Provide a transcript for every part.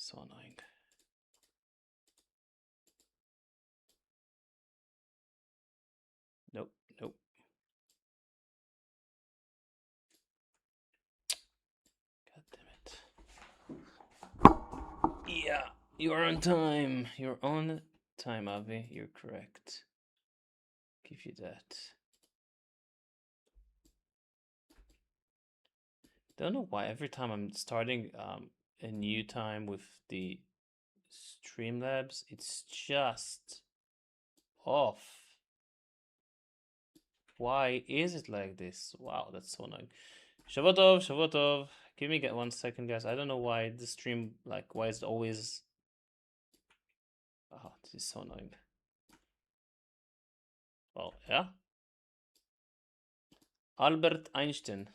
So annoying. Nope, nope. God damn it. Yeah, you're on time. You're on time, Avi. You're correct. Give you that. Don't know why every time I'm starting a new time with the Streamlabs, it's just off. Why is it like this? Wow, that's so annoying. Shavuot Tov. Give me 1 second, guys. I don't know why the stream, like, why is it always... Oh, this is so annoying. Well, yeah. Albert Einstein.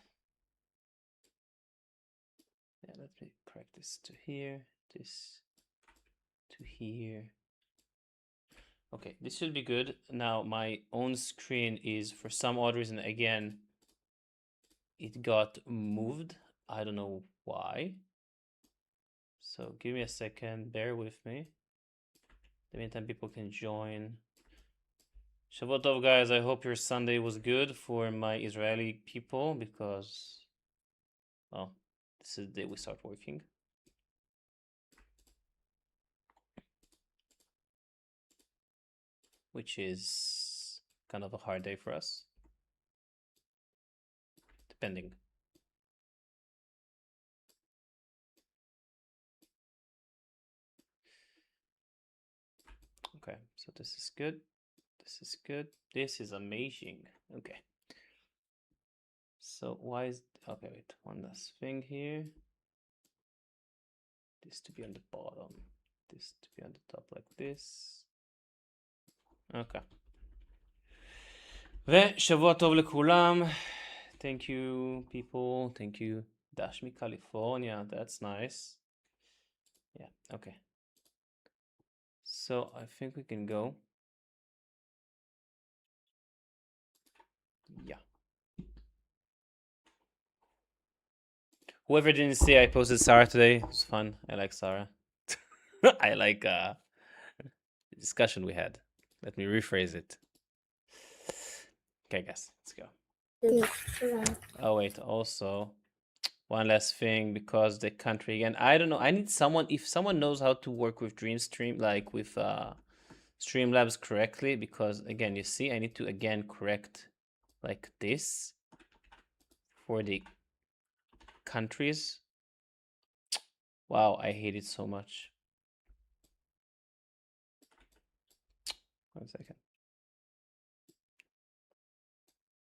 Yeah, let me correct this to here, this to here. Okay, this should be good. Now my own screen is, for some odd reason, again, it got moved. I don't know why. So give me a second, bear with me. In the meantime, people can join. Shavuot Tov, guys. I hope your Sunday was good for my Israeli people, because, well, this is the day we start working. Which is kind of a hard day for us. Depending. Okay, so this is good. This is good. This is amazing. Okay. So why is... Okay, wait. One last thing here. This to be on the bottom. This to be on the top like this. Okay. ושבוע טוב לכולם. Thank you, people. Thank you. Dash me, California. That's nice. Yeah, okay. So I think we can go. Yeah. Whoever didn't see, I posted Sarah today. It was fun. I like Sarah. I like the discussion we had. Let me rephrase it. Okay, guys, let's go. Oh, wait, also, one last thing, because the country, again, I don't know. I need someone, if someone knows how to work with DreamStream, like with Streamlabs correctly, because, again, you see, I need to, again, correct like this for the countries. Wow, I hate it so much. 1 second.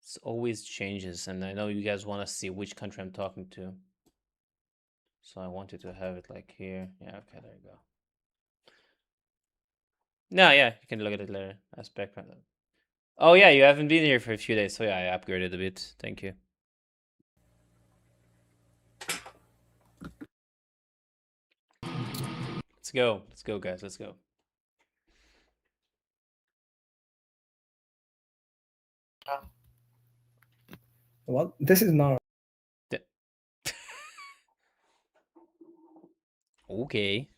It always changes, and I know you guys want to see which country I'm talking to. So I wanted to have it like here. Yeah, okay, there you go. No, yeah, you can look at it later. As background. Oh yeah, you haven't been here for a few days, so yeah, I upgraded a bit. Thank you. Let's go. Let's go, guys. Let's go. What? This is not. Okay.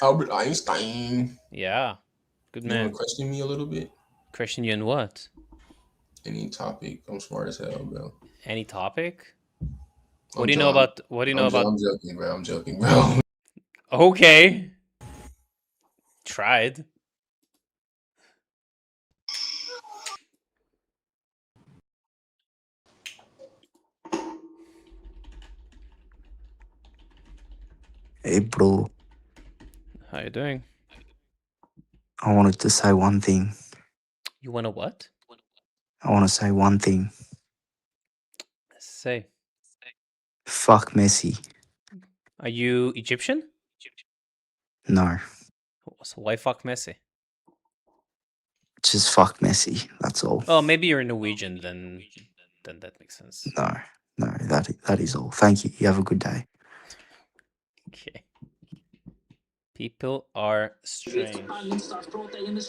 Albert Einstein. Yeah. Good You man. want to question me a little bit? Question you in what? Any topic. I'm smart as hell, bro. Any topic? What do you know about? What do you know about? I'm joking, bro. I'm joking, bro. Okay. Tried. Hey, bro. How you doing? I wanted to say one thing. You want to what? I want to say one thing. Say. Fuck Messi. Are you Egyptian? No. So why fuck Messi? Just fuck Messi. That's all. Oh, maybe you're Norwegian, then that makes sense. No, that is all. Thank you. You have a good day. Okay. People are strange.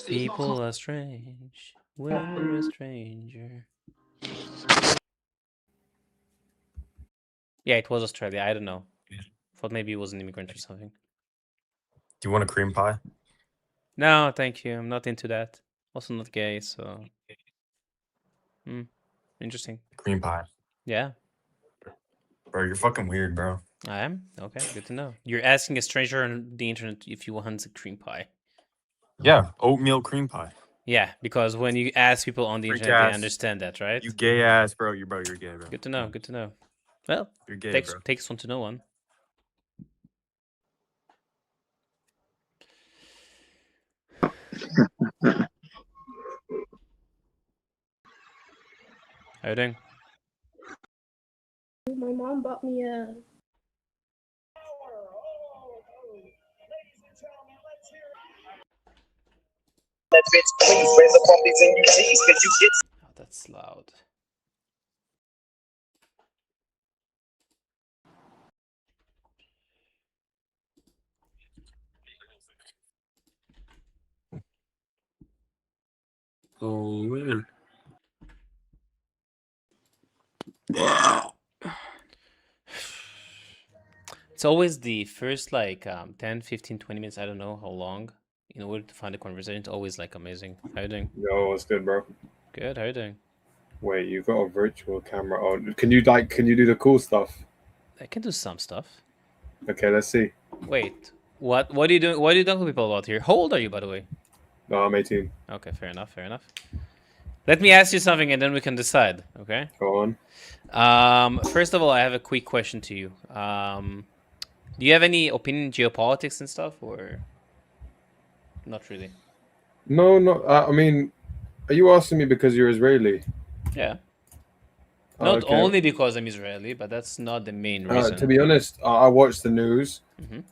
People are strange. when we're a stranger. Yeah, it was Australia. I don't know. Thought maybe it was an immigrant or something. Do you want a cream pie? No, thank you. I'm not into that. Also not gay, so. Interesting. Cream pie. Yeah, Bro, you're fucking weird, bro. I am. Okay, good to know. You're asking a stranger on the internet if he wants a cream pie. Yeah, oatmeal cream pie. Yeah, because when you ask people on the Freak internet, they ass. understand that, right? You gay ass, bro. You're gay, bro. Good to know. Good to know. Well, You're gay, takes bro. takes one to know one. How you doing? My mom bought me a. Oh, that's loud. Oh, man. It's always the first like 10, 15, 20 minutes, I don't know how long, in order to find a conversation. It's always like amazing. How you doing? Yo, what's good, bro? Good, how you doing? Wait, you got a virtual camera on? Can you do the cool stuff? I can do some stuff. Okay, let's see. Wait, what are you doing? What are you talking to people about here? How old are you, by the way? No, I'm 18. Okay, fair enough, fair enough. Let me ask you something and then we can decide, okay? Go on. First of all, I have a quick question to you. Do you have any opinion in geopolitics and stuff, or not really? No, no. I mean, are you asking me because you're Israeli? Yeah. Not Okay. only because I'm Israeli, but that's not the main reason. To be honest, I watch the news. Mhm.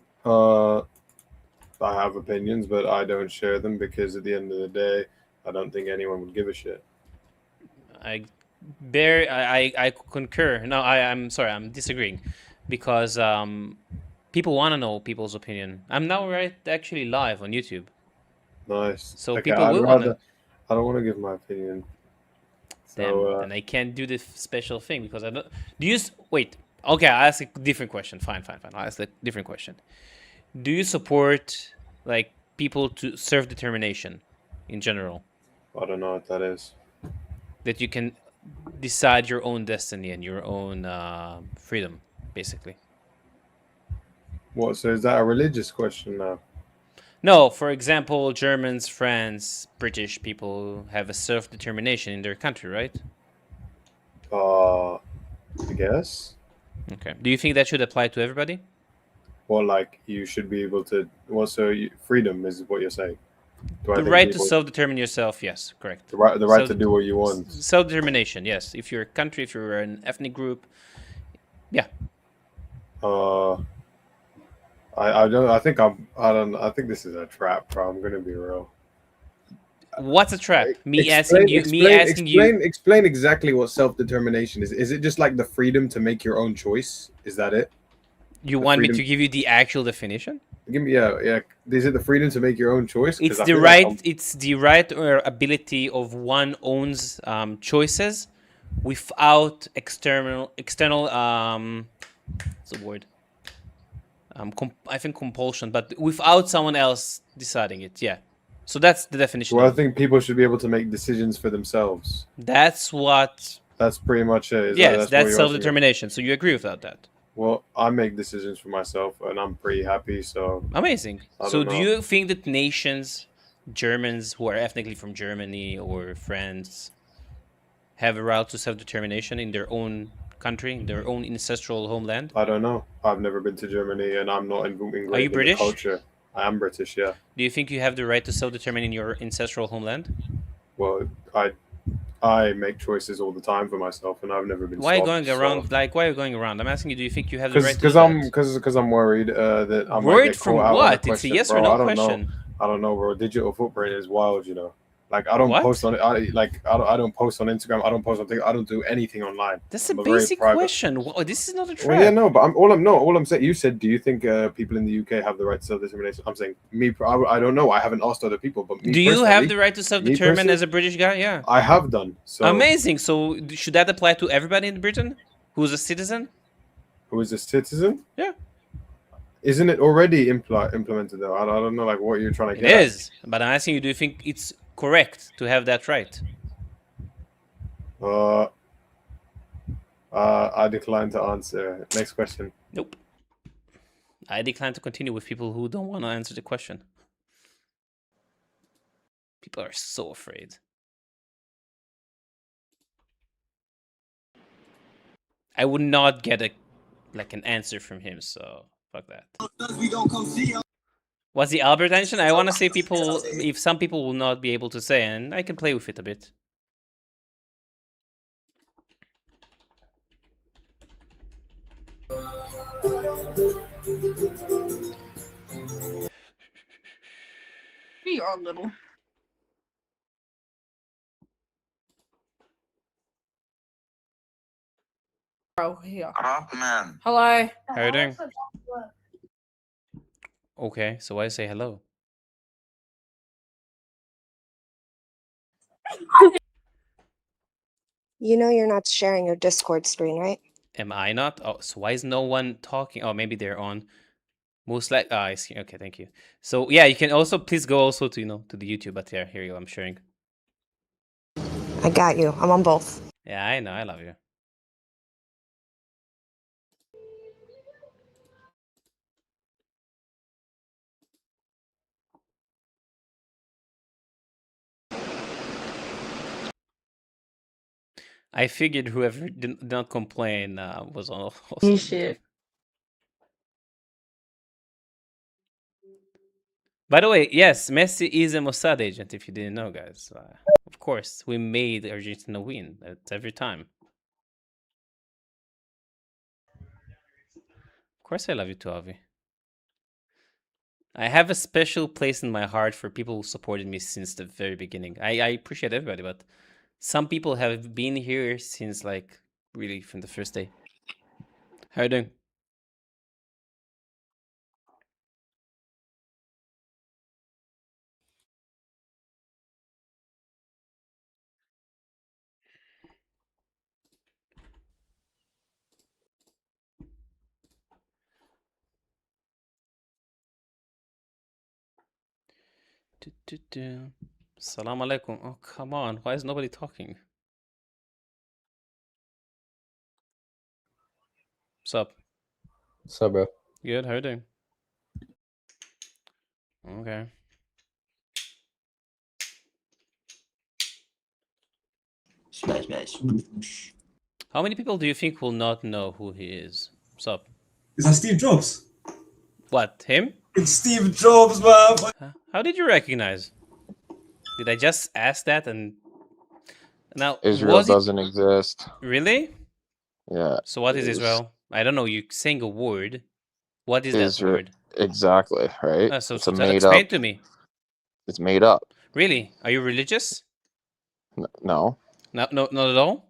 I have opinions, but I don't share them because at the end of the day, I don't think anyone would give a shit. I concur. No, I'm sorry, I'm disagreeing, because people want to know people's opinion. I'm now actually live on YouTube, Nice. so Okay, people will want to. I don't want to give my opinion. Damn, then I can't do this special thing because I don't. Do you wait? Okay, I'll ask a different question. Fine. I'll ask a different question. Do you support like people to self-determination in general? I don't know what that is. That you can decide your own destiny and your own freedom, basically. What? So is that a religious question now? No, for example, Germans, France, British people have a self-determination in their country, right? I guess. Okay. Do you think that should apply to everybody? Well, like you should be able to. Well, so freedom is what you're saying. The right to self-determine yourself, yes, correct. The right to do what you want. Self-determination, yes. If you're a country, if you're an ethnic group, yeah. I don't. I think I'm. I don't. I think this is a trap, bro. I'm gonna be real. What's a trap? Explain exactly what self-determination is. Is it just like the freedom to make your own choice? Is that it? You want me to give you the actual definition? Give me, yeah. Is it the freedom to make your own choice? It's the right. It's the right or ability of one owns choices, without external. What's the word? I think compulsion, but without someone else deciding it. Yeah. So that's the definition. Well, I think people should be able to make decisions for themselves. That's pretty much it. Yes, that's self-determination. So you agree without that? Well, I make decisions for myself, and I'm pretty happy. So amazing. So do you think that nations, Germans who are ethnically from Germany or France, have a right to self-determination in their own country, in their own ancestral homeland? I don't know. I've never been to Germany, and I'm not ingrained Are you British? in the culture. I am British, yeah. Do you think you have the right to self-determine in your ancestral homeland? Well, I make choices all the time for myself, and I've never been. Why are you going around? Like, why are you going around? I'm asking you. Do you think you have the right? Because I'm worried that I might worried get from caught out on a what? It's a question. yes Bro, or no I don't question. know. I don't know, bro. Digital footprint is wild, you know. Like I don't What? post on it. I don't post on Instagram. I don't post on TikTok. I don't do anything online. That's a I'm a very basic private- question. This is not a trap. Well, yeah, no, but all I'm saying. You said, do you think people in the UK have the right to self-determination? I'm saying I don't know. I haven't asked other people, but Do you have the right to self-determine personally- as a British guy? Yeah. I have done. So Amazing. So should that apply to everybody in Britain who's a citizen? who is a citizen? Yeah. Isn't it already implemented though? I don't know, like what you're trying to It get. at. is. But I'm asking you, do you think it's correct to have that right? I decline to answer. Next question. Nope. I decline to continue with people who don't want to answer the question. People are so afraid. I would not get an answer from him, so fuck that. What's the Albert answer? I want to say if some people will not be able to say, and I can play with it a bit. We are little. Oh, here. Man. Hello. How you doing? Okay, so why say hello? You know you're not sharing your Discord screen, right? Am I not? Oh, so why is no one talking? Oh, maybe they're on. Most like I see. Okay, thank you. So yeah, you can also please go also to to the YouTube. But yeah, here you go. I'm sharing. I got you. I'm on both. Yeah, I know. I love you. I figured whoever did not complain was also. Shit. By the way, yes, Messi is a Mossad agent. If you didn't know, guys, of course we made Argentina win. That's every time. Of course, I love you too, Avi. I have a special place in my heart for people who supported me since the very beginning. I appreciate everybody, but some people have been here since like really from the first day. How you doing? Salam alaikum. Oh, come on. Why is nobody talking? What's up? What's up, bro? Good. How you doing? Okay. How many people do you think will not know who he is? What's up? Is that Steve Jobs? What? Him? It's Steve Jobs, man. Huh? How did you recognize? Did I just ask that and now Israel was it doesn't exist. really? Yeah. So what is Is- Israel? I don't know. You're saying a word. What is that Israel- word? Exactly, right? So it's a made explain up. to me. It's made up. Really? Are you religious? No, No, not at all.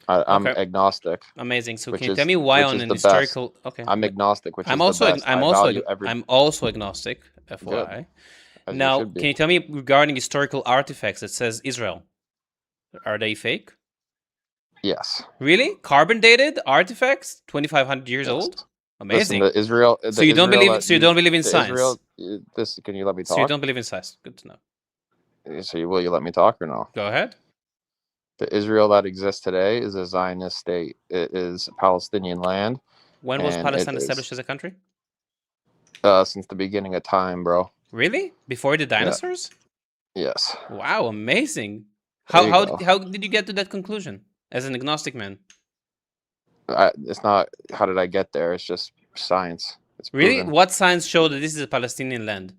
I'm Okay. agnostic. Amazing. So Which can you is- tell me why which on is an the best. historical? Okay. I'm agnostic, which I'm is also the best. I'm I also value every, I'm also agnostic. FYI. as you Now, should be. can you tell me regarding historical artifacts that says Israel? Are they fake? Yes. Really? Carbon dated artifacts, 2,500 years Yes. old. Listen, Amazing. the Israel. So you don't Israel believe? that So you don't believe in the science? Israel, this. Can you let me So you talk? don't believe in science? Good to know. Will you let me talk or no? Go ahead. The Israel that exists today is a Zionist state. It is Palestinian land When was And Palestine it is- established as a country? since the beginning of time, bro. Really? Before the dinosaurs? Yes. Wow, amazing. There you How go. how did you get to that conclusion as an agnostic man? It's not. How did I get there? It's just science. It's Really? proven. What signs show that this is a Palestinian land?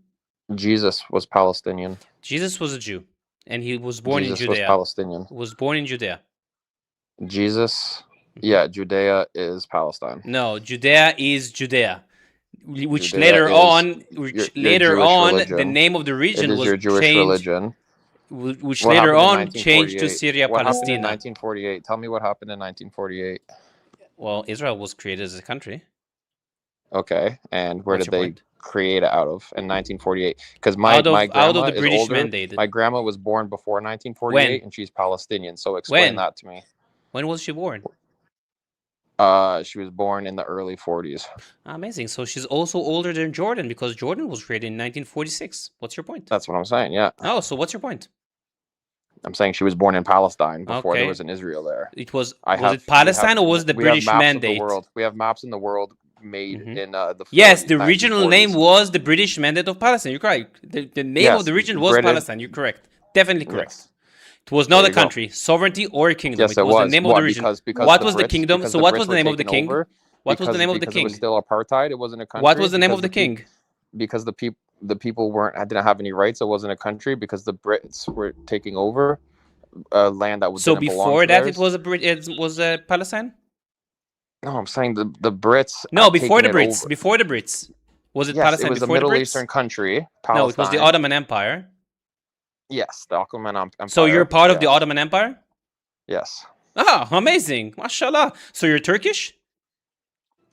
Jesus was Palestinian. Jesus was a Jew, and he was born Jesus in was Judea. Palestinian. Was born in Judea. Jesus, yeah, Judea is Palestine. No, Judea is Judea, which Judea later is on, your later Jewish on, the religion. name of the It region is was your Jewish changed. religion. which What later happened in on changed to 1948? Syria, What happened in Palestina. 1948? Tell me what happened in 1948. Well, Israel was created as a country. Okay, and where What's did your they point? create it out of in 1948? Because my Out of grandma the is British older. Mandate. My grandma was born before 1948, When? and she's Palestinian. So explain When? that to me. When was she born? She was born in the early 40s. Amazing. So she's also older than Jordan because Jordan was created in 1946. What's your point? That's what I'm saying. Yeah, Oh, so what's your point? I'm saying she was born in Palestine before there Okay. was an Israel there. It was. I Was have it Palestine or was it the we have British maps Mandate? of the world. We have maps in the world made Mhm. in the Yes, 40s, the original 1940s. name was the British Mandate of Palestine. You're correct. The name of Yes, the region was British- Palestine. You're correct. Definitely correct. Yes. It was not There a you go. country, sovereignty, or a kingdom. Yes, it was the was. name of Why? the region. Because What the was the Brits- kingdom? because So the what Brits was the were name of the taking king? over, What was the name of the because it was king? still apartheid. It wasn't a country. What was the name because of the king? Because the people didn't have any rights. It wasn't a country because the Brits were taking over land that So didn't belong before to that, theirs. it was Palestine. No, I'm saying the Brits. No, had before the taken it Brits. over. Before the Brits. Was it Yes, Palestine it was a before the Middle Brits? Eastern country. No, Palestine. it was the Ottoman Empire. Yes, the Ottoman Empire. So you're part of the yes. Ottoman Empire? Yes. Ah, amazing. Mashallah. So you're Turkish?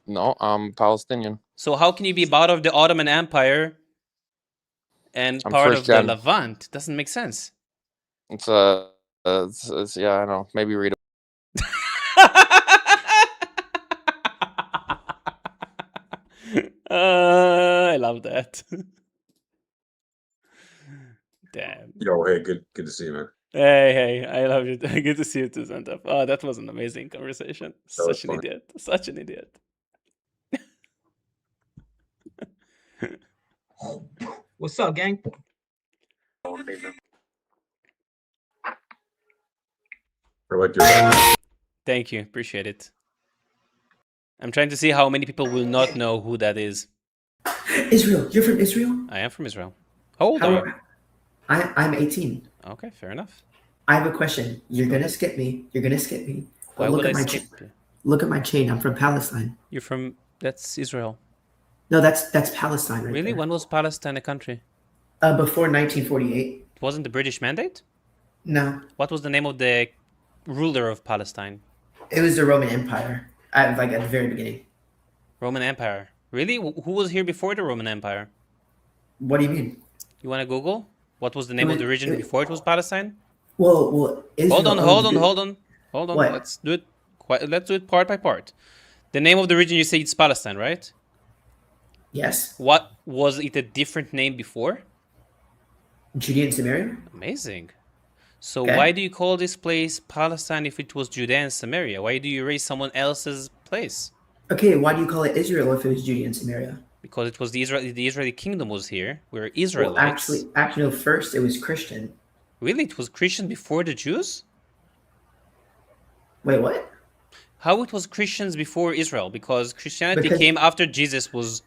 No, I'm Palestinian. So how can you be part of the Ottoman Empire and I'm part first of the gen. Levant? Doesn't make sense. It's yeah, I know. Maybe read it. I love that. Damn. Yo, hey, good to see you, man. Hey, I love you. Good to see you too, Zantaf. Oh, that was an amazing conversation. That was Such an fun. idiot. Such an idiot. What's up, gang? I like your Thank you. Appreciate it. I'm trying to see how many people will not know who that is. Israel. You're from Israel? I am from Israel. How old are you? I'm 18. Okay, fair enough. I have a question. You're gonna skip me. But Why look would I at my skip you? look at my chain. I'm from Palestine. You're from... That's Israel. No, that's Palestine right Really? there. When was Palestine a country? Before 1948. It wasn't the British Mandate? No, What was the name of the ruler of Palestine? it was the Roman Empire. At the very beginning. Roman Empire. Really? Who was here before the Roman Empire? What do you mean? You want to Google? What was the name of was- the region it- before it was Palestine? Well, Israel Hold owns on. What? Let's do it part by part. The name of the region, you say it's Palestine, right? Yes, What was it a different name before? Judea and Samaria. Amazing. So Okay. why do you call this place Palestine if it was Judea and Samaria? Why do you erase someone else's place? Okay, why do you call it Israel if it was Judea and Samaria? Because it was the Israeli kingdom was here. We're Well, Israelites. actually, no. First, it was Christian. Really? It was Christian before the Jews? Wait, what? How it was Christians before Israel? Because Christianity Because- came after Jesus was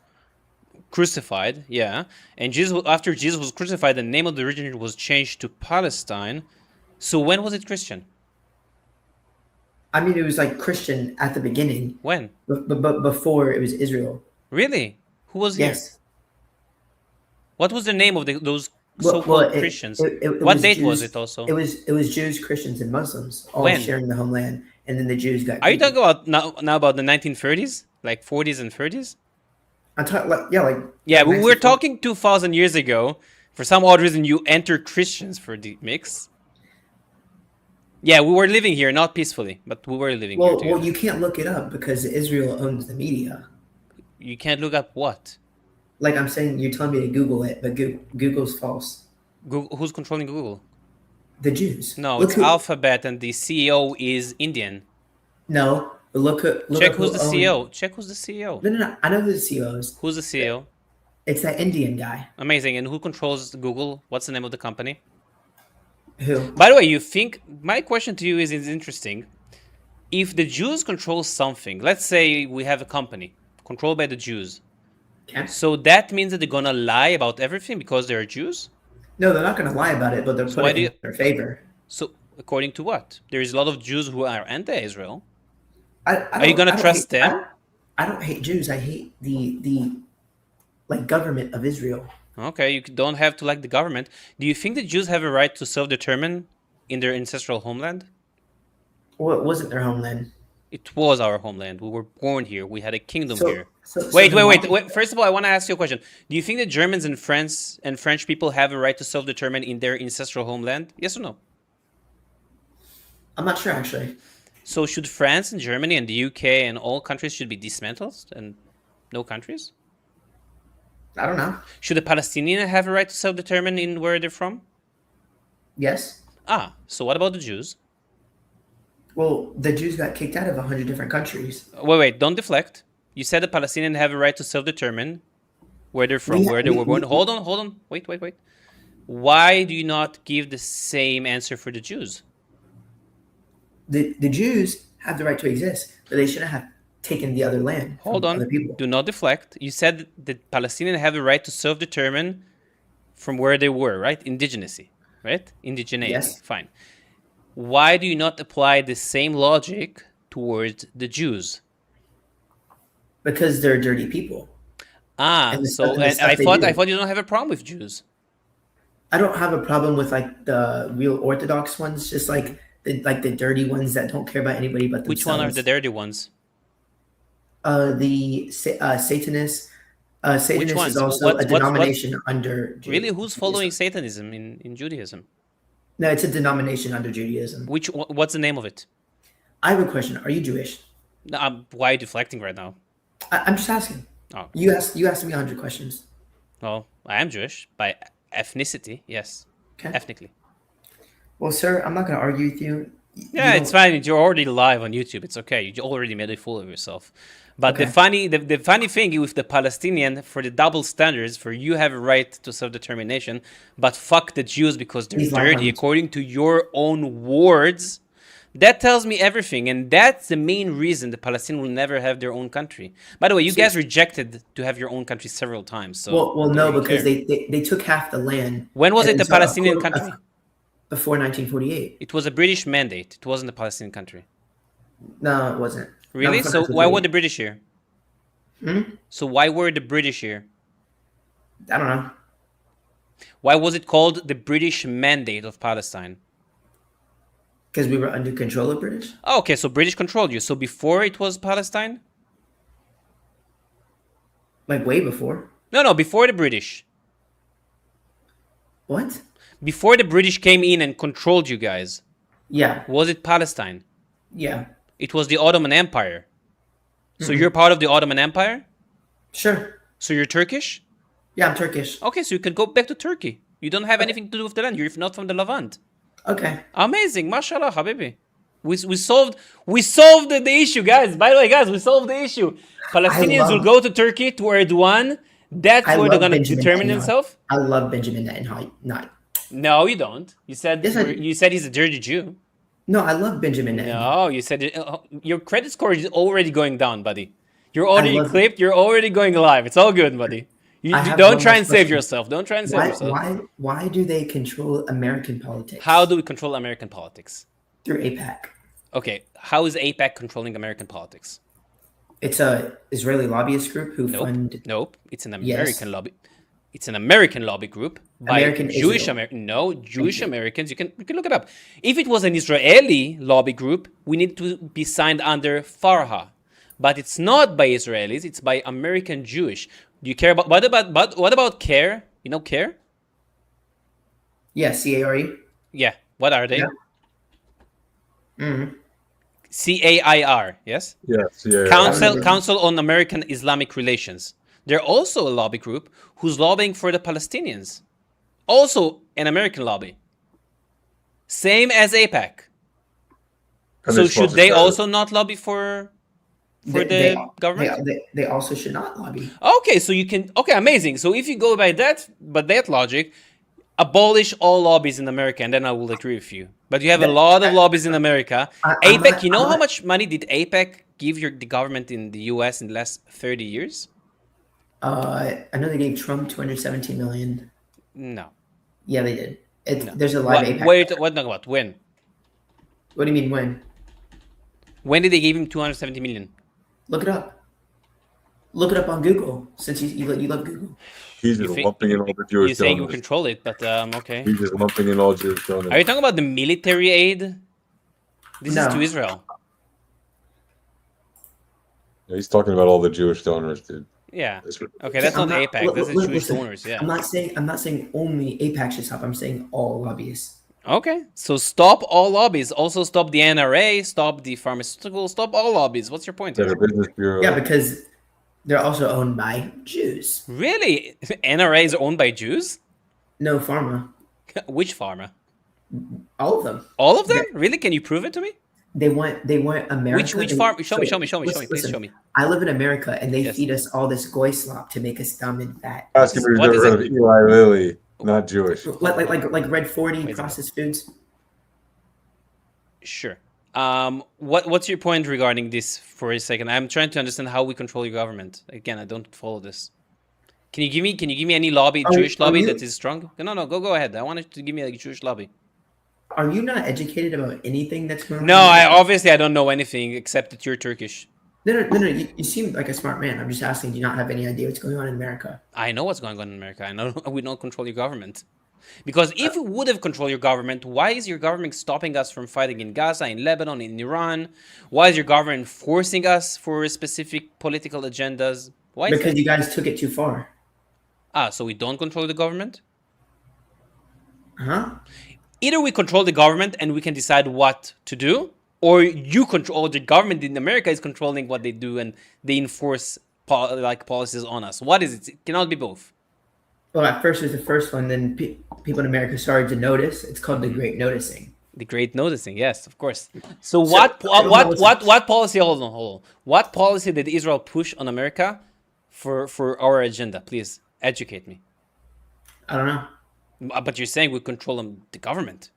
crucified, yeah. And after Jesus was crucified, the name of the region was changed to Palestine. So when was it Christian? I mean, it was like Christian at the beginning, When? but before it was Israel. Really? Who was here? Yes. What was the name of those Well, so-called it- Christians? it What was date was Jews- it also? It was Jews, Christians, and Muslims all When? sharing the homeland, and then the Jews got. Are you taken. talking about now about the 1930s? Like 40s and 30s? I'm talking like Yeah, we were 1940 talking 2,000 years ago. For some odd reason, you entered Christians for the mix. Yeah, we were living here, not peacefully, but we were living here Well, together. you can't look it up because Israel owns the media. You can't look up what? Like I'm saying, you're telling me to Google it, but Google's false. Google, who's controlling Google? The Jews. No, Look it's who- Alphabet, and the CEO is Indian. No, look Check up who's who the owned- CEO. Check who's the CEO. No. I know who the CEO is. Who's the CEO? It's that Indian guy. Amazing. And who controls Google? What's the name of the company? Who? By the way, you think my question to you is interesting. If the Jews control something, let's say we have a company controlled by the Jews, Okay. so that means that they're gonna lie about everything because they're Jews? No, they're not going to lie about it, but they'll So put why it do in you- their favor. So according to what? There is a lot of Jews who are anti-Israel. I Are you don't- gonna I don't trust hate- them? I don't hate Jews. I hate the like government of Israel. Okay, you don't have to like the government. Do you think the Jews have a right to self-determine in their ancestral homeland? Well, it wasn't their homeland. It was our homeland. We were born here. We had a kingdom So, here. so Wait. then why- First of all, I want to ask you a question. Do you think the Germans and French people have a right to self-determine in their ancestral homeland? Yes or no? I'm not sure actually. So should France and Germany and the UK and all countries should be dismantled and no countries? I don't know. Should the Palestinians have a right to self-determine in where they're from? Yes. Ah, so what about the Jews? Well, the Jews got kicked out of 100 different countries. Wait, don't deflect. You said the Palestinians have a right to self-determine where they're from, where they were born. Hold on. Wait. Why do you not give the same answer for the Jews? The Jews have the right to exist, but they shouldn't have taken the other land. Hold from on. Other people. Do not deflect. You said the Palestinians have the right to self-determine from where they were, right? Indigenousy, right? Indigeneity. Yes. Fine. Why do you not apply the same logic towards the Jews? Because they're dirty people. Ah, And the so stuff- and the and stuff I they thought do. you don't have a problem with Jews. I don't have a problem with like the real Orthodox ones, just like the dirty ones that don't care about anybody but themselves. Which one are the dirty ones? The Satanists. Satanist ones? is also What- a denomination under Really, who's Judaism. following Satanism in Judaism? No, it's a denomination under Judaism. What's the name of it? I have a question. Are you Jewish? No, why are you deflecting right now? I'm just asking. Oh, You asked me 100 questions. well, I am Jewish by ethnicity. Yes, Okay. ethnically. Well, sir, I'm not going to argue with you. Yeah, it's fine. You're already live on YouTube. It's okay. You already made a fool of yourself. But Okay. the funny thing with the Palestinian, for the double standards, for you have a right to self-determination, but fuck the Jews because they're He's live on dirty, YouTube. according to your own words. That tells me everything, and that's the main reason the Palestinians will never have their own country. By the way, you guys rejected to have your own country several times. So well, don't no, really because care. they took half the land. When was and it the so, of Palestinian course, country? Before 1948. It was a British mandate. It wasn't a Palestinian country. No, it wasn't. Really? Not So before why were 1948. the British here? Hmm? So why were the British here? I don't know. Why was it called the British Mandate of Palestine? Because we were under control of British? Oh, okay, so British controlled you. So before it was Palestine? Like way before. No, before the British. What? Before the British came in and controlled you guys, Yeah. was it Palestine? Yeah. It was the Ottoman Empire. So Mhm. you're part of the Ottoman Empire? Sure. So you're Turkish? Yeah, I'm Turkish. Okay, so you can go back to Turkey. You don't have anything to do with the land. You're not from the Levant. Okay. Amazing, mashallah, habibi. We solved the issue, guys. By the way, guys, we solved the issue. Palestinians will go to Turkey, to Erdogan. That's I where they're love gonna Benjamin determine Netanyahu. themselves. I love Benjamin Netanyahu. No, you don't. You said Yes, I do. you said he's a dirty Jew. No, I love Benjamin Netanyahu. No, you said your credit score is already going down, buddy. You're already love- clipped. You're already going live. It's all good, buddy. You I have don't one try last and save question. yourself. Don't try and save yourself. Why do they control American politics? How do we control American politics? Through APAC. Okay, how is APAC controlling American politics? It's a Israeli lobbyist group who fund. Nope. It's an Yes. American lobby. It's an American lobby group by American Jewish Israel. American. No, Jewish Americans. You can look it up. If it was an Israeli lobby group, we need to be signed under Farha, but it's not by Israelis. It's by American Jewish. Do you care about what about CARE? You know CARE? Yeah, CARE. Yeah. What are they? Yeah. Mm-hmm. CAIR. Yes. Yes, yeah. Council on American Islamic Relations. They're also a lobby group who's lobbying for the Palestinians. Also an American lobby. Same as APAC. And So they're should supposed to they start- also not lobby for the government? They also should not lobby. Okay, so you can. Okay, amazing. So if you go by that logic, abolish all lobbies in America, and then I will agree with you. But you have a lot of lobbies in America. I'm APEC. not- You know I'm how not- much money did APEC give the government in the U.S. in the last 30 years? I know they gave Trump 217 million. No. Yeah, they did. No. There's a live APAC. What? No, what? When? What do you mean when? When did they give him 270 million? Look it up. Look it up on Google since you love Google. He's You just think lumping in all the you're Jewish saying you donors. control it, but okay. He's just lumping in all Jewish donors. Are you talking about the military aid? This is to No. Israel. Yeah, he's talking about all the Jewish donors, dude. Yeah. That's Okay, that's I'm not APAC. This is Jewish listen, donors. Yeah. I'm not saying only APAC should stop. I'm saying all lobbyists. Okay, so stop all lobbies. Also stop the NRA, stop the pharmaceutical, stop all lobbies. What's your point Better here? Business Bureau. Yeah, because they're also owned by Jews. Really? NRA is owned by Jews? No pharma. Which pharma? All of them. All of them? Really? Can you prove it to me? They want America. Which they- farm? Show me, listen, please show me. I live in America, and they Yes. feed us all this goy slop to make us dumb and fat. Asking me if What you've is ever heard of Eli Lilly, not Jewish. Like Red 40 Wait a processed foods. Sure. What's your point regarding this for a second? I'm trying to understand how we control your government. Again, I don't follow this. Can you give me any lobby, Jewish are lobby you- that is strong? No, go ahead. I wanted to give me a Jewish lobby. Are you not educated about anything that's going on? No, I don't know anything except that you're Turkish. No. You seem like a smart man. I'm just asking. Do you not have any idea what's going on in America? I know what's going on in America. I know we don't control your government. Because if we would have controlled your government, why is your government stopping us from fighting in Gaza, in Lebanon, in Iran? Why is your government forcing us for specific political agendas? Why is Because that? you guys took it too far. So we don't control the government? Huh? Either we control the government and we can decide what to do, or you control the government in America is controlling what they do and they enforce policies on us. What is it? It cannot be both. Well, at first it was the first one. Then people in America started to notice. It's called the Great Noticing. The great noticing, yes, of course. So what policy? Hold on. What policy did Israel push on America for our agenda? Please educate me. I don't know. But you're saying we control the government.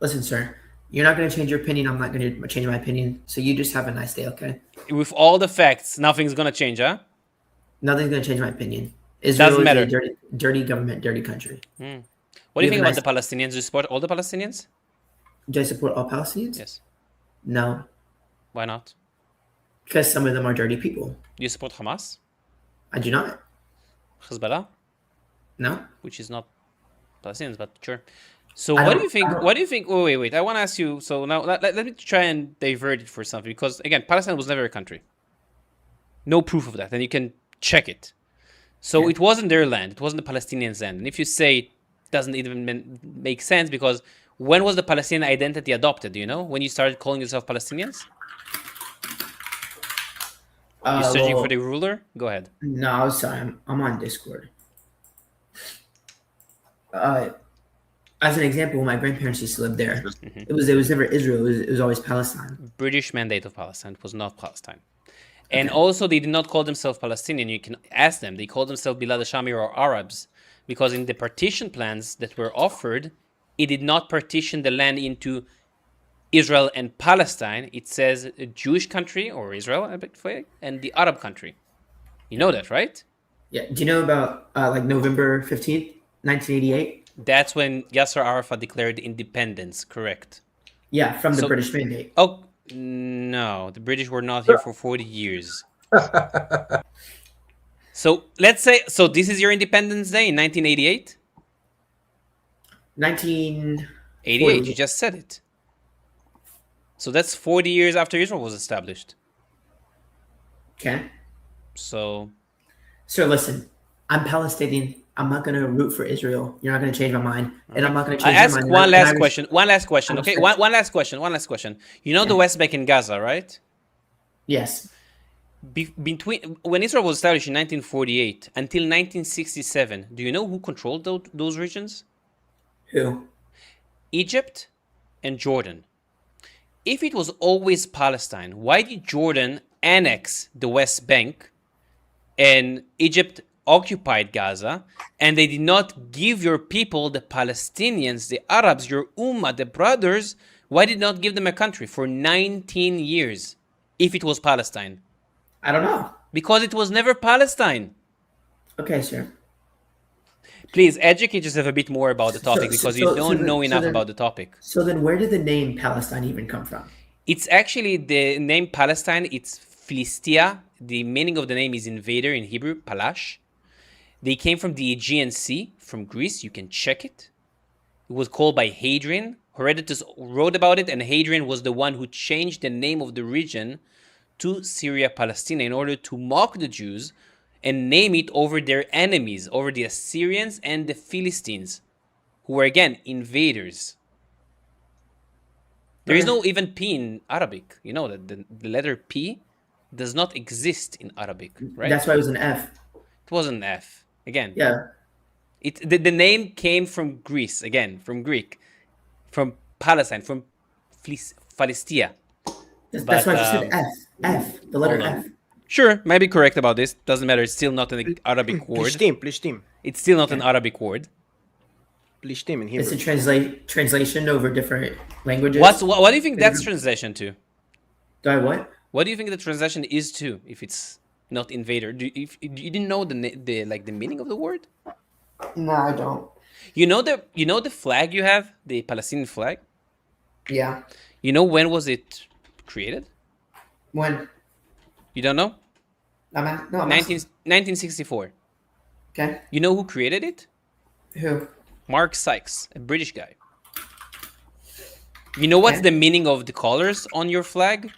Listen, sir. You're not going to change your opinion. I'm not going to change my opinion. So you just have a nice day, okay? With all the facts, nothing's gonna change, huh? Nothing's going to change my opinion. Israel Doesn't matter. is a dirty government, dirty country. What do you You think have about a the Palestinians? Do you support all the Palestinians? Do I support all Palestinians? Yes. No, Why not? because some of them are dirty people. Do you support Hamas? I do not. Hezbollah? No. Which is not Palestinians, but sure. So I what do don't- you think? I don't- What do you think? Oh, wait. I want to ask you. So now let me try and divert it for something because again, Palestine was never a country. No proof of that, and you can check it. So Yeah. it wasn't their land. It wasn't the Palestinians' land. And if you say it doesn't even make sense because when was the Palestinian identity adopted? Do you know when you started calling yourself Palestinians? You're searching for the ruler. Go ahead. No, I'm sorry. I'm on Discord. As an example, when my grandparents used to live there, it was never Israel. It was always Palestine. British mandate of Palestine. It was not Palestine. And also, they did not call themselves Palestinian. You can ask them. They called themselves Bilad al-Shamir or Arabs because in the partition plans that were offered, it did not partition the land into Israel and Palestine. It says a Jewish country or Israel and the Arab country. You know that, right? Yeah. Do you know about like November 15th, 1988? That's when Yasser Arafat declared independence, correct? Yeah, from the So- British mandate. Oh, no. The British were not here for 40 years. So let's say, so this is your Independence Day in 1988? 88, you just said it. So that's 40 years after Israel was established. Okay. So, So listen, I'm Palestinian. I'm not going to root for Israel. You're not going to change my mind. And I'm not going to I change my ask mind. one And I last question. One last question, I okay? respect- One last question. You know the West Bank in Gaza, right? Yes. Between when Israel was established in 1948 until 1967, do you know who controlled those regions? Who? Egypt and Jordan. If it was always Palestine, why did Jordan annex the West Bank and Egypt occupied Gaza and they did not give your people, the Palestinians, the Arabs, your Ummah, the brothers, why did not give them a country for 19 years if it was Palestine? I don't know. Because it was never Palestine. Okay, sir. Please educate yourself a bit more about the topic because you don't know enough then- about the topic. So then where did the name Palestine even come from? It's actually the name Palestine. It's Philistia. The meaning of the name is invader in Hebrew, Palash. They came from the Aegean Sea, from Greece. You can check it. It was called by Hadrian. Herodotus wrote about it, and Hadrian was the one who changed the name of the region to Syria Palestina in order to mock the Jews and name it over their enemies, over the Assyrians and the Philistines, who were again invaders. There is no even P in Arabic. You know that the letter P does not exist in Arabic, right? That's why it was an F. It wasn't an F. Again. Yeah. The name came from Greece, again, from Greek, from Palestine, from Philistia. That's why I just said F. F. The letter F. Sure, might be correct about this. Doesn't matter. It's still not an Arabic word. Plishtim. It's still not an Arabic word. Plishtim in Hebrew. It's a translation over different languages. What do you think that's translation to? Do I what? What do you think the translation is to if it's not invader? You didn't know the meaning of the word? No, I don't. You know the flag you have, the Palestinian flag? Yeah. You know when was it created? When? You don't know? I'm 1964. Okay. You know who created it? Who? Mark Sykes, a British guy. You know what's the meaning of the colors on your flag?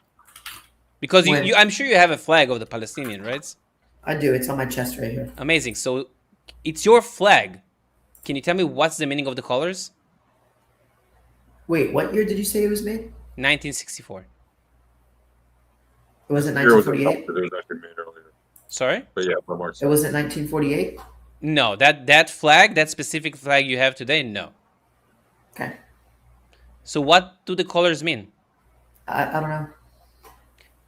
Because I'm sure you have a flag of the Palestinian, right? I do. It's on my chest right here. Amazing. So it's your flag. Can you tell me what's the meaning of the colors? Wait, what year did you say it was made? 1964. It wasn't 1948? It was actually made earlier. Sorry? But yeah, from March. It wasn't 1948? No, that flag, that specific flag you have today, no. Okay. So what do the colors mean? I don't know.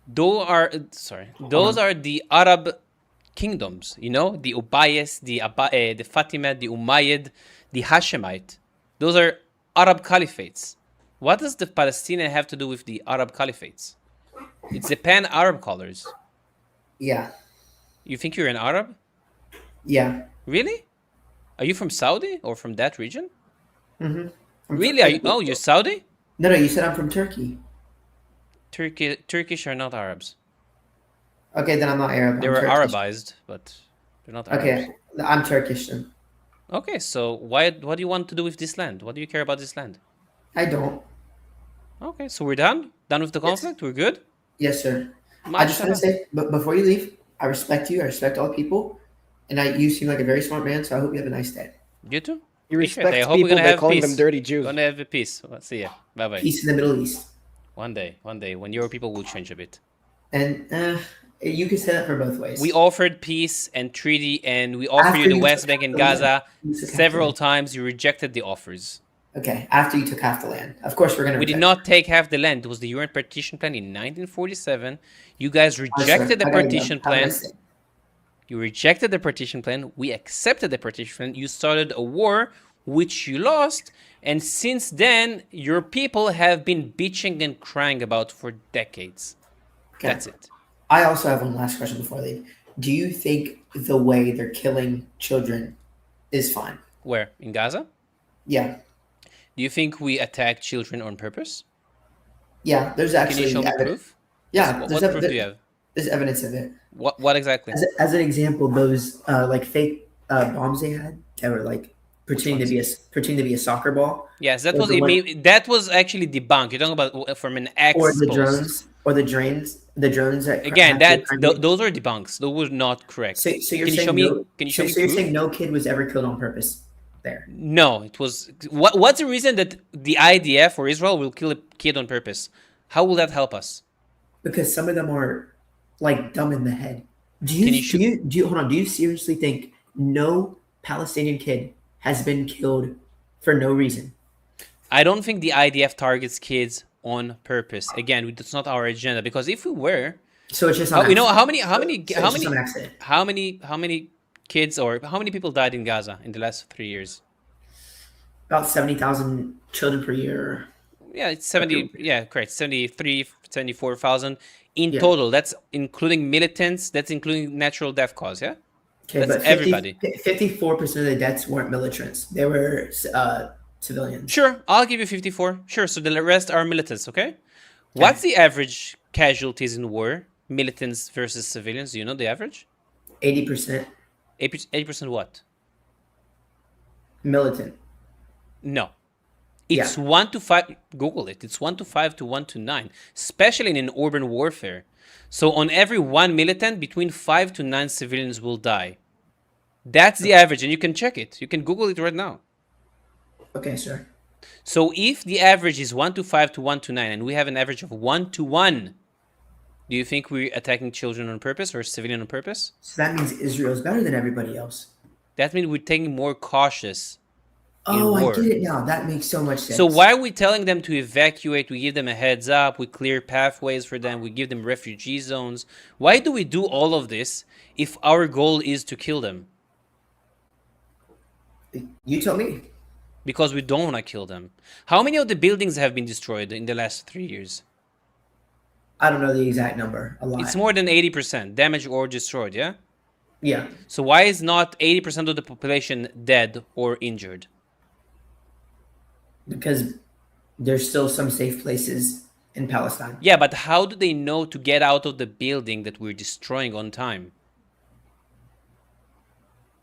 Those are the Arab kingdoms, you know, the Ubayyid, the Fatimid, the Umayyad, the Hashemite. Those are Arab caliphates. What does the Palestinian have to do with the Arab caliphates? It's the pan-Arab colors. Yeah. You think you're an Arab? Yeah. Really? Are you from Saudi or from that region? Mm-hmm. Really? You're Saudi? No, you said I'm from Turkey. Turkish are not Arabs. Okay, then I'm not Arab. They were Arabized, but they're not Arabs. Okay, I'm Turkish then. Okay, so what do you want to do with this land? What do you care about this land? I don't. Okay, so we're done? Done with the conflict? We're good? Yes, sir. I just want to say, but before you leave, I respect you. I respect all people. And you seem like a very smart man, so I hope you have a nice day. You too. You Appreciate respect it. I hope people we're gonna by have calling peace. them dirty Jews. Gonna have a peace. Well, see ya. Bye-bye. Peace in the Middle East. One day, when your people will change a bit. And you can say that for both ways. We offered peace and treaty, and we offered you the West Bank and Gaza several times. You rejected the offers. Okay, after you took half the land. Of course, we're going to We did not take half the land. It was the UN partition plan in 1947. You guys rejected the partition plan. You rejected the partition plan. We accepted the partition plan. You started a war, which you lost. And since then, your people have been bitching and crying about for decades. Okay. That's it. I also have one last question before I leave. Do you think the way they're killing children is fine? Where? In Gaza? Yeah. Do you think we attack children on purpose? Yeah, there's actually Can you show me proof? Yeah. What proof do you have? There's evidence of it. What exactly? As an example, those like fake bombs they had that were like pretending to be a soccer ball. Yes, that was actually debunked. You're talking about from an X or the drones the drones that again those are debunks. Those were not correct. So you're saying you're saying no kid was ever killed on purpose there? No, it was what's the reason that the IDF or Israel will kill a kid on purpose? How will that help us? Because some of them are like dumb in the head. Do you seriously think no Palestinian kid has been killed for no reason? I don't think the IDF targets kids on purpose. Again, it's not our agenda. Because if we were, so it's just how many kids or how many people died in Gaza in the last 3 years? About 70,000 children per year. Yeah, it's 70. Yeah, correct. 74,000 in total. That's including militants. That's including natural death cause. Yeah. Okay, that's but 54% of the deaths weren't militants. They were civilians. Sure, I'll give you 54. Sure, so the rest are militants, okay? What's the average casualties in war? Militants versus civilians, do you know the average? 80%. 80% what? Militant. No. It's 1 to 5. Google it. It's 1 to 5 to 1 to 9, especially in urban warfare. So on every 1 militant, between 5 to 9 civilians will die. That's the average, and you can check it. You can Google it right now. Okay, sir. So if the average is 1 to 5 to 1 to 9, and we have an average of 1 to 1, do you think we're attacking children on purpose or civilian on purpose? So that means Israel's better than everybody else. That means we're taking more cautious. Oh, I get it now. That makes so much sense. So why are we telling them to evacuate? We give them a heads up. We clear pathways for them. We give them refugee zones. Why do we do all of this if our goal is to kill them? You tell me. Because we don't want to kill them. How many of the buildings have been destroyed in the last 3 years? I don't know the exact number. A lot. It's more than 80% damaged or destroyed, yeah? Yeah. So why is not 80% of the population dead or injured? Because there's still some safe places in Palestine. Yeah, but how do they know to get out of the building that we're destroying on time?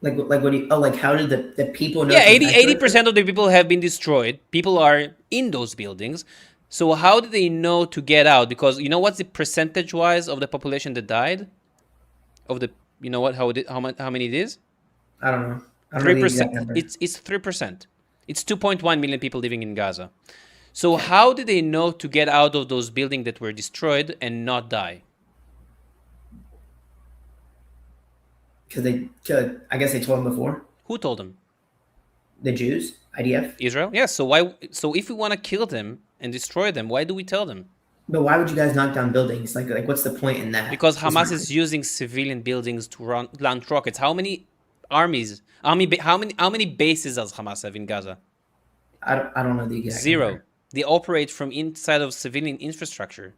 Like what do you, like how did the people know? Yeah, 80% of the people have been destroyed. People are in those buildings. So how do they know to get out? Because you know what's the percentage-wise of the population that died? Of the, you know what, how many it is? I don't know. I don't know the exact 3%. number. It's 3%. It's 2.1 million people living in Gaza. So how did they know to get out of those buildings that were destroyed and not die? Because I guess they told them before. Who told them? The Jews, IDF. Israel? Yes. So why? So if we want to kill them and destroy them, why do we tell them? But why would you guys knock down buildings? Like what's the point in that? Because Hamas is using civilian buildings to launch rockets. How many armies? How many bases does Hamas have in Gaza? I don't know the exact Zero. number. They operate from inside of civilian infrastructure.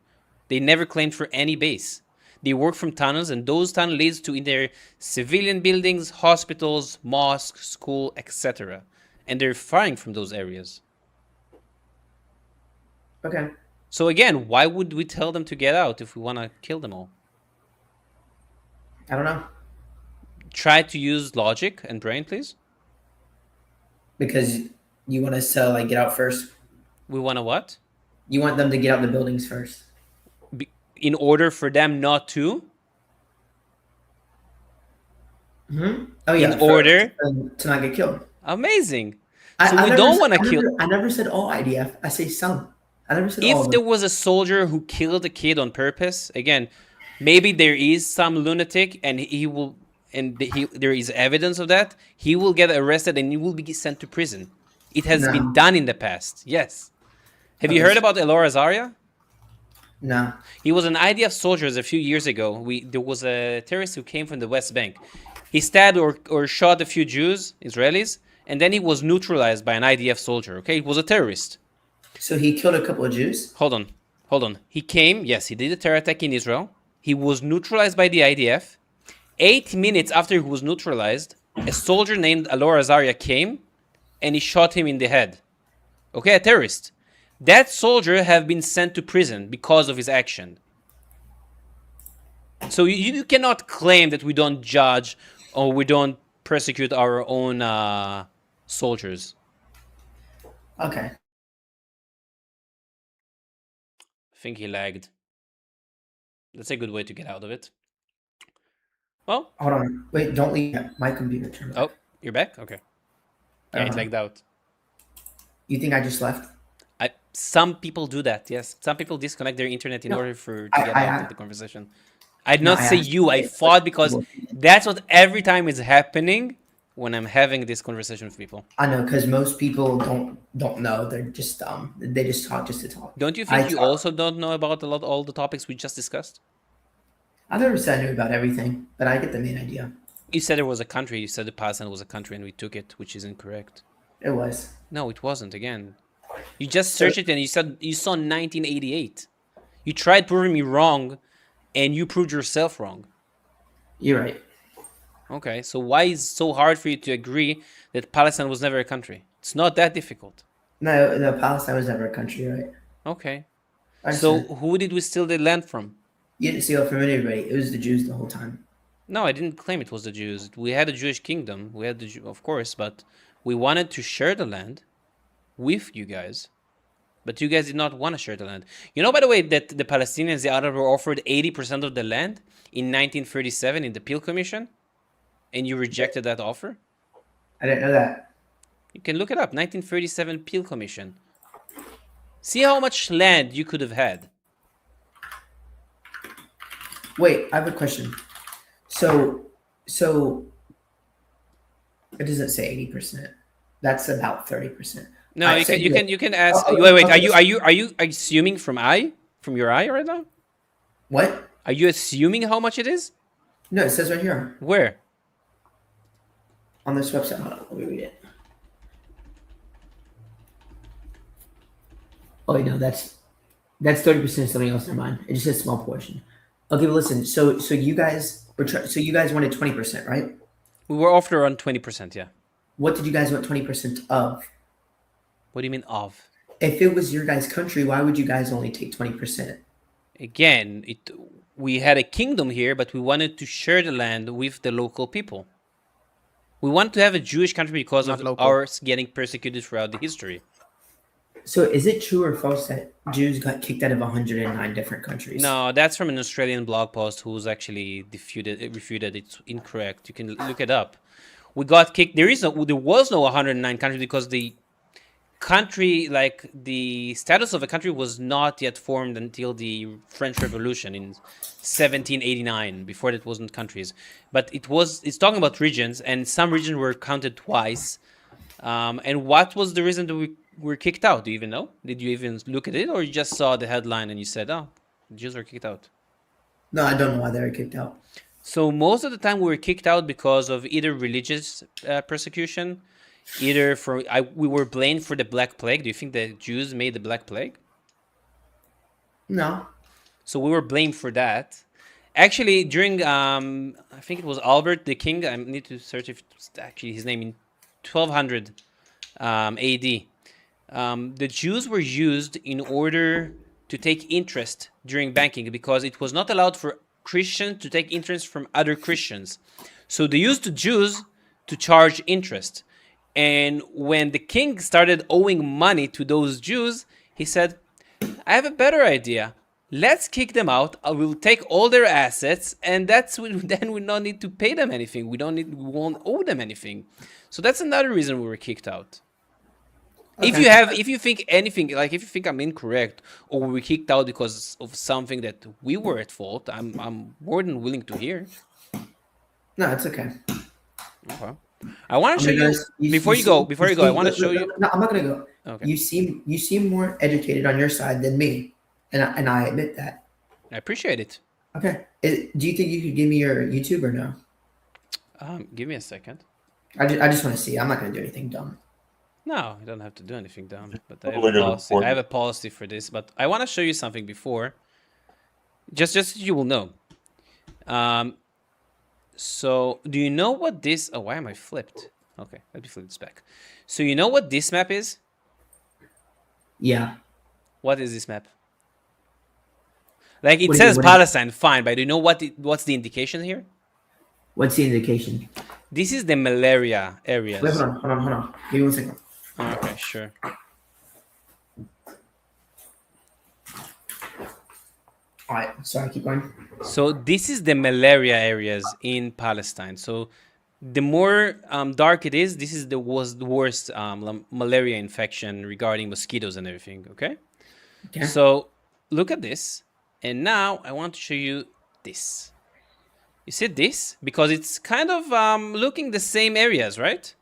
They never claimed for any base. They work from tunnels, and those tunnels leads to either civilian buildings, hospitals, mosques, school, etc. And they're firing from those areas. Okay. So again, why would we tell them to get out if we want to kill them all? I don't know. Try to use logic and brain, please. Because you want us to like get out first. We want to what? You want them to get out the buildings first. In order for them not to? Oh yeah. In order to not get killed. Amazing. So we don't want to kill. I never said all IDF. I say some. I never said all of If them. there was a soldier who killed a kid on purpose, again, maybe there is some lunatic, and there is evidence of that. He will get arrested and he will be sent to prison. It has been done in the past. Yes. Have you heard about Elor Azaria? No. He was an IDF soldier a few years ago. There was a terrorist who came from the West Bank. He stabbed or shot a few Jews, Israelis, and then he was neutralized by an IDF soldier. Okay, he was a terrorist. So he killed a couple of Jews? Hold on. He came, yes, he did a terror attack in Israel. He was neutralized by the IDF. 8 minutes after he was neutralized, a soldier named Elor Azaria came and he shot him in the head. Okay, a terrorist. That soldier have been sent to prison because of his action. So you cannot claim that we don't judge or we don't persecute our own soldiers. Okay. I think he lagged. That's a good way to get out of it. Well, hold on. Wait, don't leave yet. My computer turned off. Oh, you're back? Okay. Yeah, it lagged out. You think I just left? Some people do that, yes. Some people disconnect their internet in order to get out of the conversation. I did not say you. I fought because that's what every time is happening when I'm having this conversation with people. I know, because most people don't know. They're just they just talk just to talk. Don't you think you also don't know about all the topics we just discussed? I never said I knew about everything, but I get the main idea. You said there was a country. You said the Palestine was a country and we took it, which is incorrect. It was. No, it wasn't. Again, you just searched it and you said you saw 1988. You tried proving me wrong, and you proved yourself wrong. You're right. Okay, so why is it so hard for you to agree that Palestine was never a country? It's not that difficult. No, Palestine was never a country, right? Okay. So who did we steal the land from? You didn't steal it from anybody. It was the Jews the whole time. No, I didn't claim it was the Jews. We had a Jewish kingdom. We had of course, but we wanted to share the land with you guys. But you guys did not want to share the land. You know, by the way, that the Palestinians, the Arab, were offered 80% of the land in 1937 in the Peel Commission, and you rejected that offer? I didn't know that. You can look it up. 1937 Peel Commission. See how much land you could have had. Wait, I have a question. So it doesn't say 80%. That's about 30%. No, you can ask. Wait. Are you assuming from your eye right now? What? Are you assuming how much it is? No, it says right here. Where? On this website. Hold on, let me read it. Oh wait, no, that's 30% of something else. Never mind. It just says small portion. Okay, but listen. So you guys wanted 20%, right? We were offered around 20%. Yeah. What did you guys want 20% of? What do you mean of? If it was your guys' country, why would you guys only take 20%? Again, we had a kingdom here, but we wanted to share the land with the local people. We want to have a Jewish country because of ours getting persecuted throughout the history. So is it true or false that Jews got kicked out of 109 different countries? No, that's from an Australian blog post who's actually refuted. It's incorrect. You can look it up. We got kicked. There was no 109 countries because the country, like the status of a country, was not yet formed until the French Revolution in 1789. Before that, wasn't countries, but it's talking about regions, and some regions were counted twice. And what was the reason that we were kicked out? Do you even know? Did you even look at it, or you just saw the headline and you said, "Oh, the Jews were kicked out"? No, I don't know why they were kicked out. So most of the time, we were kicked out because of either religious persecution. We were blamed for the Black Plague. Do you think the Jews made the Black Plague? No. So we were blamed for that. Actually, during I think it was Albert the King. I need to search if it's actually his name in 1200 AD. The Jews were used in order to take interest during banking because it was not allowed for Christians to take interest from other Christians. So they used the Jews to charge interest. And when the king started owing money to those Jews, he said, I have a better idea. Let's kick them out. I will take all their assets, and then we don't need to pay them anything. We won't owe them anything. So that's another reason we were kicked out. Okay. If you think anything, like if you think I'm incorrect or we were kicked out because of something that we were at fault, I'm more than willing to hear. No, it's okay. Okay. I want to show you before you go. I want to show you. No, I'm not gonna go. Okay. You seem more educated on your side than me, and I admit that. I appreciate it. Okay. Do you think you could give me your YouTube or no? Give me a second. I just want to see. I'm not gonna do anything dumb. No, you don't have to do anything dumb. But I have a policy for this. But I want to show you something before. Just so you will know. So, do you know what this... Oh, why am I flipped? Okay, let me flip this back. So, you know what this map is? Yeah. What is this map? Like, it says Palestine, fine, but do you know what's the indication here? What's the indication? This is the malaria areas. Wait, hold on. Give me 1 second. Okay, sure. All right, sorry, keep going. So this is the malaria areas in Palestine. So the more dark it is, this is the worst malaria infection regarding mosquitoes and everything, okay? So look at this. And now I want to show you this. You see this? Because it's kind of looking the same areas, right?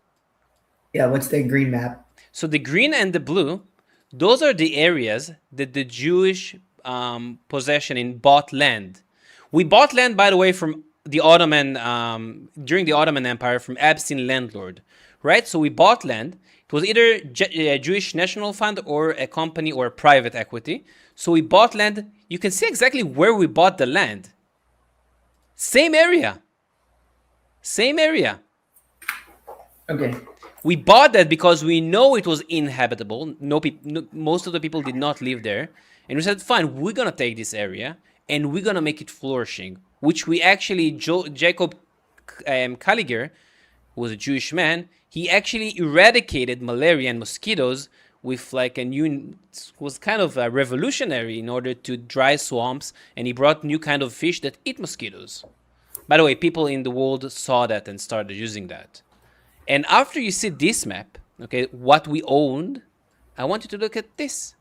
Yeah, what's the green map? So the green and the blue, those are the areas that the Jewish possession in bought land. We bought land, by the way, from the Ottoman, during the Ottoman Empire, from Abstin landlord, right? So we bought land. It was either a Jewish National Fund or a company or a private equity. So we bought land. You can see exactly where we bought the land. Same area. Same area. Okay. We bought that because we know it was inhabitable. Most of the people did not live there. And we said, fine, we're going to take this area and we're going to make it flourishing. which we actually, Jacob Kalliger, who was a Jewish man, he actually eradicated malaria and mosquitoes with like a new, was kind of a revolutionary in order to dry swamps, and he brought new kind of fish that eat mosquitoes. By the way, people in the world saw that and started using that. And after you see this map, okay, what we owned, I want you to look at this.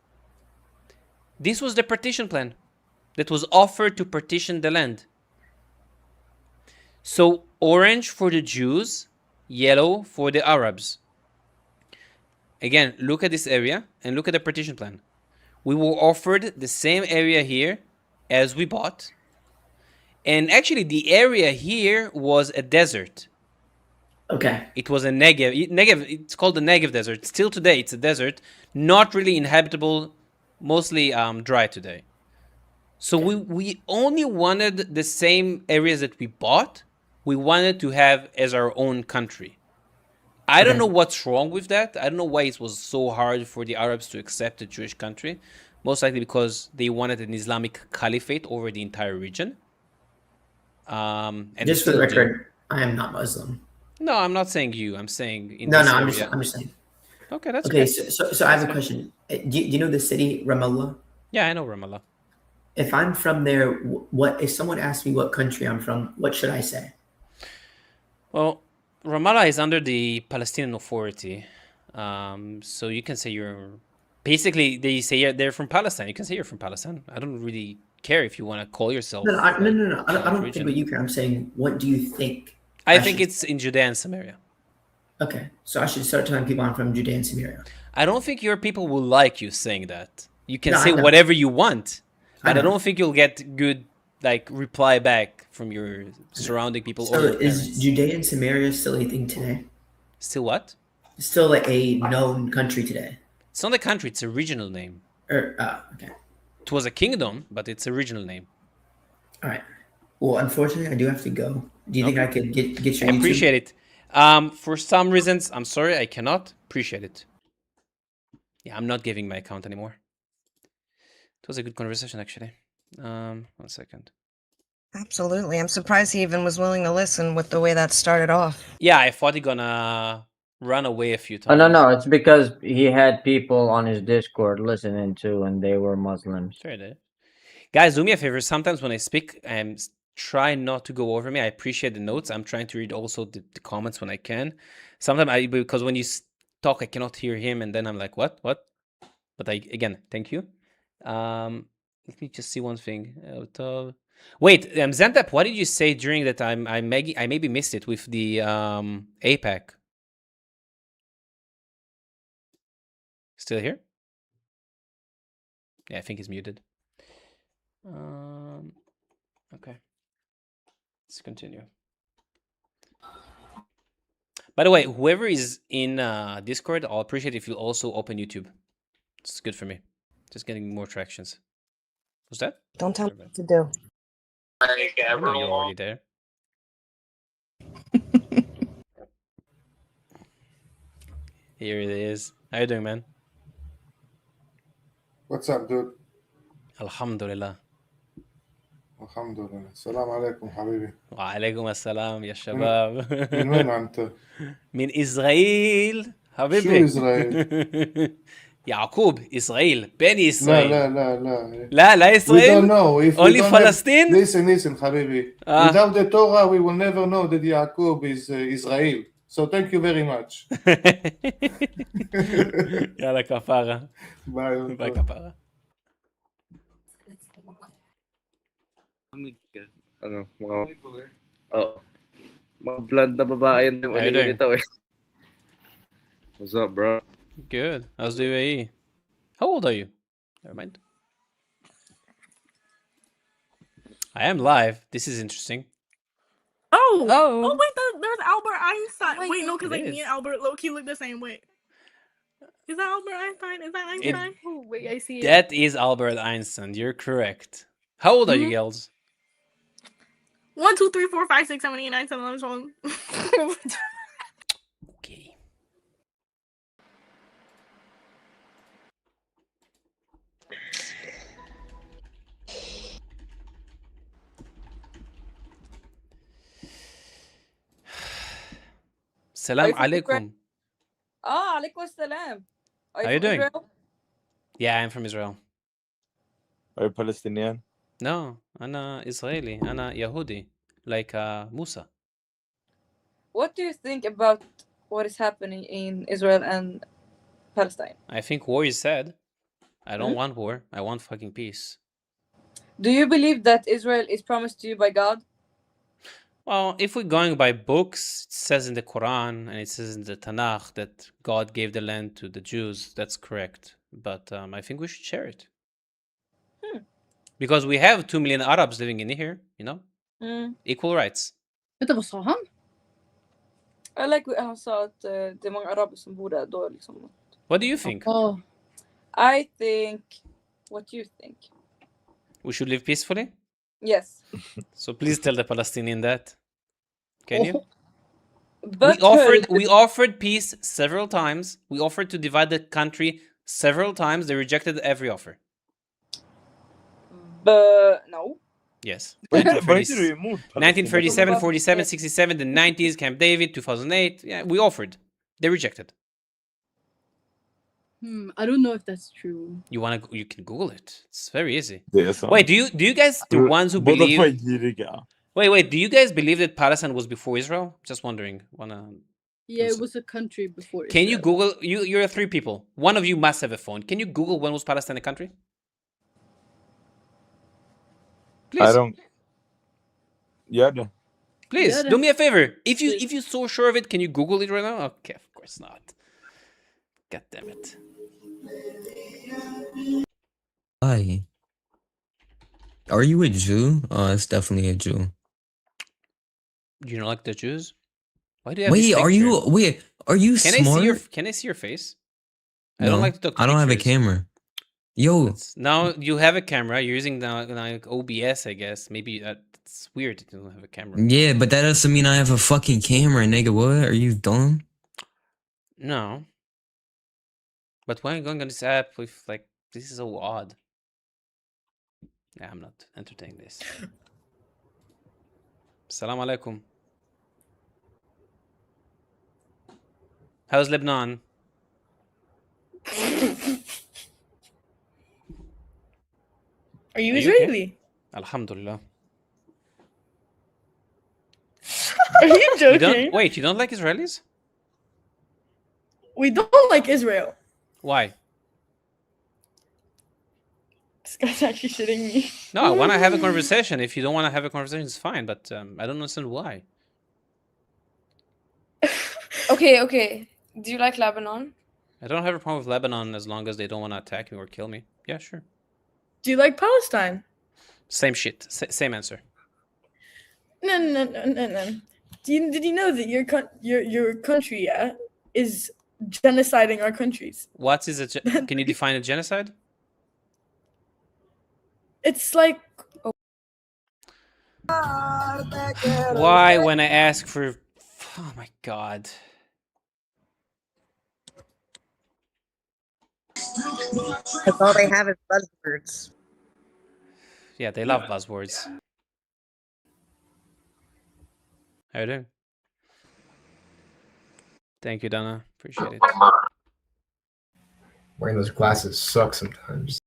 This was the partition plan that was offered to partition the land. So orange for the Jews, yellow for the Arabs. Again, look at this area and look at the partition plan. We were offered the same area here as we bought. And actually the area here was a desert. Okay. It was a Negev. It's called the Negev Desert. Still today, it's a desert. Not really inhabitable, mostly dry today. So we only wanted the same areas that we bought. We wanted to have as our own country. I don't know what's wrong with that. I don't know why it was so hard for the Arabs to accept a Jewish country. Most likely because they wanted an Islamic caliphate over the entire region. And just for the record, I am not Muslim. No, I'm not saying you. I'm saying in no, this no. area. I'm just saying. Okay, that's okay. Okay. So I have a question. Do you know the city Ramallah? Yeah, I know Ramallah. If I'm from there, what if someone asks me what country I'm from? What should I say? Well, Ramallah is under the Palestinian Authority, so you can say you're. Basically, they say they're from Palestine. You can say you're from Palestine. I don't really care if you want to call yourself. No. I don't think what you care. I'm saying, what do you think? I think it's in Judea and Samaria. Okay, so I should start telling people I'm from Judea and Samaria. I don't think your people will like you saying that. You can say whatever you want, but I don't think you'll get good reply back from your surrounding people. So is Judea and Samaria still a thing today? Still what? Still a known country today. It's not a country; it's a regional name. Okay. It was a kingdom, but it's a regional name. All right. Well, unfortunately, I do have to go. Do you think I could get your I YouTube? appreciate it. For some reasons, I'm sorry, I cannot. Appreciate it. Yeah, I'm not giving my account anymore. It was a good conversation, actually. 1 second. Absolutely. I'm surprised he even was willing to listen with the way that started off. Yeah, I thought he gonna run away a few times. No, it's because he had people on his Discord listening to, and they were Muslims. Fair enough. Guys, do me a favor. Sometimes when I speak, try not to go over me. I appreciate the notes. I'm trying to read also the comments when I can. Sometimes because when you talk, I cannot hear him, and then I'm like, what? But again, thank you. Let me just see one thing. Wait, Zantap, what did you say during that time? I maybe missed it with the APAC. Still here? Yeah, I think he's muted. Okay. Let's continue. By the way, whoever is in Discord, I'll appreciate if you also open YouTube. It's good for me. Just getting more tractions. What's that? Don't tell me what to do. I know you're already there. Here it is. How you doing, man? What's up, dude? Alhamdulillah. Alhamdulillah. Salam alaikum, حبيبي. وعليكم السلام يا شباب. من وين أنت؟ من إسرائيل حبيبي. شو إسرائيل؟ يعقوب إسرائيل بني إسرائيل. لا إسرائيل. We don't know. If Only we don't Palestine? Listen حبيبي. Without the Torah, we will never know that Yaqub is Israel. So thank you very much. يلا كفارة. Bye. كفارة. Blood na babae yung nito eh. What's up, bro? Good. How's the UAE? How old are you? Never mind. I am live. This is interesting. Oh, wait, there's Albert Einstein. Wait, no, because me and Albert low-key look the same. Wait. Is that Albert Einstein? Is that Einstein? Oh, wait, I see it. That is Albert Einstein. You're correct. How old are you, girls? 1, 2, 3, 4, 5, 6, 7, 8, 9, 10, 11, 12. Okay. Salam alaikum. Alaikum salam. Are How you you from doing? Israel? Yeah, I'm from Israel. Are you Palestinian? No, أنا إسرائيلي. أنا يهودي. Like Musa. What do you think about what is happening in Israel and Palestine? I think war is sad. I don't want war. I want fucking peace. Do you believe that Israel is promised to you by God? Well, if we're going by books, it says in the Quran and it says in the Tanakh that God gave the land to the Jews. That's correct. But I think we should share it. Because we have 2 million Arabs living in here, you know? Equal rights. I like han sa att det är många araber som bor där då liksom. What do you think? I think what you think. We should live peacefully? Yes. So please tell the Palestinian that. Can you? But we offered peace several times. We offered to divide the country several times. They rejected every offer. But no. Yes. 1937, 47, 67, the 90s, Camp David, 2008. Yeah, we offered. They rejected. I don't know if that's true. You can Google it. It's very easy. Yes, Wait, do you guys the ones who believe? Wait, do you guys believe that Palestine was before Israel? Just wondering. Yeah, it was a country before Can you Google? You're 3 people. One of you must have a phone. Can you Google when was Palestine a country? Please. I don't. Yeah. Please do me a favor. If you're so sure of it, can you Google it right now? Okay, of course not. God damn it. Hi. Are you a Jew? Oh, it's definitely a Jew. You don't like the Jews? Why do you have this are you smart? Can I see your face? No, I don't like to talk to I don't have a pictures. camera. Yo. Now you have a camera. You're using like OBS, I guess. Maybe it's weird that you don't have a camera. Yeah, but that doesn't mean I have a fucking camera, nigga. What? Are you dumb? No. But why are you going on this app with like this is so odd? Yeah, I'm not entertaining this. Salam alaikum. How's Lebanon? Are you Israeli? Okay? Alhamdulillah. Are you joking? You don't like Israelis? We don't like Israel. Why? This guy's actually shitting me. No, I want to have a conversation. If you don't want to have a conversation, it's fine. But I don't understand why. Okay. Do you like Lebanon? I don't have a problem with Lebanon as long as they don't want to attack me or kill me. Yeah, sure. Do you like Palestine? Same shit. Same answer. No. Did you know that your country is genociding our countries? What is it? Can you define a genocide? It's like. Why, when I ask for. Oh my god. That's all they have is buzzwords. Yeah, they love buzzwords. How you doing? Thank you, Donna. Appreciate it. Wearing those glasses sucks sometimes.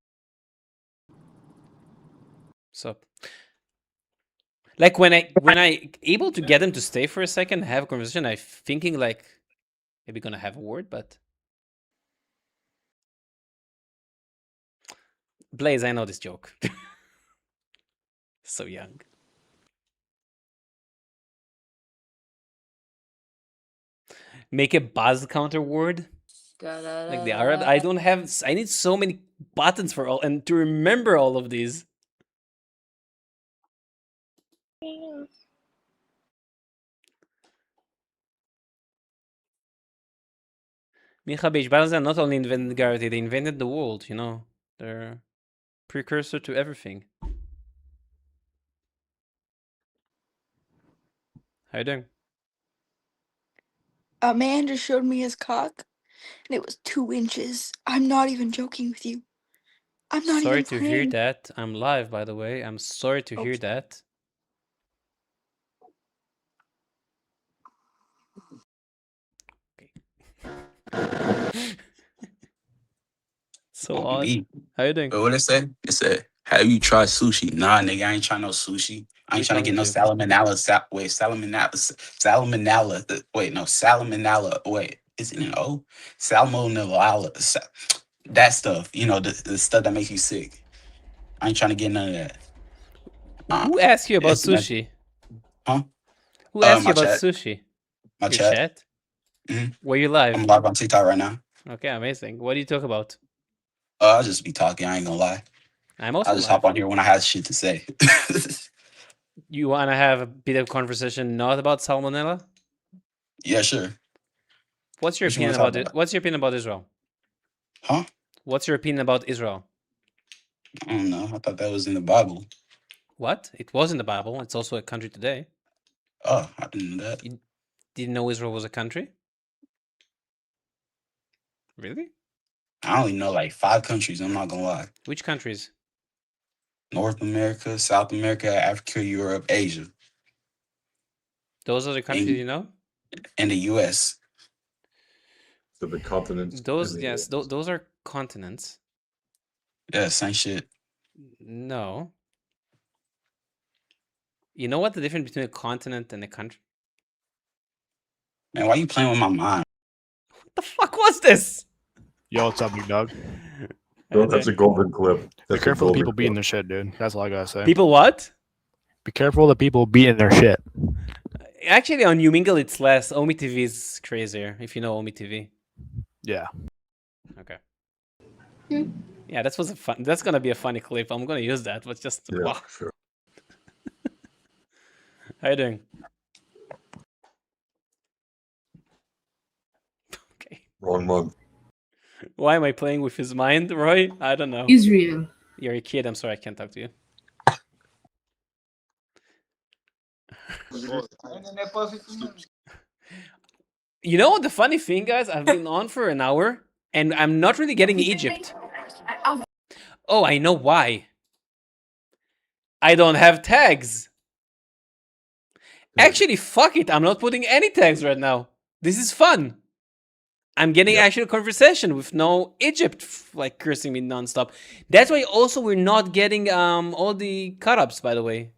So, like when I able to get them to stay for a second, have a conversation, I'm thinking like maybe gonna have a word, but Blaze, I know this joke. So young. Make a buzz counter word. Like the Arab. I need so many buttons for all and to remember all of these. Micha Beishbalza not only invented gravity, they invented the world, you know. They're precursor to everything. How you doing? A man just showed me his cock, and it was 2 inches. I'm not even joking with you. I'm not sorry even to playing. hear that. I'm live, by the way. I'm sorry to hear that. So odd. Me. How you doing? What it say? It said, "Have you tried sushi?" Nah, nigga, I ain't trying no sushi. I ain't trying to get no salmonella. Wait, salmonella. Wait, no salmonella. Wait, is it an O? Salmonella. That stuff. You know, the stuff that makes you sick. I ain't trying to get none of that. Who asked you about sushi? Huh? Who asked you My about chat. sushi? My Your chat. Were you live? I'm live on TikTok right now. Okay, amazing. What do you talk about? I'll just be talking. I ain't gonna lie. I'm also I'll just live. hop on here when I have shit to say. You want to have a bit of conversation not about salmonella? Yeah, sure. What's your opinion about it? What's your opinion about Israel? Huh? What's your opinion about Israel? I don't know. I thought that was in the Bible. What? It was in the Bible. It's also a country today. Oh, I didn't know that. You didn't know Israel was a country? Really? I only know like 5 countries. I'm not gonna lie. Which countries? North America, South America, Africa, Europe, Asia. Those are the countries you know? And the U.S. So the continents. Those, yes, those are continents. Yeah, same shit. No. You know what the difference between a continent and a country? Man, why you playing with my mind? What the fuck was this? Yo, what's up, big dog? That's a golden clip. Be careful of people beating their shit, dude. That's all I gotta say. People what? Be careful of the people beating their shit. Actually, on Umingle, it's less. Omi TV is crazier, if you know Omi TV. Yeah. Okay. Yeah, that was a fun. That's gonna be a funny clip. I'm gonna use that, but just wow. Sure. How you doing? Okay. Wrong month. Why am I playing with his mind, Roy? I don't know. Israel. You're a kid. I'm sorry, I can't talk to you. You know the funny thing, guys? I've been on for an hour, and I'm not really getting Egypt. Oh, I know why. I don't have tags. Actually, fuck it. I'm not putting any tags right now. This is fun. I'm getting actual conversation with no Egypt like cursing me nonstop. That's why also we're not getting all the cut-ups, by the way.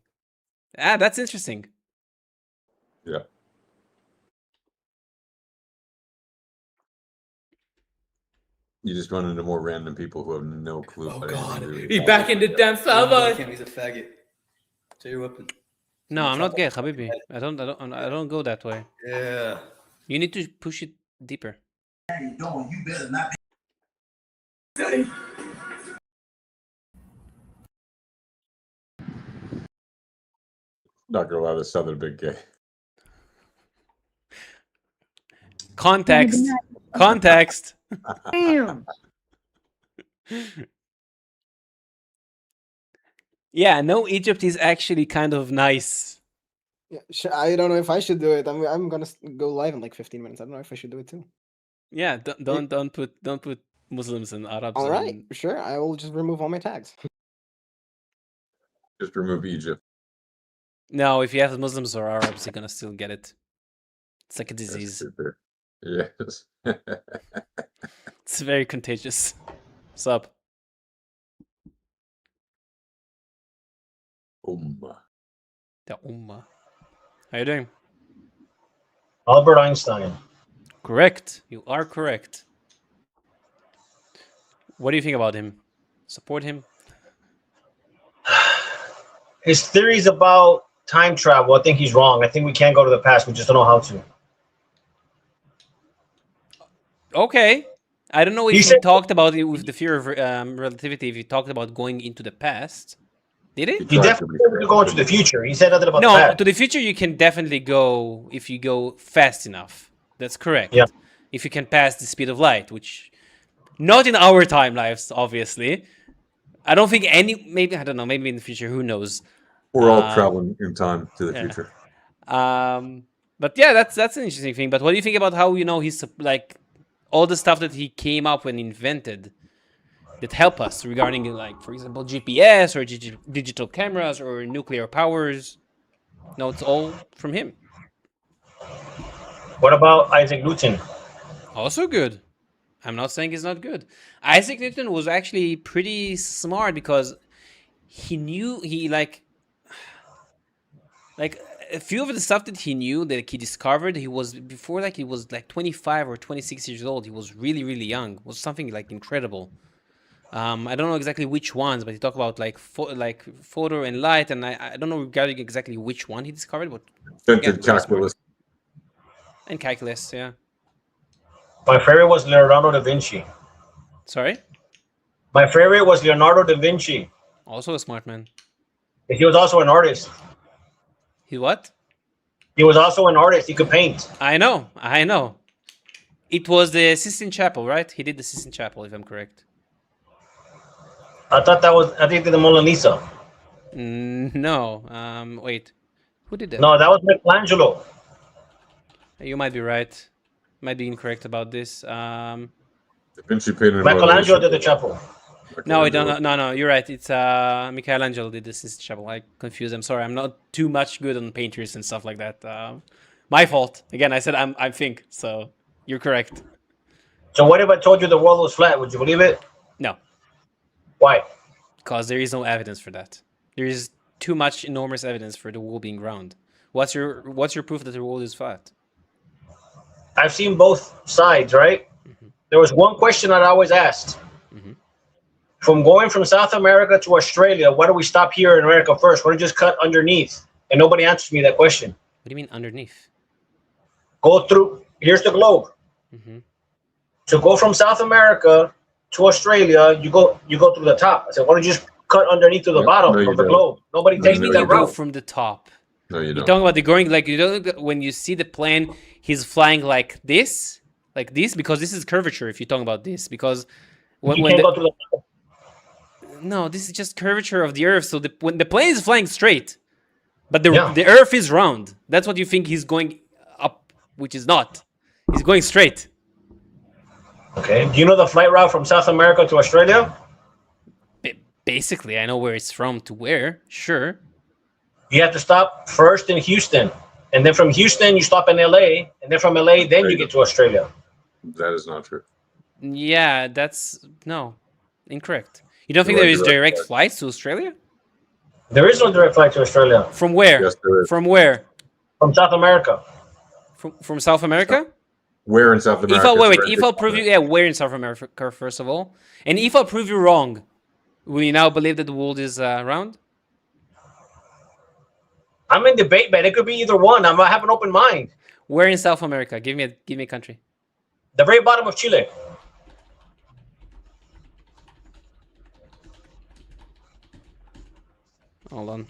That's interesting. Yeah. You just run into more random people who have no clue. Oh God, he's back in the damn server. He's a faggot. Say your weapon. No, I'm not gay, Habibi. I don't go that way. Yeah. You need to push it deeper. You better not. Not gonna lie, this sounded a bit gay. Context. Context. Damn. Yeah, no, Egypt is actually kind of nice. Yeah, I don't know if I should do it. I'm gonna go live in like 15 minutes. I don't know if I should do it too. Yeah, don't put Muslims and Arabs. All right, sure. I will just remove all my tags. Just remove Egypt. No, if you have Muslims or Arabs, you're gonna still get it. It's like a disease. Yes. It's very contagious. What's up? Ummah. The Ummah. How you doing? Albert Einstein. Correct. You are correct. What do you think about him? Support him? His theories about time travel, I think he's wrong. I think we can go to the past. We just don't know how to. Okay. I don't know if he talked about it with the fear of relativity, if he talked about going into the past. Did he? He definitely said go into the future. He said nothing about the No, past. to the future you can definitely go if you go fast enough. That's correct. Yeah. If you can pass the speed of light, which not in our time lives, obviously. I don't think maybe I don't know, maybe in the future, who knows. We're all traveling in time to the yeah. future. But yeah, that's an interesting thing. But what do you think about how, he's like all the stuff that he came up and invented that help us regarding, like, for example, GPS or digital cameras or nuclear powers? No, it's all from him. What about Isaac Newton? Also good. I'm not saying he's not good. Isaac Newton was actually pretty smart because he knew like a few of the stuff that he knew that he discovered. He was before he was 25 or 26 years old. He was really young. It was something incredible. I don't know exactly which ones, but he talked about photo and light, and I don't know regarding exactly which one he discovered, but again, calculus. And calculus, yeah. My favorite was Leonardo da Vinci. Sorry? My favorite was Leonardo da Vinci. Also a smart man. He was also an artist. He what? He was also an artist. He could paint. I know. It was the Sistine Chapel, right? He did the Sistine Chapel, if I'm correct. I think the Mona Lisa. No. Wait. Who did that? No, that was Michelangelo. You might be right. Might be incorrect about this. Da Vinci painted Michelangelo did the chapel. No, you're right. It's Michelangelo did this chapel. I confused. I'm sorry. I'm not too much good on painters and stuff like that. My fault. Again, I said I think, so you're correct. So what if I told you the world was flat? Would you believe it? No. Why? Because there is no evidence for that. There is too much enormous evidence for the world being round. What's your proof that the world is flat? I've seen both sides, right? There was one question that I always asked. From going from South America to Australia, why do we stop here in America first? Why don't we just cut underneath? And nobody answered me that question. What do you mean underneath? Go through, here's the globe. To go from South America to Australia, you go through the top. I said, why don't you just cut underneath to the bottom of the globe? Nobody takes me that route. From the top. No, you don't. You're talking about the going when you see the plane, he's flying like this, because this is curvature. If you're talking about this, because when go through the no, this is just curvature of the Earth. So when the plane is flying straight, but the Earth is round. That's what you think he's going up, which is not. He's going straight. Okay. Do you know the flight route from South America to Australia? Basically, I know where it's from to where. Sure. You have to stop first in Houston, and then from Houston you stop in LA, and then from LA then you get to Australia. That is not true. Yeah, that's incorrect. You don't think there is direct flights to Australia? There is no direct flight to Australia. From where? Yes, there is. From where? From South America. From South America? Where in South America? If I'll prove you, where in South America, first of all? And if I'll prove you wrong, will you now believe that the world is round? I'm in debate, man. It could be either one. I have an open mind. Where in South America? Give me a country. The very bottom of Chile. Hold on.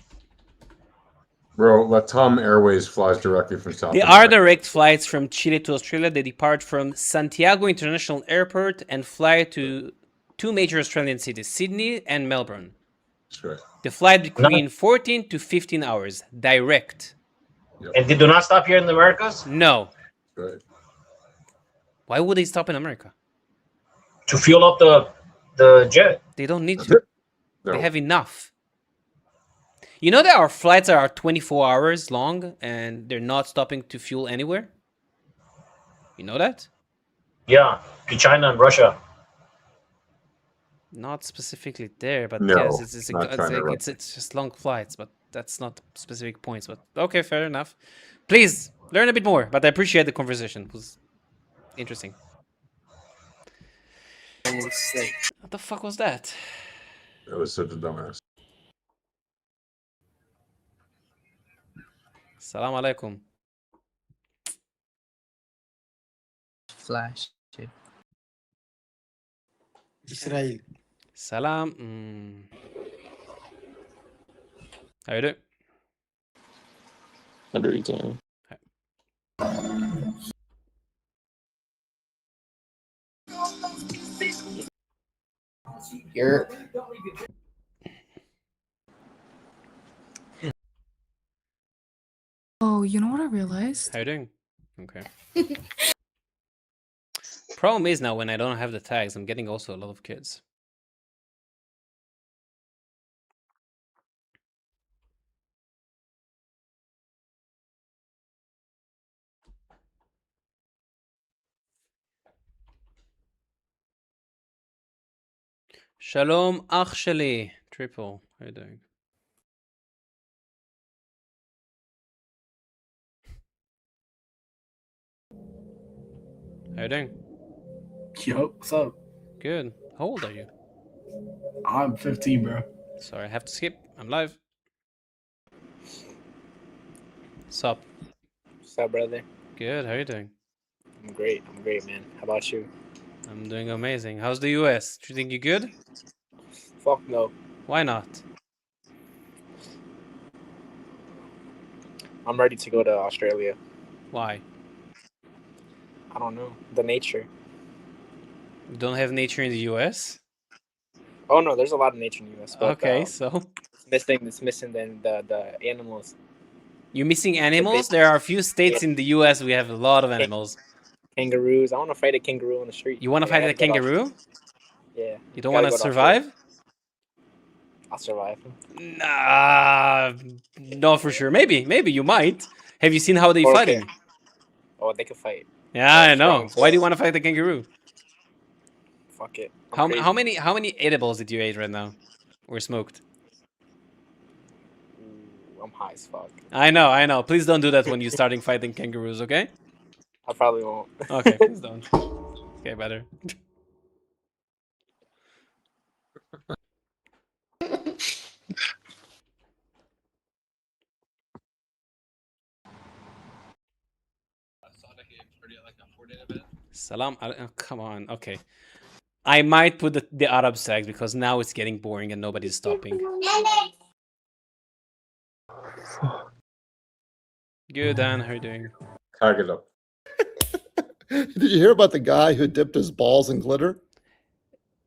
Bro, Latam Airways flies directly from South There America. are direct flights from Chile to Australia. They depart from Santiago International Airport and fly to two major Australian cities, Sydney and Melbourne. That's right. The flight between 14 to 15 hours, direct. Yep. And they do not stop here in the Americas? No. Right. Why would they stop in America? To fuel up the jet. They don't need to. No. They have enough. You know that our flights are 24 hours long and they're not stopping to fuel anywhere? You know that? Yeah, to China and Russia. Not specifically there, but No, yes, it's just long flights, but that's not specific points. But okay, fair enough. Please learn a bit more, but I appreciate the conversation. It was interesting. What the fuck was that? That was such a dumbass. Salam alaikum. Flash. Israel. Salam. How you doing? Under 18. You're... Oh, you know what I realized? How you doing? Okay. Problem is now when I don't have the tags, I'm getting also a lot of kids. Shalom, ach sheli. Triple. How you doing? How you doing? Yo, what's up? Good. How old are you? I'm 15, bro. Sorry, I have to skip. I'm live. Sup? What's up, brother? Good. How you doing? I'm great, man. How about you? I'm doing amazing. How's the US? Do you think you're good? Fuck no. Why not? I'm ready to go to Australia. Why? I don't know. The nature. You don't have nature in the US? Oh no, there's a lot of nature in the US. But, Okay, so it's missing the animals. you're missing animals? There are a few states in the US we have a lot of animals. Kangaroos. I want to fight a kangaroo on the street. You want to fight a kangaroo? Yeah. You don't want to survive? I'll survive. Nah, no, for sure. Maybe you might. Have you seen how they're fighting? Oh, they can fight. Yeah, I know. Why do you want to fight the kangaroo? Fuck it. How many edibles did you eat right now, or smoked? Ooh, I'm high as fuck. I know. Please don't do that when you're starting fighting kangaroos, okay? I probably won't. Okay, please don't. Okay, better. Salam. Come on. Okay. I might put the Arab sex because now it's getting boring and nobody's stopping. Good, Dan. How are you doing? Target up. Did you hear about the guy who dipped his balls in glitter?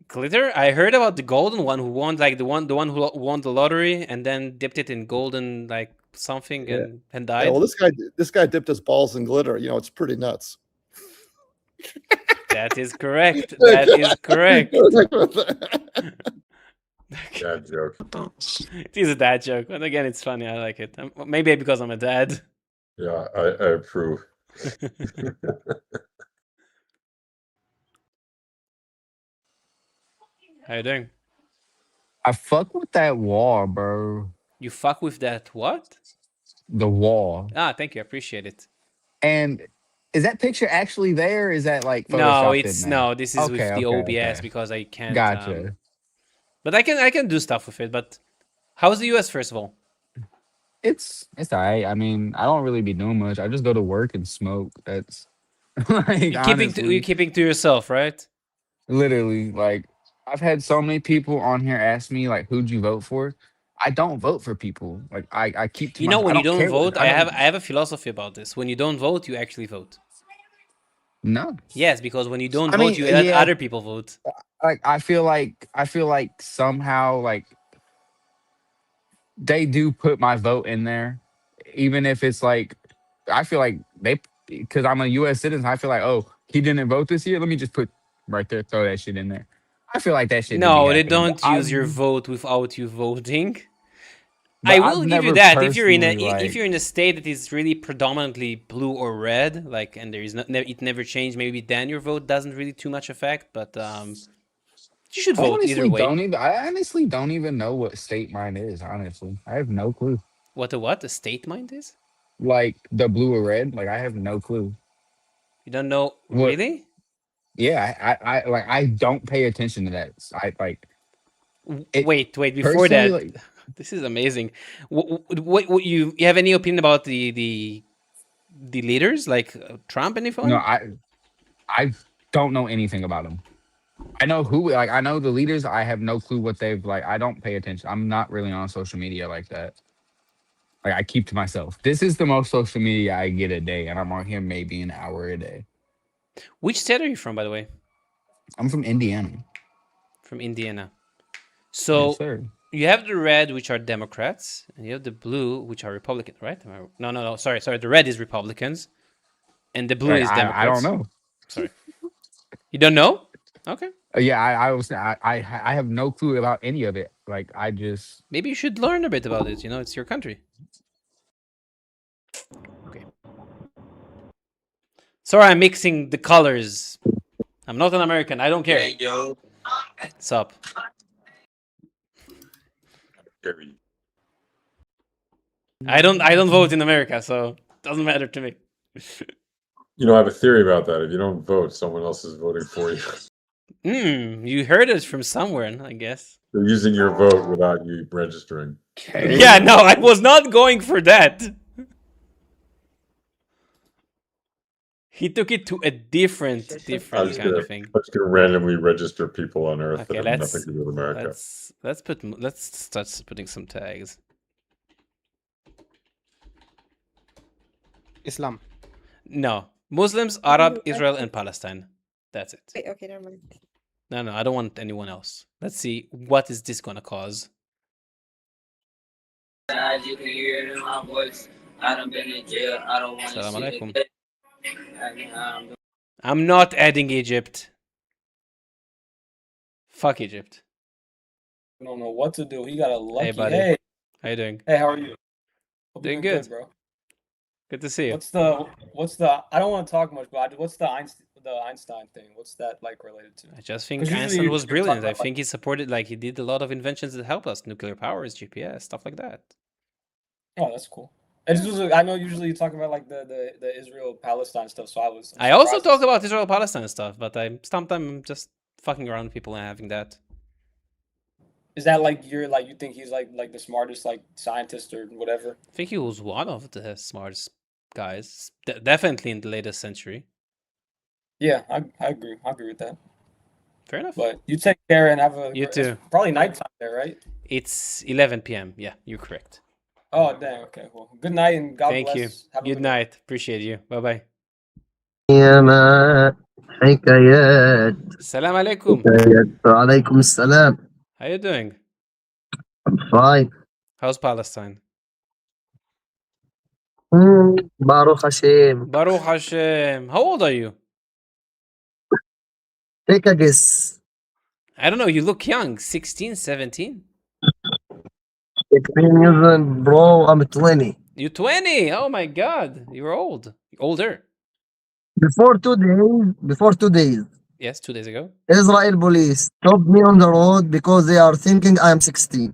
Glitter? I heard about the golden one who won, like the one who won the lottery and then dipped it in golden, like something, and died. Yeah, well, this guy dipped his balls in glitter. You know, it's pretty nuts. That is correct. That is correct. Dad joke. It is a dad joke, but again, it's funny. I like it. Maybe because I'm a dad. Yeah, I approve. How you doing? I fuck with that wall, bro. You fuck with that what? The wall. Ah, thank you. I appreciate it. And is that picture actually there? Or is that like No, photoshopped it's in there? no. This is with the OBS okay. because I can't. Gotcha. But I can do stuff with it. But how's the US first of all? It's alright. I mean, I don't really be doing much. I just go to work and smoke. That's like You're keeping to yourself, right? Literally, like I've had so many people on here ask me like, "Who'd you vote for?" I don't vote for people. Like I keep to You know, when you don't vote, I don't- have a philosophy about this. When you don't vote, you actually vote. No. Yes, because when you don't I vote, mean, you let yeah. other people vote. Like I feel like somehow like they do put my vote in there, even if it's like I feel like because I'm a U.S. citizen. I feel like, oh, he didn't vote this year. Let me just put right there, throw that shit in there. I feel like that shit. No, be they happening, don't use your vote without you voting. but I will I've give you never that if you're in a personally, if you're in a state that is really predominantly blue or red, like, and there is it never changed. Maybe then your vote doesn't really too much affect, but you should vote either way. I honestly don't even know what state mine is. Honestly, I have no clue. What a state mind is? Like the blue or red? Like I have no clue. You don't know What? really? Yeah, I don't pay attention to that. I like. Wait, before that, like, this is amazing. What you have any opinion about the leaders like Trump? Anyone? No, I don't know anything about them. I know who, like, I know the leaders. I have no clue what they've like. I don't pay attention. I'm not really on social media like that. Like I keep to myself. This is the most social media I get a day, and I'm on here maybe an hour a day. Which state are you from, by the way? I'm from Indiana. From Indiana. So yes, sir. You have the red, which are Democrats, and you have the blue, which are Republican, right? No. Sorry. The red is Republicans, and the blue is Democrats. I don't know. Sorry. You don't know? Okay. Yeah, I have no clue about any of it. Like I just maybe you should learn a bit about it. You know, it's your country. Okay. Sorry, I'm mixing the colors. I'm not an American. I don't care. Hey, yo. What's up? I don't vote in America, so it doesn't matter to me. You know, I have a theory about that. If you don't vote, someone else is voting for you. You heard it from somewhere, I guess. They're using your vote without you registering. Yeah, no, I was not going for that. He took it to a different kind of thing. I'm just gonna randomly register people on Earth Okay, that have nothing to do with America. Let's start putting some tags. Islam. No, Muslims, Arab, Israel, and Palestine. That's it. Wait, okay, never mind. No, I don't want anyone else. Let's see, what is this gonna cause? As you can hear it in my voice, I done been in jail. I don't want to Assalamu see alaikum. it. I'm not adding Egypt. Fuck Egypt. I don't know what to do. He got a lucky. Hey, buddy. Hey, How you doing? hey, how are you? Hope Doing you're good, bro. Good to see you. What's the? I don't want to talk much, but what's the Einstein thing? What's that like related to? I just think 'Cause usually Einstein you was talk brilliant. I about, like- think he supported, like, he did a lot of inventions that helped us. Nuclear powers, GPS, stuff like that. Oh, that's cool. I know usually you talk about like the Israel Palestine stuff, so I'm I also surprised. talk about Israel Palestine stuff, but sometimes I'm just fucking around with people and having that. Is that like you think he's like the smartest like scientist or whatever? I think he was one of the smartest guys, definitely in the latest century. Yeah, I agree. I agree with that. Fair enough. But you take care and have a. You it's too. probably nighttime there, right? It's 11 p.m. Yeah, you're correct. Oh dang. Okay. Well, good night and God Thank bless. you. Have a Good night. Appreciate you. Bye bye. يا حكايات Salam alaikum. وعليكم السلام. How you doing? I'm fine. How's Palestine? Baruch Hashem. Baruch Hashem. How old are you? Take a guess. I don't know. You look young. 16, 17? 16 years old, bro. I'm 20. You're 20. Oh my God. You're old. Older. Before 2 days, Yes, 2 days ago. Israel police stopped me on the road because they are thinking I am 16.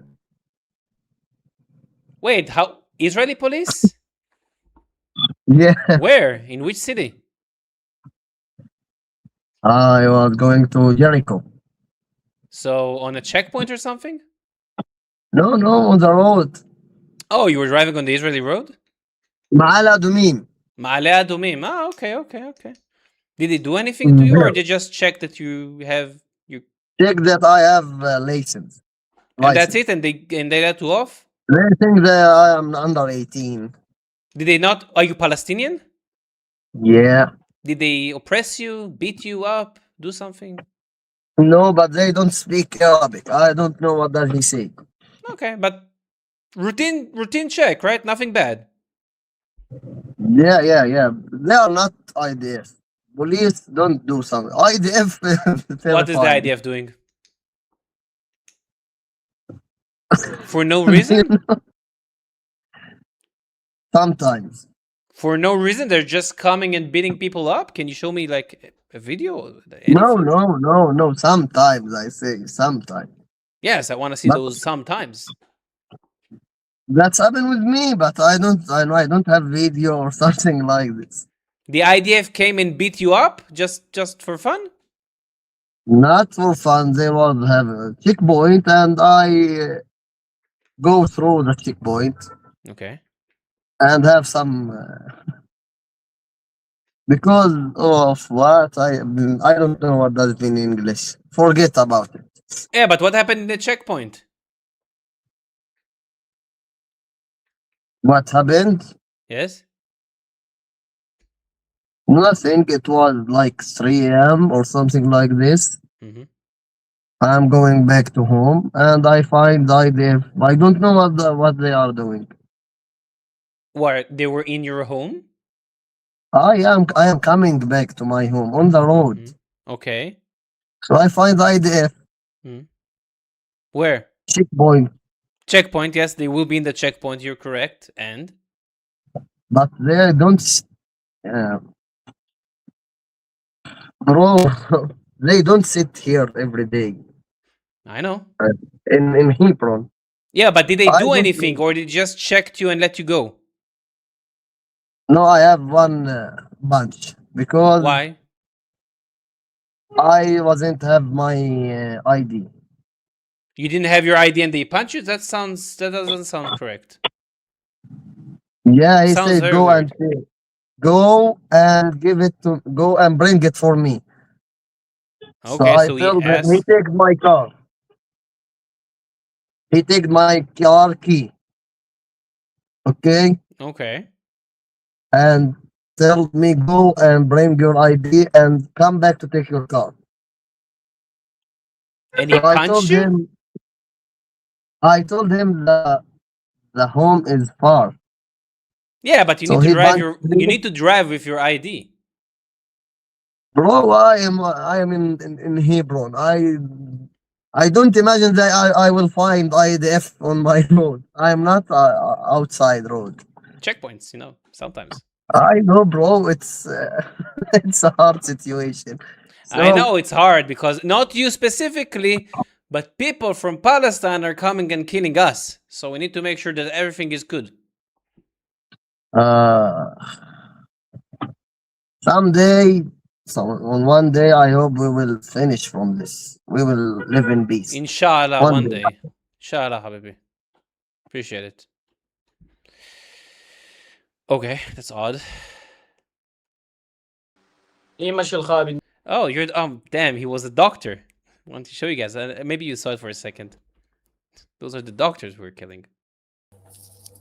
Wait, how? Israeli police? Yeah. Where? In which city? I was going to Jericho. So on a checkpoint or something? No, on the road. Oh, you were driving on the Israeli road? Ma'ala Dumim. Ma'ale Adumim. Ah, okay. Did they do anything to you, or Yeah. they just check that you have you? Check that I have license. And that's it, and they let you off? They think that I am under 18. Did they not? Are you Palestinian? Yeah. Did they oppress you, beat you up, do something? No, but they don't speak Arabic. I don't know what does he say. Okay, but routine check, right? Nothing bad. Yeah. They are not IDF. Police don't do something. IDF. What is the idea of doing? For no reason? Sometimes. For no reason, they're just coming and beating people up? Can you show me like a video? No. Sometimes I say sometimes. Yes, I want to see those sometimes. That's happened with me, but I don't have video or something like this. The IDF came and beat you up just for fun? Not for fun. They will have a checkpoint, and I go through the checkpoint. Okay. And have some because of what I don't know what does it mean in English. Forget about it. Yeah, but what happened in the checkpoint? What happened? Yes. Nothing. It was like 3 a.m. or something like this. Mm-hmm. I'm going back to home, and I find IDF. I don't know what they are doing. What, they were in your home? I am coming back to my home on the road. Mm-hmm. Okay. So I find IDF. Mm-hmm. Where? Checkpoint. Checkpoint, yes, they will be in the checkpoint, you're correct. And? But they don't... bro, they don't sit here every day. I know. In Hebron. Yeah, but did they I do don't anything, know. or they just checked you and let you go? No, I have one bunch because Why? I wasn't have my ID. You didn't have your ID and they punched you? That doesn't sound correct. Yeah, he Sounds said very go weird. and go and give it to go and bring it for me. So Okay, I so he told him he asked. take my car. He take my car key. Okay. Okay. And tell me go and bring your ID and come back to take your car. And So he punched you? I told him the home is far. Yeah, but you So need to he drive punched your. me. You need to drive with your ID. Bro, I am in Hebron. I don't imagine that I will find IDF on my road. I am not outside road. Checkpoints, sometimes. I know, bro. It's it's a hard situation. I So know it's hard because not you specifically, but people from Palestine are coming and killing us. So we need to make sure that everything is good. Someday, on one day, I hope we will finish from this. We will live in peace. Inshallah, one day. Inshallah, habibi. Appreciate it. Okay, that's odd. Oh, you're damn, he was a doctor. I want to show you guys. Maybe you saw it for a second. Those are the doctors we're killing.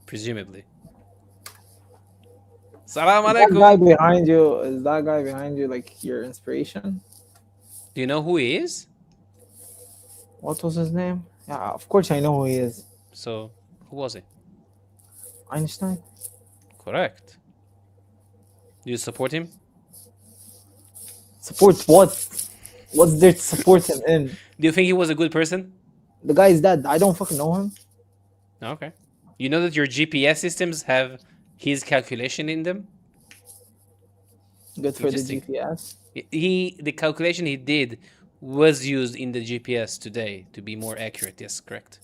Presumably. Salam alaikum. Is that guy behind you like your inspiration? Do you know who he is? What was his name? Yeah, of course I know who he is. So, who was he? Einstein. Correct. Do you support him? Support what? What's there to support him in? Do you think he was a good person? The guy is dead. I don't fucking know him. Okay. You know that your GPS systems have his calculation in them? Good for the GPS. The calculation he did was used in the GPS today to be more accurate. Yes, correct.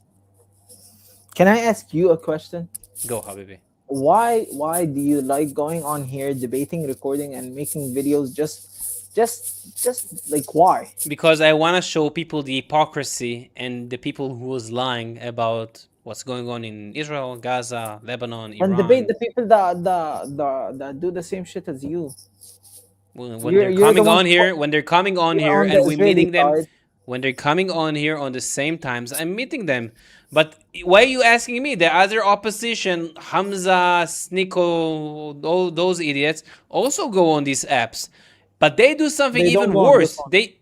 Can I ask you a question? Go, Habibi. Why do you like going on here, debating, recording, and making videos? Just like why? Because I want to show people the hypocrisy and the people who was lying about what's going on in Israel, Gaza, Lebanon, Iran. And debate the people that do the same shit as you. When they're coming on here, and we're meeting them, when they're coming on here on the same times, I'm meeting them. But why are you asking me? The other opposition, Hamza, Sniko, all those idiots, also go on these apps. But they do something even worse.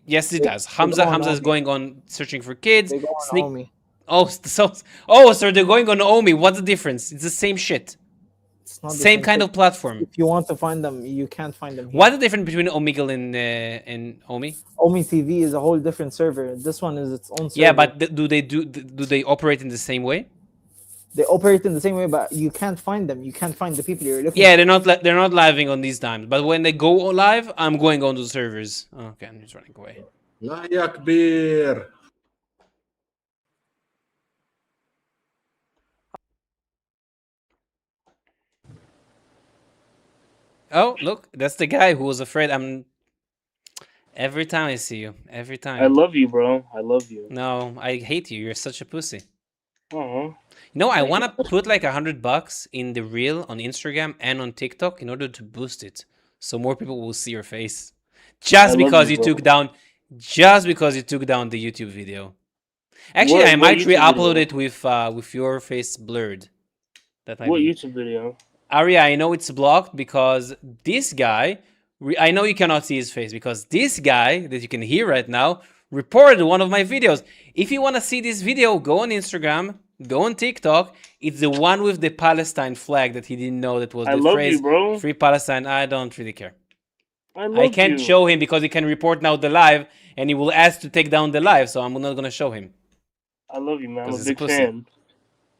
Yes, it does. Hamza is going on searching for kids. They go on Omi. So they're going on Omi. What's the difference? It's the same shit. It's not same kind of platform. If you want to find them, you can't find them here. What's the difference between Omegle and Omi? Omi TV is a whole different server. This one is its own server. Yeah, but do they operate in the same way? They operate in the same way, but you can't find them. You can't find the people you're looking. Yeah, they're not living on these times. But when they go live, I'm going on the servers. Okay, I'm just running away. لا يا كبير. Oh, look, that's the guy who was afraid. Every time I see you, every time. I love you, bro. I love you. No, I hate you. You're such a pussy. Oh. I want to put like $100 in the reel on Instagram and on TikTok in order to boost it, so more people will see your face. Just because you took down the YouTube video. Actually, I might re-upload it with your face blurred. That might what be. YouTube video? Aria, I know it's blocked because this guy. I know you cannot see his face because this guy that you can hear right now reported one of my videos. If you want to see this video, go on Instagram, go on TikTok. It's the one with the Palestine flag that he didn't know that was the phrase you, bro. Free Palestine. I don't really care. I can't show him because he can report now the live and he will ask to take down the live, so I'm not going to show him. I love you, man. I'm a big fan.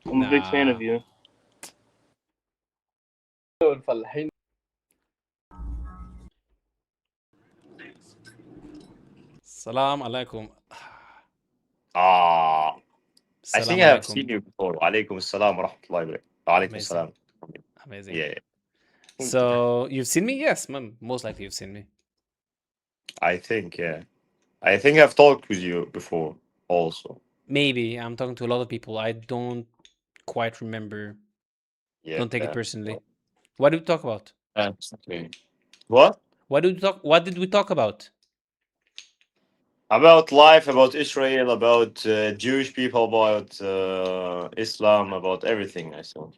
I'm a big fan of you. Salam alaikum. I think I have seen you before. Walaikum assalam wa rahmatullahi wa barakatuh. Walaikum assalam. Amazing. Yeah. So you've seen me? Yes, most likely you've seen me. I think, yeah. I think I've talked with you before also. Maybe. I'm talking to a lot of people. I don't quite remember. Yeah. Don't take it personally. What did we talk about? What? What did we talk about? About life, about Israel, about Jewish people, about Islam, about everything, I thought.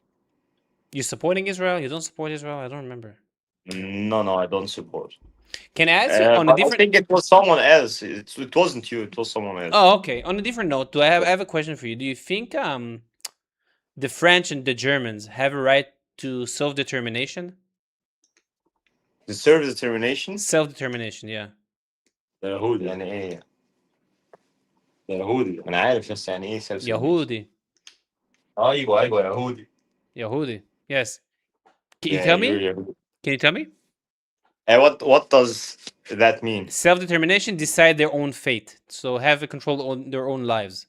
You supporting Israel? You don't support Israel? I don't remember. No, I don't support. Can I ask you on a different... I think it was someone else. It wasn't you. It was someone else. Oh, okay. On a different note, I have a question for you. Do you think the French and the Germans have a right to self-determination? The self-determination? Self-determination, yeah. يهودي يعني ايه؟ يهودي انا عارف بس يعني ايه self-determination. يهودي. ايوه يهودي. Yehudi. Yes. Can you tell me? Can you tell me? What does that mean? Self-determination, decide their own fate. So have a control on their own lives.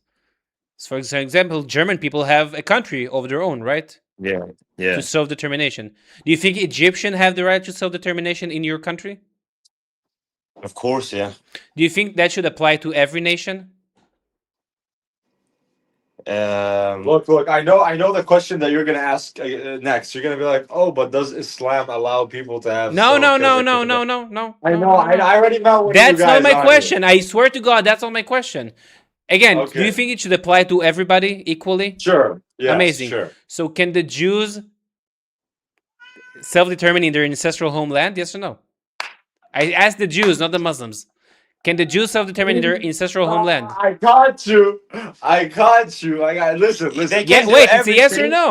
So for example, German people have a country of their own, right? Yeah. To self-determination. Do you think Egyptians have the right to self-determination in your country? Of course, yeah. Do you think that should apply to every nation? Look, I know the question that you're gonna ask next. You're gonna be like, oh, but does Islam allow people to have No. I know. I already know what that's you guys not my are question. here. I swear to God, that's not my question. Again, do you think it should apply to everybody equally? Sure. Yes, amazing. Sure. So can the Jews self-determine in their ancestral homeland? Yes or no? I asked the Jews, not the Muslims. Can the Jews self-determine in their ancestral homeland? I got you. Listen. Yeah, wait, it's a yes or no?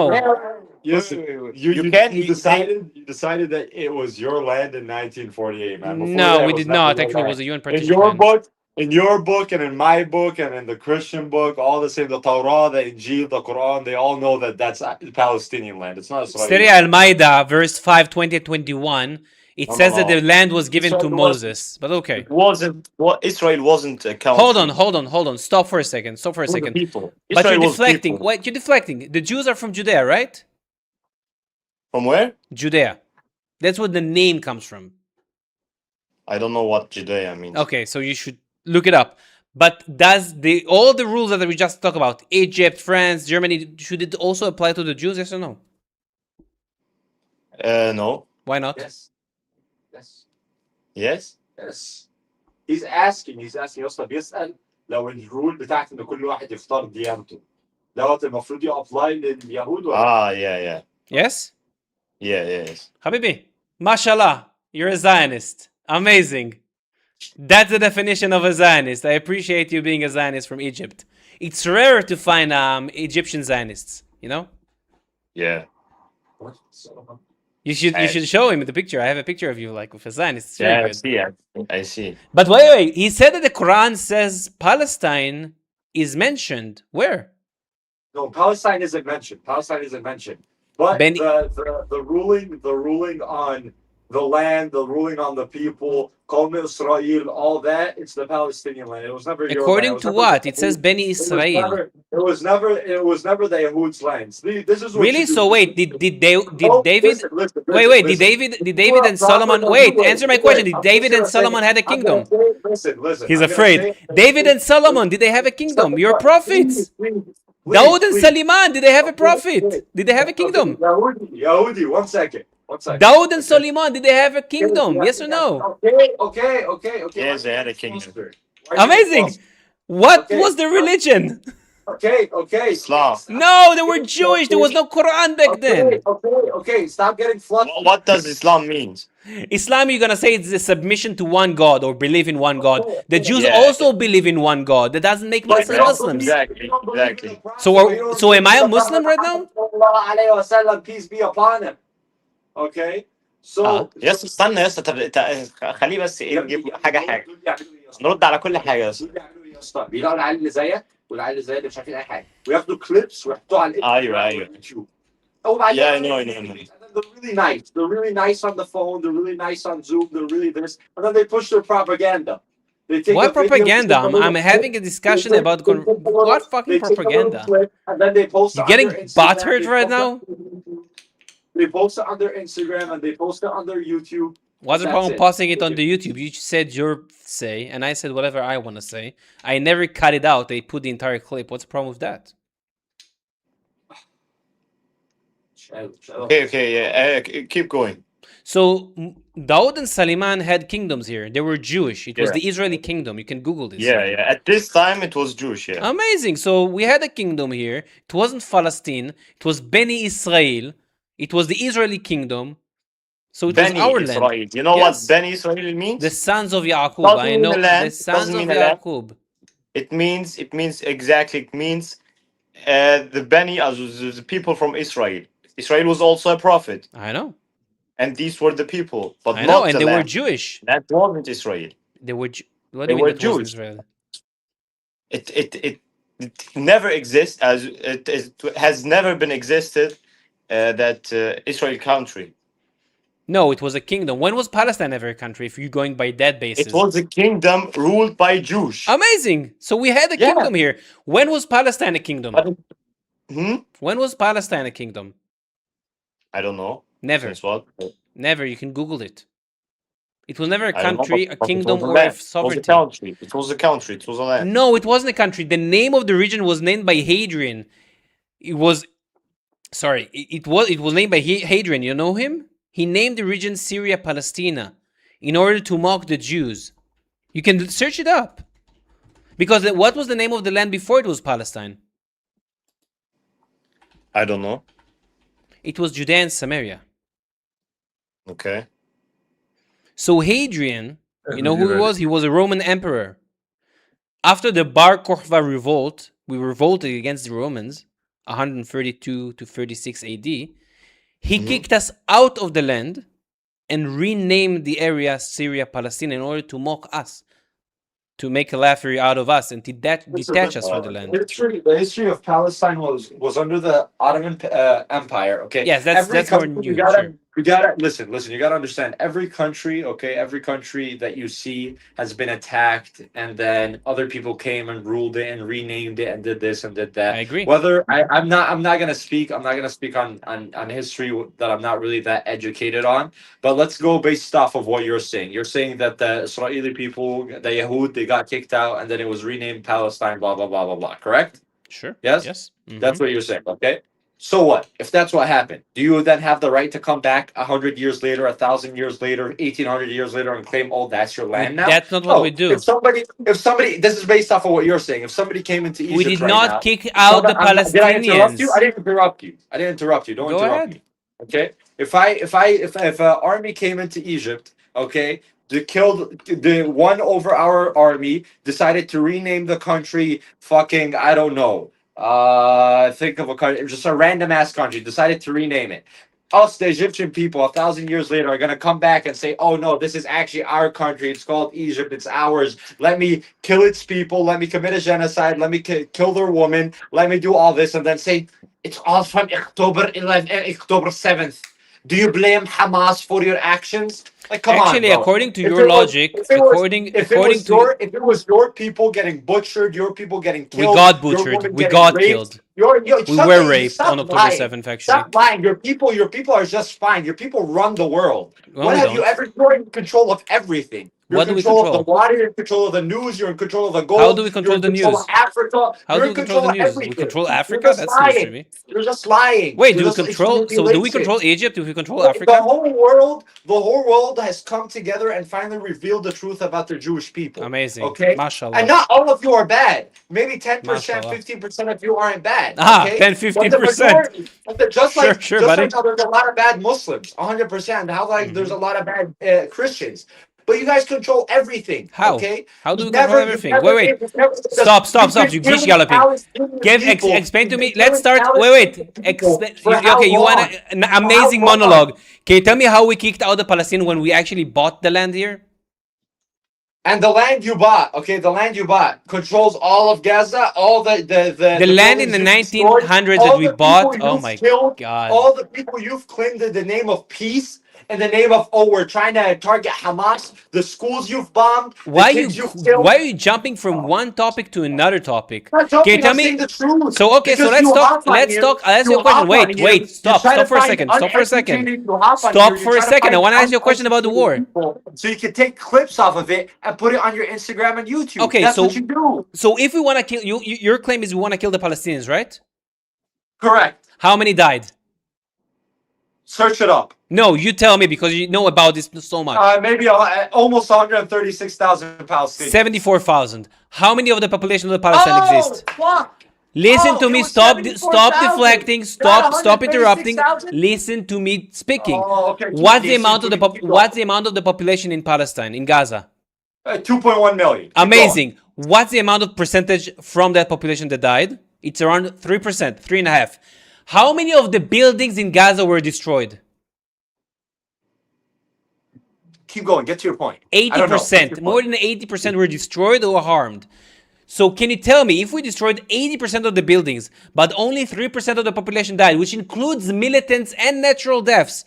Listen, you decided that it was your land in 1948, man. Before No, that, we it was did not. never Actually, it your was a UN land. partition. In your book and in my book and in the Christian book, all the same, the Torah, the Injil, the Quran, they all know that that's Palestinian land. It's not Israeli. Surah Al-Ma'idah, verse 5, 20 and 21, it says that the land was given to Moses. But okay. It wasn't. Israel wasn't a country. Hold on. Stop for a second. People. But you're deflecting. Wait, you're deflecting. The Jews are from Judea, right? From where? Judea. That's where the name comes from. I don't know what Judea means. Okay, so you should look it up. But does all the rules that we just talked about, Egypt, France, Germany, should it also apply to the Jews, yes or no? No. Why not? Yes. He's asking يا اسطى بيسأل لو الرول بتاعت ان كل واحد يختار ديانته دوت المفروض يابلاي لليهود ولا yeah. Yes? Yes. Habibi, mashallah, you're a Zionist. Amazing. That's the definition of a Zionist. I appreciate you being a Zionist from Egypt. It's rare to find Egyptian Zionists, you know? Yeah. You should show him the picture. I have a picture of you like with a Zionist. It's very good. I see. But wait. He said that the Quran says Palestine is mentioned. Where? No, Palestine isn't mentioned. But the ruling on the land, the ruling on the people, Qawm Israel, all that, it's the Palestinian land. It was never your According land. to what? It says Beni Israel. It was never the Yehud's lands. This is what really? So wait, did David? Listen, wait. Did David and Solomon? Wait, answer my question. Did David and Solomon have a kingdom? Listen. He's afraid. David and Solomon, did they have a kingdom? You're prophets. Dawood and Suleiman, did they have a prophet? Did they have a kingdom? Yahudi, one second. Dawood and Suleiman, did they have a kingdom? Yes or no? Okay. Yes, they had a kingdom. Amazing. What was the religion? Okay. Islam. No, they were Jewish. There was no Quran back then. Okay. Stop getting flustered. What does Islam mean? Islam, you're gonna say it's a submission to one God or believe in one God. The Jews also believe in one God. That doesn't make Muslims Muslims. Exactly. So am I a Muslim right now? Peace be upon him. Okay. So يا اسطى استنى يا اسطى خليه بس نجيب حاجه نرد على كل حاجه يا اسطى بيلاقوا العيال اللي زيك والعيال اللي زيك مش عارفين اي حاجه وياخدوا كليبس ويحطوها على ايوه Yeah, I know. They're really nice on the phone, they're really nice on Zoom, they're really this, and then they push their propaganda. What propaganda? I'm having a discussion about what fucking propaganda? And then they post you getting butthurt right now? They post it on their Instagram and they post it on their YouTube. What's the problem posting it on the YouTube? You said your say, and I said whatever I want to say. I never cut it out. They put the entire clip. What's the problem with that? Okay, yeah. Keep going. So Daud and Suleiman had kingdoms here. They were Jewish. It was the Israeli kingdom. You can Google this. Yeah. At this time, it was Jewish. Yeah. Amazing. So we had a kingdom here. It wasn't Palestine. It was Beni Israel. It was the Israeli kingdom. So it was our Israel. land. You know what Beni Israel means? The sons of Yaqub. I know the sons of Yaqub. It means exactly. It means the Beni, the people from Israel. Israel was also a prophet. I know. And these were the people, but I know, and they were Jewish. That wasn't Israel. They were. What do you mean that wasn't Israel? It never exists as it has never been existed that Israel country. No, it was a kingdom. When was Palestine ever a country? If you're going by that basis, it was a kingdom ruled by Jews. Amazing. So we had a kingdom here. When was Palestine a kingdom? When was Palestine a kingdom? I don't know. Never. Since what? Never. You can Google it. It was never a country, a kingdom, or a sovereignty. It was a country. It was a land. No, it wasn't a country. The name of the region was named by Hadrian. It was named by Hadrian. You know him? He named the region Syria Palestina in order to mock the Jews. You can search it up. Because what was the name of the land before it was Palestine? I don't know. It was Judea and Samaria. Okay. So Hadrian, you know who he was? He was a Roman emperor. After the Bar Kokhba revolt, we revolted against the Romans, 132 to 36 AD. He kicked us out of the land and renamed the area Syria Palestine in order to mock us, to make a laughery out of us and to detach us from the land. The history of Palestine was under the Ottoman Empire. Okay. Yes, that's more new. You gotta listen. You gotta understand. Every country, every country that you see has been attacked, and then other people came and ruled it and renamed it and did this and did that. I agree. Whether I'm not gonna speak. I'm not gonna speak on history that I'm not really that educated on. But let's go based off of what you're saying. You're saying that the Israeli people, the Yahud, they got kicked out, and then it was renamed Palestine. Blah blah blah blah blah. Correct? Sure. Yes. Yes. That's what you're saying. Okay. So what? If that's what happened, do you then have the right to come back 100 years later, 1,000 years later, 1,800 years later, and claim, "Oh, that's your land now"? That's not what we do. If somebody, this is based off of what you're saying. If somebody came into Egypt, we did not kick out the Palestinians. Did I interrupt you? I didn't interrupt you. Don't interrupt me. Okay. If an army came into Egypt, okay, they killed the one over our army, decided to rename the country fucking, I don't know. Think of a country, just a random ass country, decided to rename it. Us, the Egyptian people, 1,000 years later, are gonna come back and say, "Oh no, this is actually our country. It's called Egypt. It's ours. Let me kill its people. Let me commit a genocide. Let me kill their woman. Let me do all this," and then say, "It's all from October 11th, October 7th. Do you blame Hamas for your actions?" Like, come Actually, on, bro. according to your logic, if it was your people getting butchered, your people getting killed, we got butchered, we got killed. We were raped on October 7th, actually. Stop lying. Your people are just fine. Your people run the world. Well, what have you ever? You're in control of everything. You're what in do we control control? of the water, you're in control of the news, you're in control of the gold. How do we control the control news? Of Africa. How do we control the news? We control Africa? That's news to me. You're just lying. Wait, do we control? So do we control Egypt? Do we control Africa? The whole world has come together and finally revealed the truth about the Jewish people. Amazing. Okay? Mashallah. And not all of you are bad. Maybe 10%, 15% of you aren't bad. Okay? 10, 15%. Just like buddy. how there's a lot of bad Muslims, 100%. How there's a lot of bad Christians. But you guys control everything. How? Okay? How do we control everything? Wait. Stop. You keep galloping. Explain to me. Let's start. Wait. Okay, you want an amazing monologue. Can you tell me how we kicked out the Palestinians when we actually bought the land here? And the land you bought, controls all of Gaza, all the land in the 1900s that we bought. Oh my God! All the people you've claimed in the name of peace in the name of, oh, we're trying to target Hamas, the schools you've bombed, Why kids you've killed. Why are you jumping from one topic to another topic? I'm not Can you tell me? the truth. So okay, so let's talk. Let's talk. I'll ask you a question. Wait, stop for a second. Stop for a second. Stop for a second. I want to ask you a question about the war. So you can take clips off of it and put it on your Instagram and YouTube. Okay, that's so what you do. So if we want to kill you, your claim is we want to kill the Palestinians, right? Correct. How many died? Search it up. No, you tell me because you know about this so much. Maybe almost 136,000 Palestinians. 74,000. How many of the population of the Palestine exist? Fuck. Listen to me. Stop deflecting. Stop interrupting. Listen to me speaking. Okay. What's the amount of the population in Palestine, in Gaza? 2.1 million. Amazing. What's the amount of percentage from that population that died? It's around 3%, 3.5%. How many of the buildings in Gaza were destroyed? Keep going. Get to your point. 80%. More than 80% were destroyed or harmed. So can you tell me, if we destroyed 80% of the buildings, but only 3% of the population died, which includes militants and natural deaths,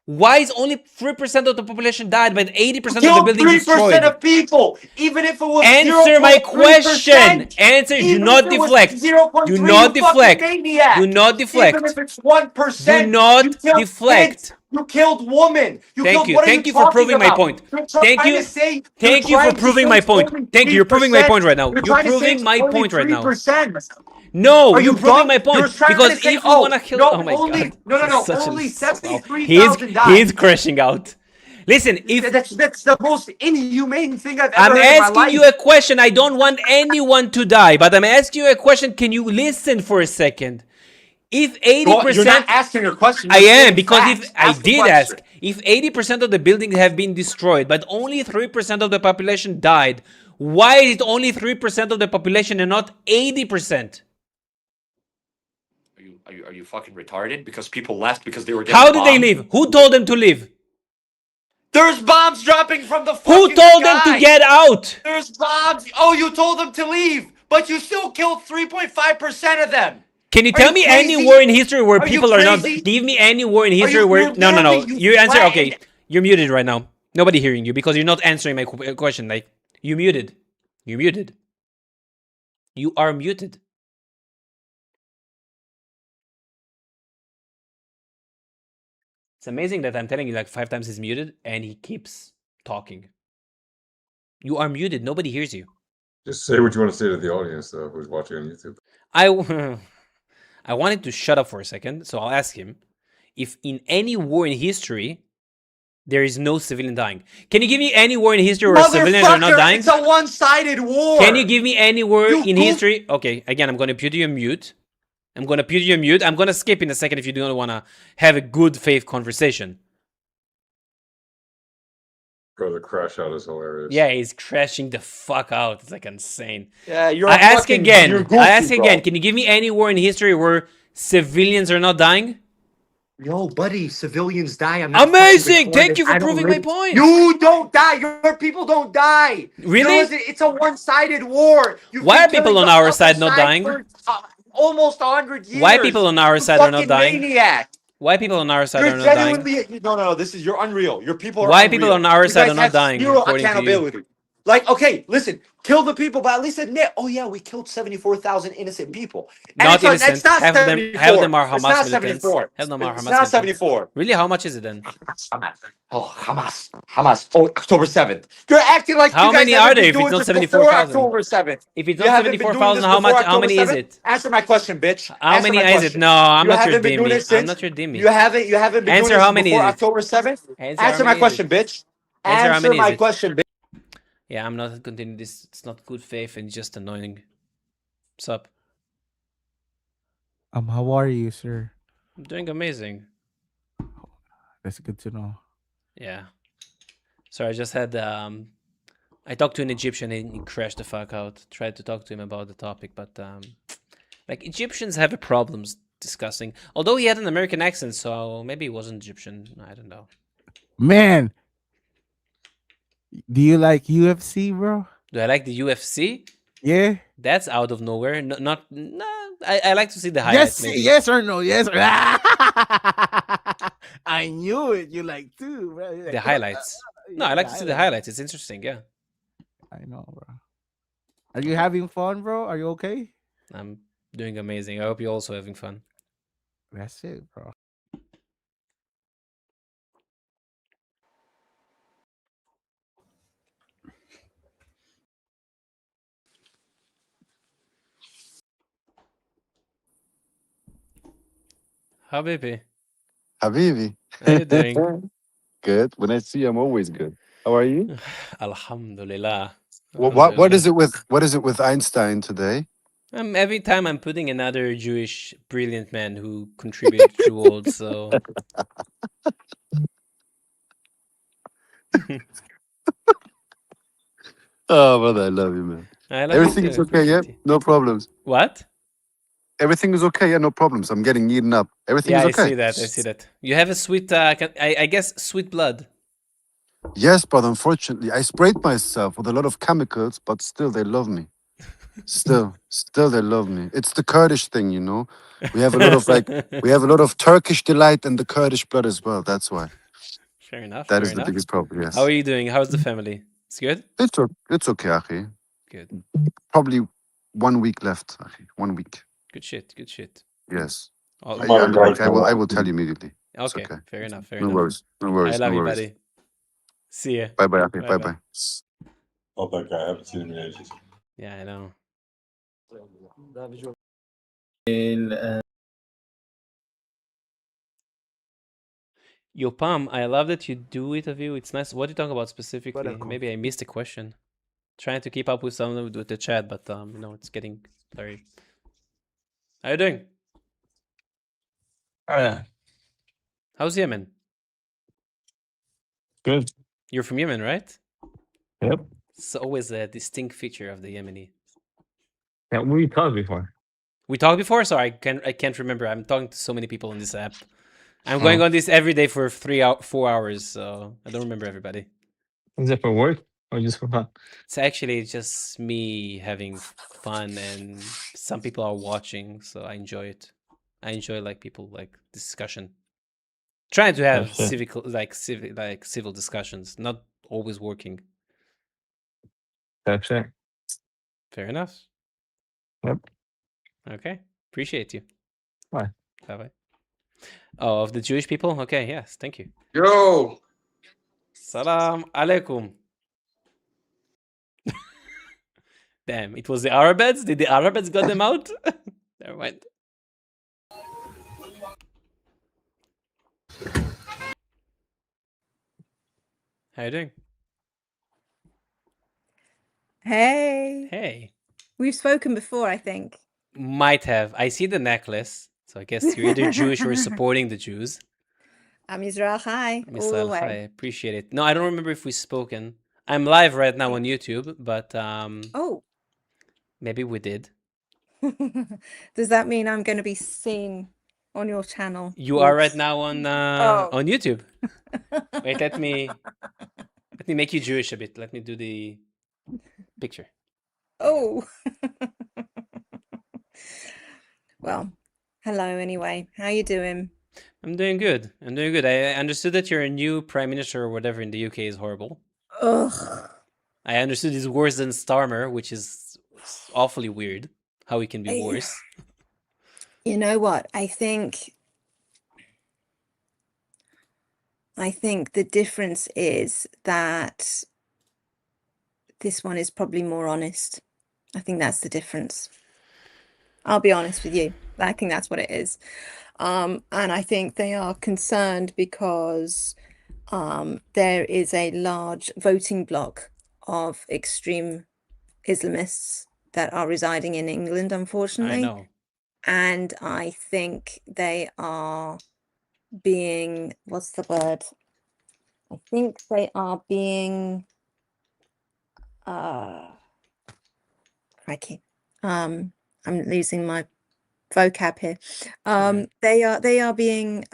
why is only 3% of the population died, but 80% of the buildings destroyed? 3% of people, even if it was Answer my question. Answer. Do not deflect. Do not deflect. Do not deflect. Even if it's 1%. Do not deflect. You killed women. Thank you for proving my point. Thank you for proving my point. Thank you. You're proving my point right now. You're proving my point right now. No, you're proving my point. Because if you want to kill... Oh my God. No. Only 73,000 died. He's crashing out. Listen, if... That's the most inhumane thing I've ever heard in my life. I'm asking you a question. I don't want anyone to die. But I'm asking you a question. Can you listen for a second? If 80%... You're not asking a question. I am, because if I did ask, if 80% of the buildings have been destroyed, but only 3% of the population died, why is it only 3% of the population and not 80%? Are you fucking retarded? Because people left because they were getting How did they leave? Who told them to leave? There's bombs dropping from the fucking Who told them to get out? There's bombs. Oh, you told them to leave, but you still killed 3.5% of them. Can you tell me any war in history where people are not... Give me any war in history where... No. You answer... Okay, you're muted right now. Nobody hearing you because you're not answering my question. Like, you muted. You're muted. You are muted. It's amazing that I'm telling you like 5 times he's muted and he keeps talking. You are muted. Nobody hears you. Just say what you want to say to the audience, though, who's watching on YouTube. I wanted to shut up for a second, so I'll ask him if in any war in history there is no civilian dying. Can you give me any war in history where civilians are not dying? It's a one-sided war. Can you give me any war in history? Okay, again, I'm going to put you on mute. I'm going to skip in a second if you don't want to have a good faith conversation. Bro, the crash out is hilarious. Yeah, he's crashing the fuck out. It's like insane. Yeah, I ask again. Can you give me any war in history where civilians are not dying? Yo, buddy, civilians die. I'm not amazing. Thank you for proving my point. You don't die. Your people don't die. Really? It's a one-sided war. Why are people on our side not dying? For, almost 100 years. Why people on our side are not dying? Maniac. Why people on our side are not dying? No, this is, you're unreal. Your people are Why unreal. people on our side are not dying? Zero accountability. Like, okay, listen, kill the people, but at least admit, oh yeah, we killed 74,000 innocent people. And not innocent. It's not half of them are Hamas militants. 74. Half of them are Hamas It's not 74. Really? How much is it then? Oh, Hamas. Oh, October 7th. You're acting like how you guys many are there if it's not 74,000? October 7th. If it's not 74,000, how many is it? Answer my question, bitch. How many is it? No, I'm not your dimmy. I'm not your dimmy. You haven't been Answer doing how this many before is it? October 7th? Answer my question, bitch. Answer my question, bitch. Yeah, I'm not continuing this. It's not good faith and just annoying. What's up? How are you, sir? I'm doing amazing. That's good to know. Yeah. So I just had I talked to an Egyptian and he crashed the fuck out. Tried to talk to him about the topic, but like Egyptians have problems discussing. Although he had an American accent, so maybe he wasn't Egyptian. I don't know. Man, do you like UFC, bro? Do I like the UFC? Yeah. That's out of nowhere. I like to see the highlights. Yes or no? Yes. I knew it. You like too, bro. Like, the highlights. No, I like to see the highlights. It's interesting. Yeah. I know, bro. Are you having fun, bro? Are you okay? I'm doing amazing. I hope you're also having fun. That's it, bro. Habibi. Habibi. How you doing? Good. When I see you, I'm always good. How are you? Alhamdulillah. What is it with Einstein today? Every time I'm putting another Jewish brilliant man who contributed to the world, so Oh, brother, I love you, man. I love Everything you is too. okay, yeah? No problems. What? Everything is okay, yeah? No problems. I'm getting eaten up. Everything Yeah, is I okay. see that. I see that. You have a sweet, I guess, sweet blood. Yes, but unfortunately, I sprayed myself with a lot of chemicals, but still, they love me. Still they love me. It's the Kurdish thing, you know. We have a lot of we have a lot of Turkish delight in the Kurdish blood as well. That's why. Fair enough. That Fair is the enough. biggest problem. Yes. How are you doing? How's the family? It's good. It's okay, Akhi. Good. Probably 1 week left, Akhi. 1 week. Good shit. Good shit. Yes. All- I will tell you immediately. It's Okay. okay. Fair enough. Fair No enough. worries. No I worries. love No you, worries. buddy. See ya. Bye bye, Akhi. Bye Bye bye. Oh, that guy. I haven't seen him in ages. Yeah, I know. Yo, Pam, I love that you do it of you. It's nice. What are you talking about specifically? Maybe I missed a question. Trying to keep up with some of the chat, but you know, it's getting very. How you doing? How's Yemen? Good. You're from Yemen, right? Yep. It's always a distinct feature of the Yemeni. Yeah, we talked before. We talked before, so I can't remember. I'm talking to so many people on this app. I'm going on this every day for 4 hours, so I don't remember everybody. Is it for work or just for fun? It's actually just me having fun, and some people are watching, so I enjoy it. I enjoy people discussion. Trying to have civil discussions, not always working. That's it. Fair enough. Yep. Okay. Appreciate you. Bye. Bye-bye. Oh, of the Jewish people? Okay, yes. Thank you. Yo! Salam alaikum. Damn, it was the Arabs? Did the Arabs got them out? Never mind. How you doing? Hey. Hey. We've spoken before, I think. Might have. I see the necklace, so I guess you're either Jewish or supporting the Jews. I'm Israel Chai. All the way. I appreciate it. No, I don't remember if we've spoken. I'm live right now on YouTube, but oh, maybe we did. Does that mean I'm going to be seen on your channel? You are right now on YouTube. Wait, let me make you Jewish a bit. Let me do the picture. Oh. Well, hello anyway. How you doing? I'm doing good. I understood that your new prime minister or whatever in the UK is horrible. Ugh. I understood he's worse than Starmer, which is awfully weird. How he can be worse. You know what? I think the difference is that this one is probably more honest. I think that's the difference. I'll be honest with you. I think that's what it is. And I think they are concerned because there is a large voting bloc of extreme Islamists that are residing in England, unfortunately. I know. And I think they are being, what's the word? I think they are being, crikey. I'm losing my vocab here. They are being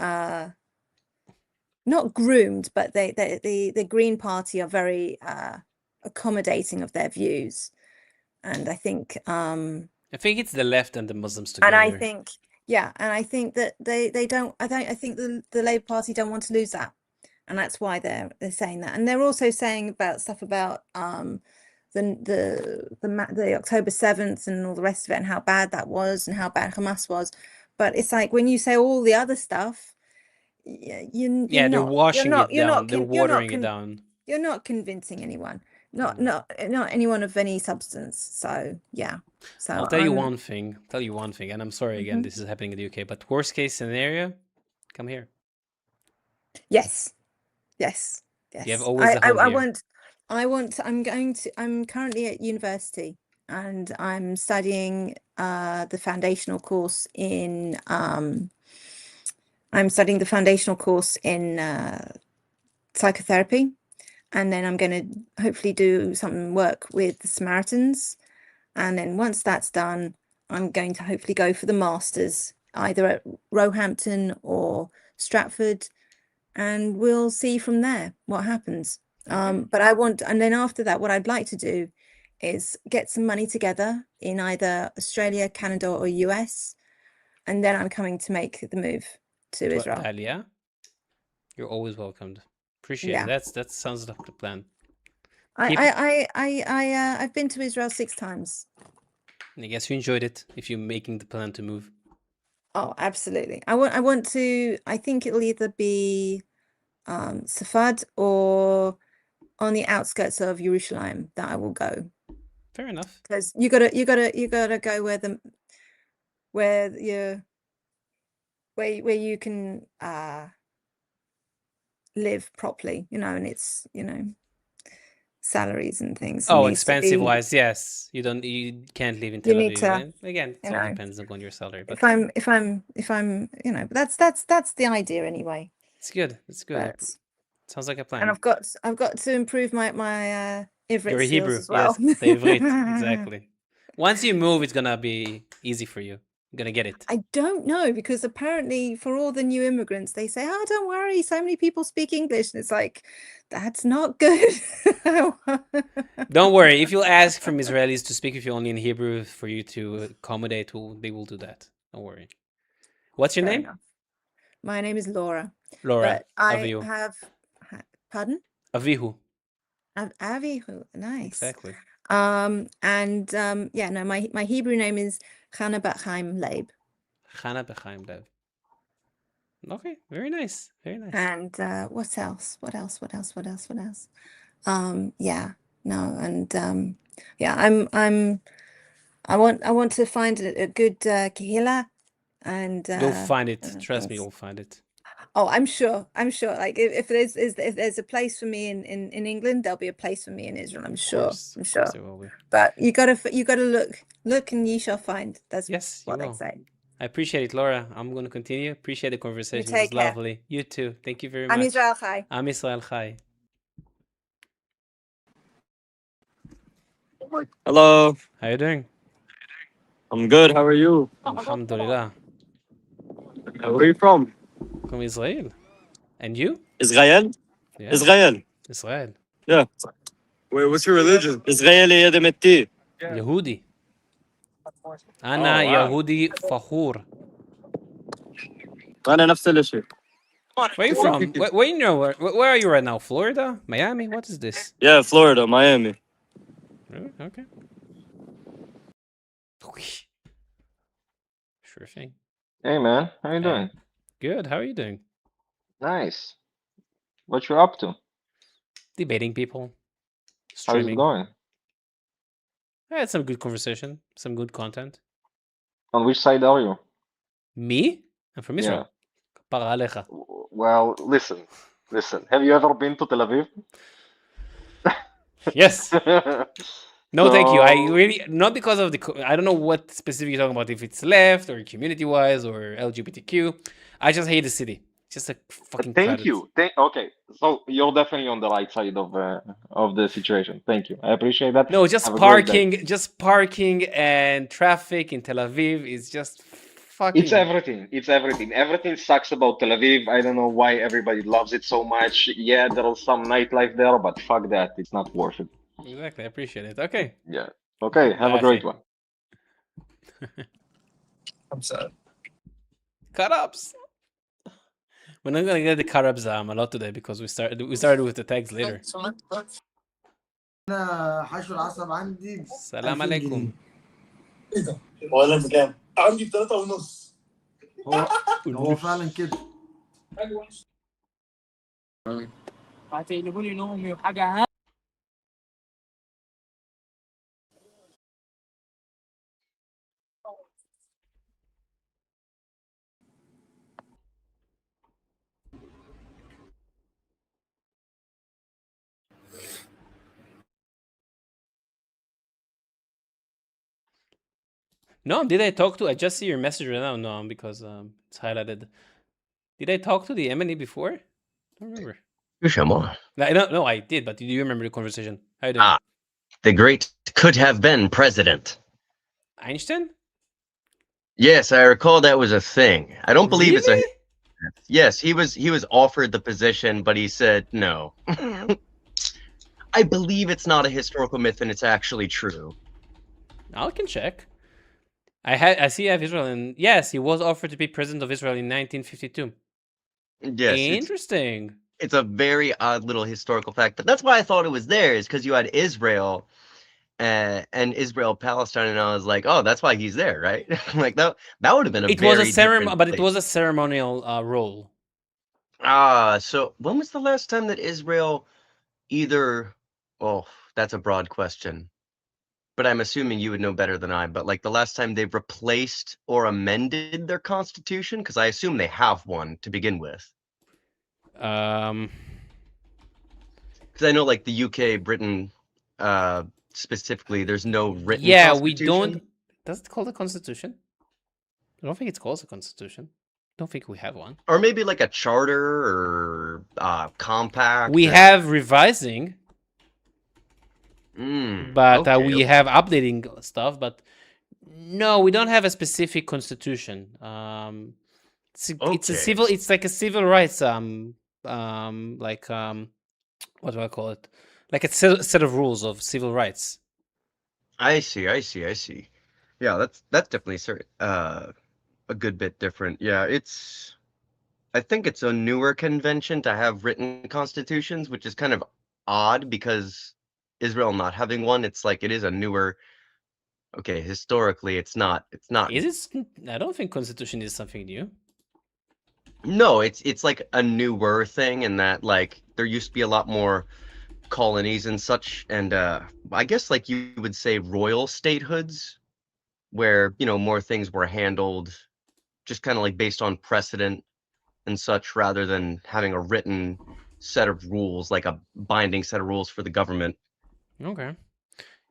not groomed, but the Green Party are very accommodating of their views, and I think it's the left and the Muslims together. and I think Yeah, and I think that they don't. I think the Labour Party don't want to lose that, and that's why they're saying that. And they're also saying about stuff about the October 7th and all the rest of it, and how bad that was, and how bad Hamas was. But it's like when you say all the other stuff, they're washing it down. They're watering it down. You're not convincing anyone. Not anyone of any substance. So yeah. So I'll tell you one thing. And I'm sorry again, this is happening in the UK. But worst case scenario, come here. Yes. You have always the home here. I'm currently at university and I'm studying the foundational course in psychotherapy, and then I'm going to hopefully do some work with the Samaritans, and then once that's done, I'm going to hopefully go for the masters either at Roehampton or Stratford, and we'll see from there what happens. But and then after that, what I'd like to do is get some money together in either Australia, Canada, or US, and then I'm coming to make the move to Israel. Dalia, you're always welcomed. Appreciate it. That sounds like the plan. I've been to Israel 6 times. I guess you enjoyed it if you're making the plan to move. Oh, absolutely. I want to. I think it'll either be Safad or on the outskirts of Jerusalem that I will go. Fair enough. Because you gotta go where you can live properly, and it's salaries and things. Oh, expensive wise, yes. You can't live in Tel Aviv. Again, it all depends on your salary. But if I'm but that's the idea anyway. It's good. Sounds like a plan. And I've got to improve my Ivrit your skills Hebrew as well. Yes, the Ivrit, exactly. Once you move, it's gonna be easy for you. You're gonna get it. I don't know, because apparently for all the new immigrants, they say, "Oh, don't worry, so many people speak English," and it's like, that's not good. Don't worry. If you ask from Israelis to speak with you only in Hebrew for you to accommodate, they will do that. Don't worry. What's your name? Enough. My name is Laura. Laura. But I Avihu. have. Pardon? Avihu. Avihu. Nice. Exactly. My Hebrew name is Chana Bat Chaim Leib. Chana Bat Chaim Leib. Okay, very nice. And what else? I want to find a good kehila, and you'll find it. Trust me, you'll find it. Oh, I'm sure. Like if there's a place for me in England, there'll be a place for me in Israel. I'm sure. Of course there will be. But you gotta look, and you shall find. That's what they say. I appreciate it, Laura. I'm going to continue. Appreciate the conversation. It was lovely. You too. Thank you very much. Am Israel Chai. Am Israel Chai. Hello. How you doing? I'm good. How are you? Alhamdulillah. Where are you from? From Israel. And you? Israel? Yeah. Israel. Yeah. Wait, what's your religion? Israeli Yedemeti. Yehudi. أنا يهودي فخور. أنا نفس الشيء. Where are you from? Where are you right now? Florida? Miami? What is this? Yeah, Florida, Miami. Really? Okay. Sure thing. Hey man, how you doing? Good. How are you doing? Nice. What you up to? Debating people. How's it going? I had some good conversation, some good content. On which side are you? Me? I'm from Israel. Yeah. Well, listen. Have you ever been to Tel Aviv? Yes. No, thank you. I really, not because of I don't know what specific you're talking about, if it's left or community-wise or LGBTQ. I just hate the city. Just a fucking Thank you. Okay, so you're definitely on the right side of the situation. Thank you. I appreciate that. No, just parking and traffic in Tel Aviv is just fucking... It's everything. Everything sucks about Tel Aviv. I don't know why everybody loves it so much. Yeah, there's some nightlife there, but fuck that. It's not worth it. Exactly. I appreciate it. Okay. Yeah. Okay. Have a great one. I'm sad. Cut-ups. We're not gonna get the cut-ups a lot today because we started with the tags later. انا حشو العصب عندي السلام عليكم. ايه ده؟ هو انا بكام؟ عندي ب3.5. هو فعلا كده. هتقلبوا لي نومي وحاجه. No, did I talk to? I just see your message right now. No, because it's highlighted. Did I talk to the Emily before? I don't remember. No, I did, but do you remember the conversation? How you doing? The great could have been president. Einstein? Yes, I recall that was a thing. I don't believe it's a. Really? Yes, he was offered the position, but he said no. I believe it's not a historical myth and it's actually true. I can check. I see I have Israel, and yes, he was offered to be president of Israel in 1952. Yes, interesting. It's a very odd little historical fact, but that's why I thought it was there, is because you had Israel and Israel Palestine, and I was like, oh, that's why he's there, right? Like that would have been a. It was a ceremony, but it was a ceremonial role. So when was the last time that Israel either? Oh, that's a broad question. But I'm assuming you would know better than I, but like the last time they replaced or amended their constitution, because I assume they have one to begin with. Because I know like the UK, Britain, specifically, there's no written constitution. We don't. Does it call the constitution? I don't think it's called a constitution. I don't think we have one. Or maybe like a charter or compact. We have revising. But we have updating stuff, but no, we don't have a specific constitution. It's a civil. It's like a civil rights. Like what do I call it? Like a set of rules of civil rights. I see. Yeah, that's definitely a good bit different. Yeah, I think it's a newer convention to have written constitutions, which is kind of odd because Israel not having one, it's like it is a newer. Okay, historically, it's not. Is it? I don't think constitution is something new. No, it's like a newer thing, in that like there used to be a lot more colonies and such, and I guess like you would say royal statehoods, where more things were handled just kind of like based on precedent and such, rather than having a written set of rules, like a binding set of rules for the government. Okay.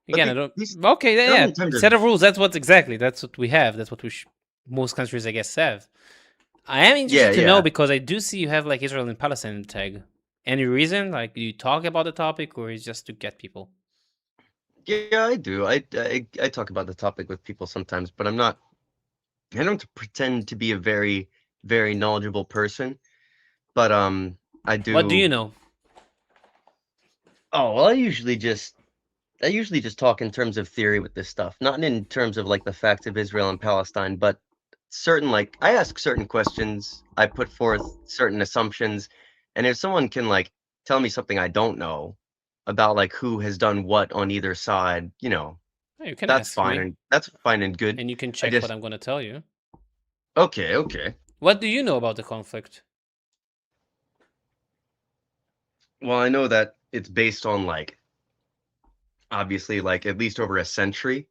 Again, I don't. Okay, yeah. Set of rules. That's what we have. That's what most countries, I guess, have. I am interested to know, because I do see you have like Israel and Palestine tag. Any reason? Like, do you talk about the topic, or is it just to get people? Yeah, I do. I talk about the topic with people sometimes, but I don't pretend to be a very, very knowledgeable person. But I do. What do you know? Oh, well, I usually just talk in terms of theory with this stuff, not in terms of like the facts of Israel and Palestine, but like I ask certain questions, I put forth certain assumptions, and if someone can like tell me something I don't know about like who has done what on either side, you can that's ask fine, me. and that's fine and good. And you can check what I'm going to tell you. Okay. What do you know about the conflict? Well, I know that it's based on like, obviously, like at least over a century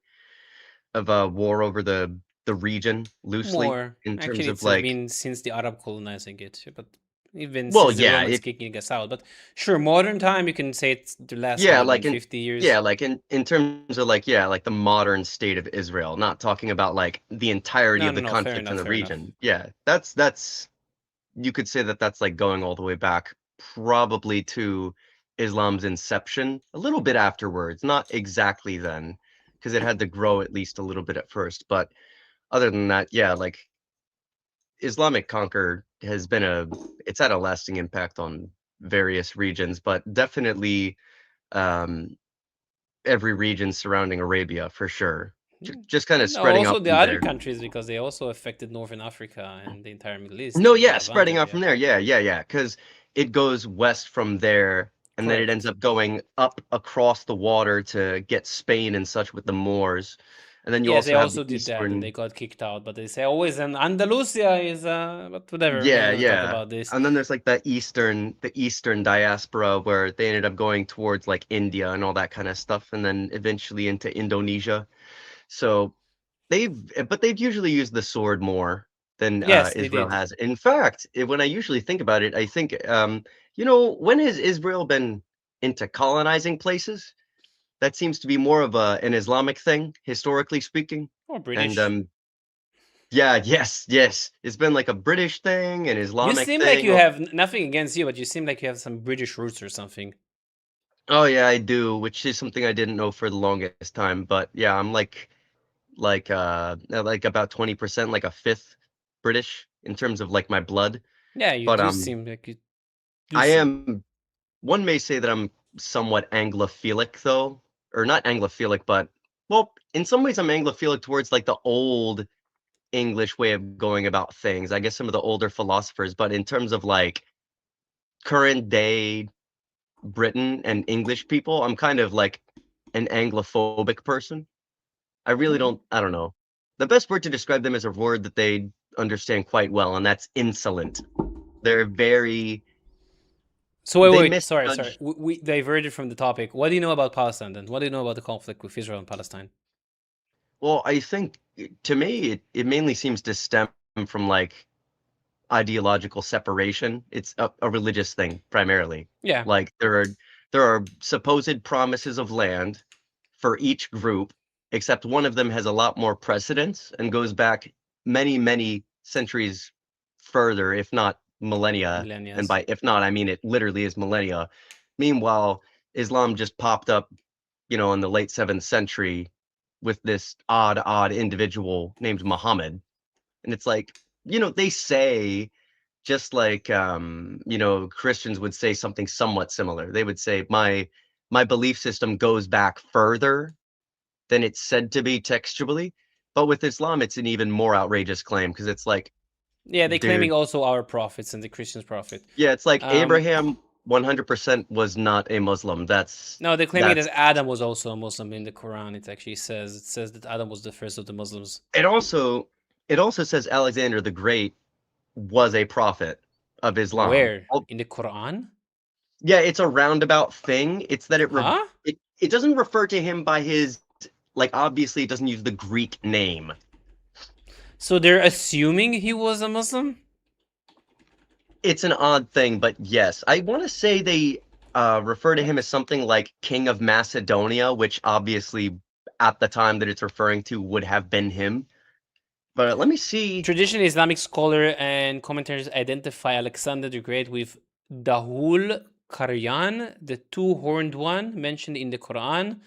of a war over the region, loosely. More. In terms Actually, of like, been since the Arab colonizing it, but even well, since the Romans kicking us out. But sure, modern time, you can say it's the last 50 years. Yeah, like in terms of like, like the modern state of Israel, not talking about like the entirety of the conflict in the region. Yeah, that's you could say that that's like going all the way back probably to Islam's inception, a little bit afterwards, not exactly then, because it had to grow at least a little bit at first. But other than that, yeah, like Islamic conquer has been it's had a lasting impact on various regions, but definitely every region surrounding Arabia for sure. just kind of spreading also out the from other there. countries, because they also affected Northern Africa and the entire Middle East. No, and yeah, Levant spreading out area. from there. Yeah. Because it goes west from there, and then it ends up going up across the water to get Spain and such with the Moors. And then you Yes, they also have the also did that, and eastern. they got kicked out. But they say always, and Andalusia is, but whatever. We're Yeah, not gonna talk yeah. about this. And then there's like the eastern diaspora where they ended up going towards like India and all that kind of stuff, and then eventually into Indonesia. So they've usually used the sword more than Yes, they Israel did. has. In fact, when I usually think about it, I think when has Israel been into colonizing places? That seems to be more of an Islamic thing, historically speaking. Or British. And yeah, yes. It's been like a British thing, an You Islamic seem thing. like you have nothing against you, but you seem like you have some British roots or something. Oh yeah, I do, which is something I didn't know for the longest time. But yeah, I'm like about 20%, like a fifth British in terms of like my blood. Yeah, you But do seem like you do I seem. am. One may say that I'm somewhat Anglophilic, though, or not Anglophilic, but well, in some ways I'm Anglophilic towards like the old English way of going about things. I guess some of the older philosophers, but in terms of like current day Britain and English people, I'm kind of like an Anglophobic person. I really don't. I don't know. The best word to describe them is a word that they understand quite well, and that's insolent. They're very. So wait, They sorry. misjudge. We diverted from the topic. What do you know about Palestine then? What do you know about the conflict with Israel and Palestine? Well, I think to me it mainly seems to stem from like ideological separation. It's a religious thing primarily. Yeah. Like there are supposed promises of land for each group, except one of them has a lot more precedence and goes back many centuries further, if not millennia. And by if not, I mean it literally is millennia. Meanwhile, Islam just popped up, in the late 7th century with this odd individual named Muhammad. And it's like, they say, just like Christians would say something somewhat similar. They would say my belief system goes back further than it's said to be textually. But with Islam, it's an even more outrageous claim because it's like, yeah, they're dude, claiming also our prophets and the Christians' prophet. Yeah, it's like Abraham 100% was not a Muslim. No, they're claiming that Adam was also a Muslim in the Quran. It actually says that Adam was the first of the Muslims. It also says Alexander the Great was a prophet of Islam. Where? In the Quran? Yeah, it's a roundabout thing. It's that it doesn't refer to him by his, like, obviously it doesn't use the Greek name. So they're assuming he was a Muslim? It's an odd thing, but yes. I want to say they refer to him as something like King of Macedonia, which obviously at the time that it's referring to would have been him. But let me see. Traditional Islamic scholar and commentators identify Alexander the Great with Dahul Karyan, the two-horned one mentioned in the Quran.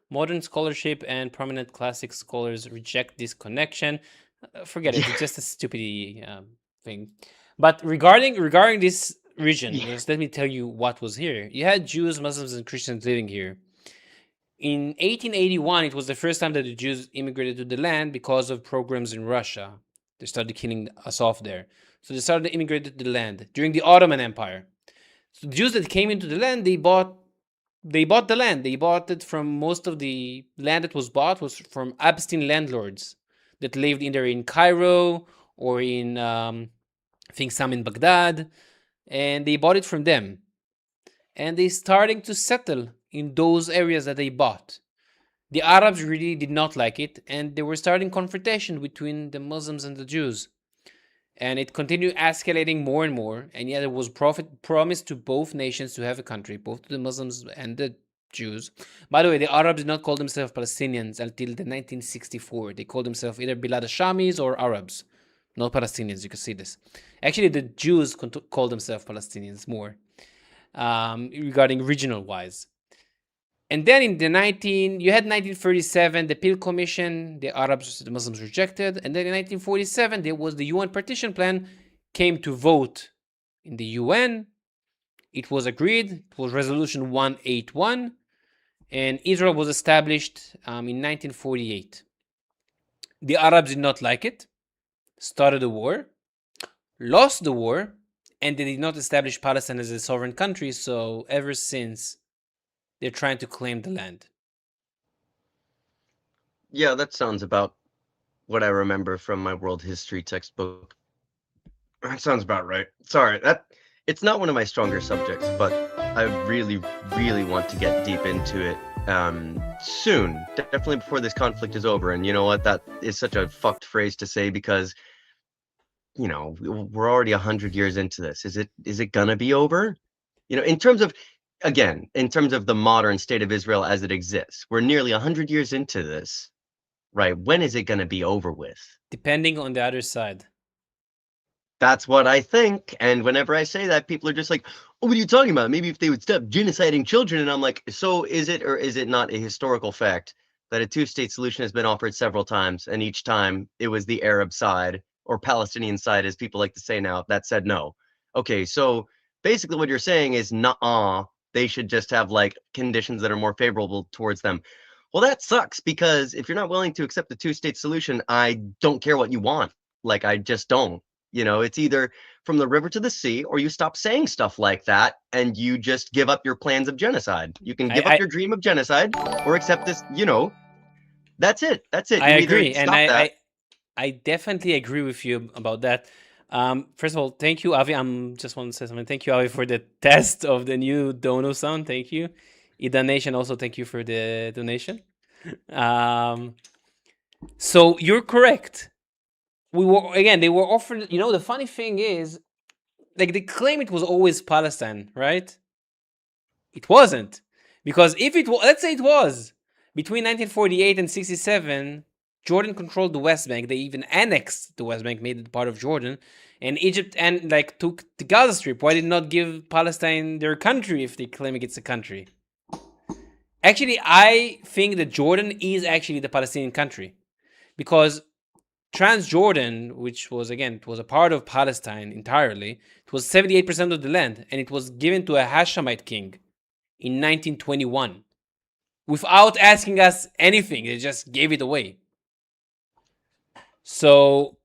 Modern scholarship and prominent classic scholars reject this connection. Forget it. It's just a stupid thing. But regarding this region, just let me tell you what was here. You had Jews, Muslims, and Christians living here. In 1881, it was the first time that the Jews immigrated to the land because of pogroms in Russia. They started killing us off there. So they started to immigrate to the land during the Ottoman Empire. So the Jews that came into the land, they bought the land. They bought it from most of the land that was bought was from Abstin landlords that lived either in Cairo or in, I think some in Baghdad. And they bought it from them. And they starting to settle in those areas that they bought. The Arabs really did not like it, and they were starting confrontation between the Muslims and the Jews. And it continued escalating more and more, and yet it was promised to both nations to have a country, both to the Muslims and the Jews. By the way, the Arabs did not call themselves Palestinians until the 1964. They called themselves either Bilad Shamis or Arabs, not Palestinians. You can see this. Actually, the Jews called themselves Palestinians more, regarding regional wise. And then you had 1937, the Peel Commission, the Arabs, the Muslims rejected. And then in 1947, there was the UN partition plan, came to vote in the UN. It was agreed. It was Resolution 181. And Israel was established in 1948. The Arabs did not like it, started a war, lost the war, and they did not establish Palestine as a sovereign country. So ever since, they're trying to claim the land. Yeah, that sounds about what I remember from my world history textbook. That sounds about right. Sorry, it's not one of my stronger subjects, but I really, really want to get deep into it soon. Definitely before this conflict is over. And you know what? That is such a fucked phrase to say because, you know, we're already 100 years into this. Is it gonna be over? You know, in terms of the modern state of Israel as it exists, we're nearly 100 years into this, right? When is it gonna be over with? Depending on the other side. That's what I think. And whenever I say that, people are just like, oh, what are you talking about? Maybe if they would stop genociding children. And I'm like, so is it or is it not a historical fact that a two-state solution has been offered several times, and each time it was the Arab side or Palestinian side, as people like to say now, that said no. Okay, so basically what you're saying is, nah, they should just have like conditions that are more favorable towards them. Well, that sucks because if you're not willing to accept the two-state solution, I don't care what you want. Like, I just don't. You know, it's either from the river to the sea, or you stop saying stuff like that and you just give up your plans of genocide. You can give up your dream of genocide or accept this, you know. That's it. That's it. I You agree. either And stop that. I definitely agree with you about that. First of all, thank you, Avi. I'm just want to say something. Thank you, Avi, for the test of the new Dono sound. Thank you. Ida Nation, also thank you for the donation. So you're correct. They were offered, you know, the funny thing is, like, they claim it was always Palestine, right? It wasn't. Because if it was, let's say it was, between 1948 and 67, Jordan controlled the West Bank. They even annexed the West Bank, made it part of Jordan. And Egypt took the Gaza Strip. Why did not give Palestine their country if they claim it's a country? Actually, I think that Jordan is actually the Palestinian country. Because Transjordan, which was it was a part of Palestine entirely, it was 78% of the land, and it was given to a Hashemite king in 1921 without asking us anything. They just gave it away. So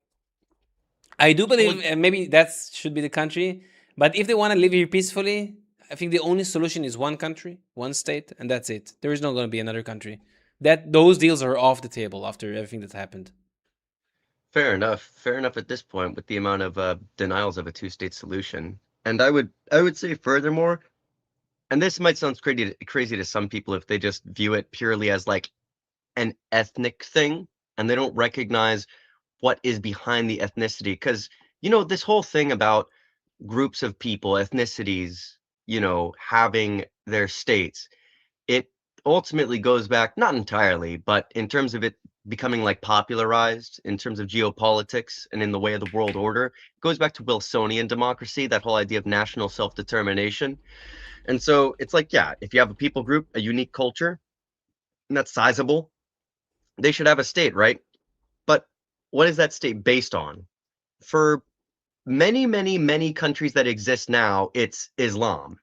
I do believe maybe that should be the country, but if they want to live here peacefully, I think the only solution is one country, one state, and that's it. There is not going to be another country. Those deals are off the table after everything that happened. Fair enough. Fair enough at this point with the amount of denials of a two-state solution. And I would say furthermore, and this might sound crazy to some people if they just view it purely as like an ethnic thing and they don't recognize what is behind the ethnicity. Because, you know, this whole thing about groups of people, ethnicities, you know, having their states, it ultimately goes back, not entirely, but in terms of it becoming like popularized in terms of geopolitics and in the way of the world order, it goes back to Wilsonian democracy, that whole idea of national self-determination. And so it's like, yeah, if you have a people group, a unique culture, and that's sizable, they should have a state, right? But what is that state based on? For many, many, many countries that exist now, it's Islam.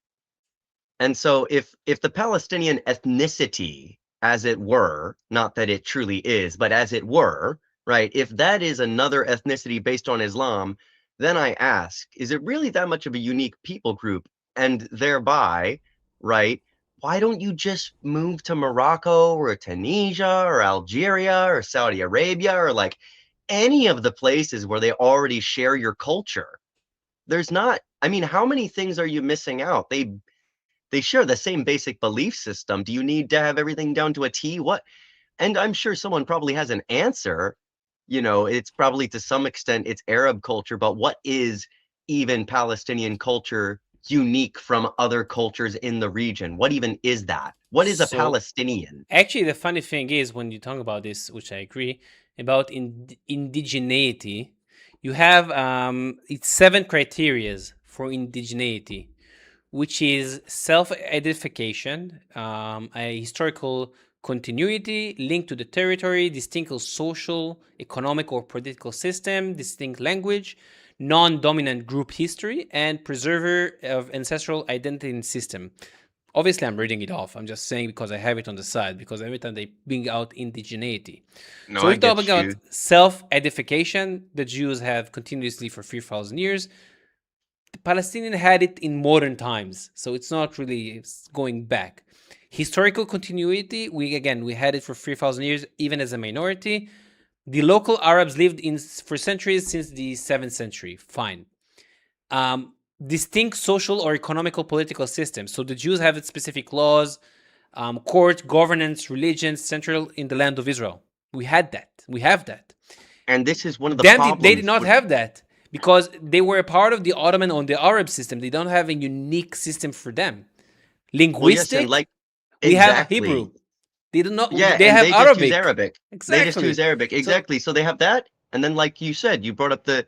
And so if the Palestinian ethnicity, as it were, not that it truly is, but as it were, right? If that is another ethnicity based on Islam, then I ask, is it really that much of a unique people group? And thereby, right, why don't you just move to Morocco or Tunisia or Algeria or Saudi Arabia or like any of the places where they already share your culture? There's not, I mean, how many things are you missing out? They share the same basic belief system. Do you need to have everything down to a T? What? And I'm sure someone probably has an answer. You know, it's probably to some extent it's Arab culture, but what is even Palestinian culture unique from other cultures in the region? What even is that? What is a Palestinian? Actually, the funny thing is when you talk about this, which I agree, about indigeneity, you have it's 7 criterias for indigeneity, which is self-identification, a historical continuity linked to the territory, distinct social, economic, or political system, distinct language, non-dominant group history, and preserver of ancestral identity and system. Obviously, I'm reading it off. I'm just saying because I have it on the side, because every time they bring out indigeneity. No, So I we're talking get about you. self-edification. The Jews have continuously for 3,000 years. The Palestinians had it in modern times, so it's not really going back. Historical continuity, we had it for 3,000 years, even as a minority. The local Arabs lived for centuries since the 7th century. Fine. Distinct social or economical political systems. So the Jews have specific laws, court, governance, religion, central in the land of Israel. We had that. We have that. And this is one of the problems. They did not have that because they were a part of the Ottoman or the Arab system. They don't have a unique system for them. Linguistic, well, yes, we have Hebrew. They do not. Yeah, they and have they Arabic. just use Arabic. Exactly. They just use Arabic. Exactly. So they have that, and then, like you said, you brought up the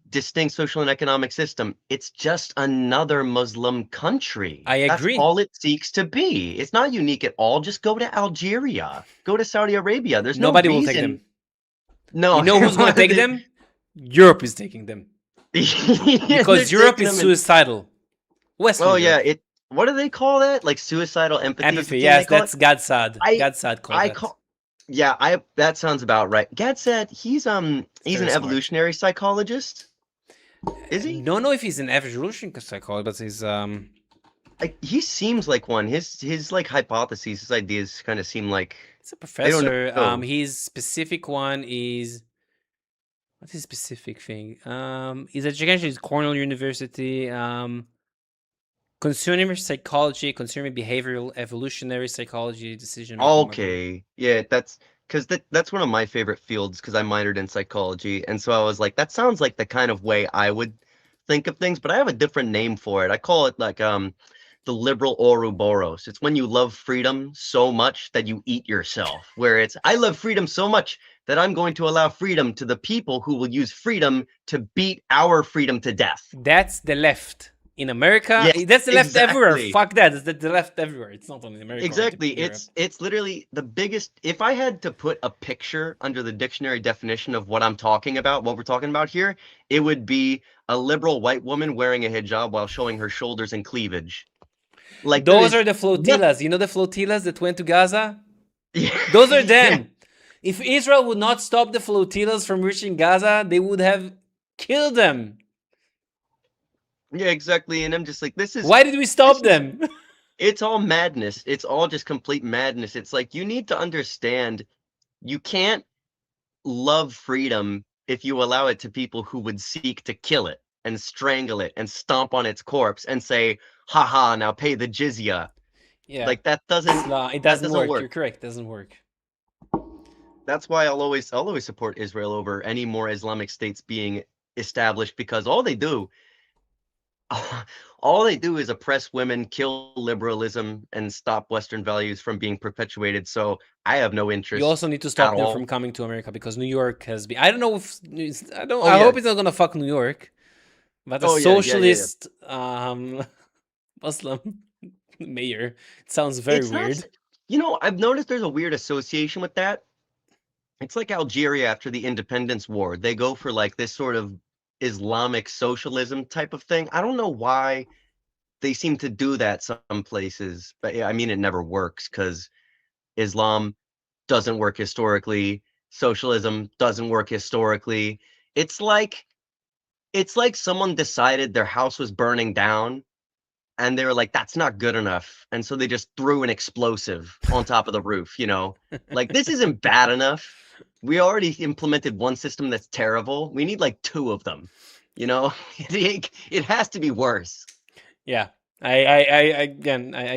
distinct social and economic system. It's just another Muslim country. I agree. That's all it seeks to be. It's not unique at all. Just go to Algeria. Go to Saudi Arabia. There's nobody no will reason. take them. No, you know who's going to take them? Europe is taking them because Europe is suicidal. Western Europe. Yeah. What do they call that? Like suicidal empathy. Empathy. Yes, that's Gadsad. Gadsad that sounds about right. Gadsad, he's an evolutionary psychologist. Is he? I don't know if he's an evolutionary psychologist, but he's he seems like one. His like hypotheses, his ideas kind of seem like it's a professor. His specific one is what's his specific thing? His education is Cornell University. Consumer psychology, consumer behavioral, evolutionary psychology, decision making. Okay, yeah, that's because that's one of my favorite fields because I minored in psychology, and so I was like, that sounds like the kind of way I would think of things, but I have a different name for it. I call it like the liberal Ouroboros. It's when you love freedom so much that you eat yourself. Where it's I love freedom so much that I'm going to allow freedom to the people who will use freedom to beat our freedom to death. That's the left. In America, that's the left everywhere. Fuck that. It's the left everywhere. It's not only in America. Exactly. It's literally the biggest. If I had to put a picture under the dictionary definition of what I'm talking about, what we're talking about here, it would be a liberal white woman wearing a hijab while showing her shoulders and cleavage. Like those are the flotillas. You know the flotillas that went to Gaza? Those are them. Yeah. If Israel would not stop the flotillas from reaching Gaza, they would have killed them. Yeah, exactly. And I'm just like, this is... Why did we stop them? It's all madness. It's all just complete madness. It's like, you need to understand, you can't love freedom if you allow it to people who would seek to kill it and strangle it and stomp on its corpse and say, haha, now pay the jizya. Yeah. Like, that doesn't... it doesn't work. You're correct. It doesn't work. That's why I'll always support Israel over any more Islamic states being established, because all they do is oppress women, kill liberalism, and stop Western values from being perpetuated. So I have no interest. You also need to stop them from coming to America because New York has been. I don't know if I hope it's not gonna fuck New York, but a socialist Muslim mayor. It sounds very weird. I've noticed there's a weird association with that. It's like Algeria after the independence war. They go for like this sort of Islamic socialism type of thing. I don't know why they seem to do that some places, but I mean, it never works because Islam doesn't work historically. Socialism doesn't work historically. It's like someone decided their house was burning down and they were like, that's not good enough. And so they just threw an explosive on top of the roof, like this isn't bad enough. We already implemented one system that's terrible. We need like two of them, it has to be worse. Yeah, I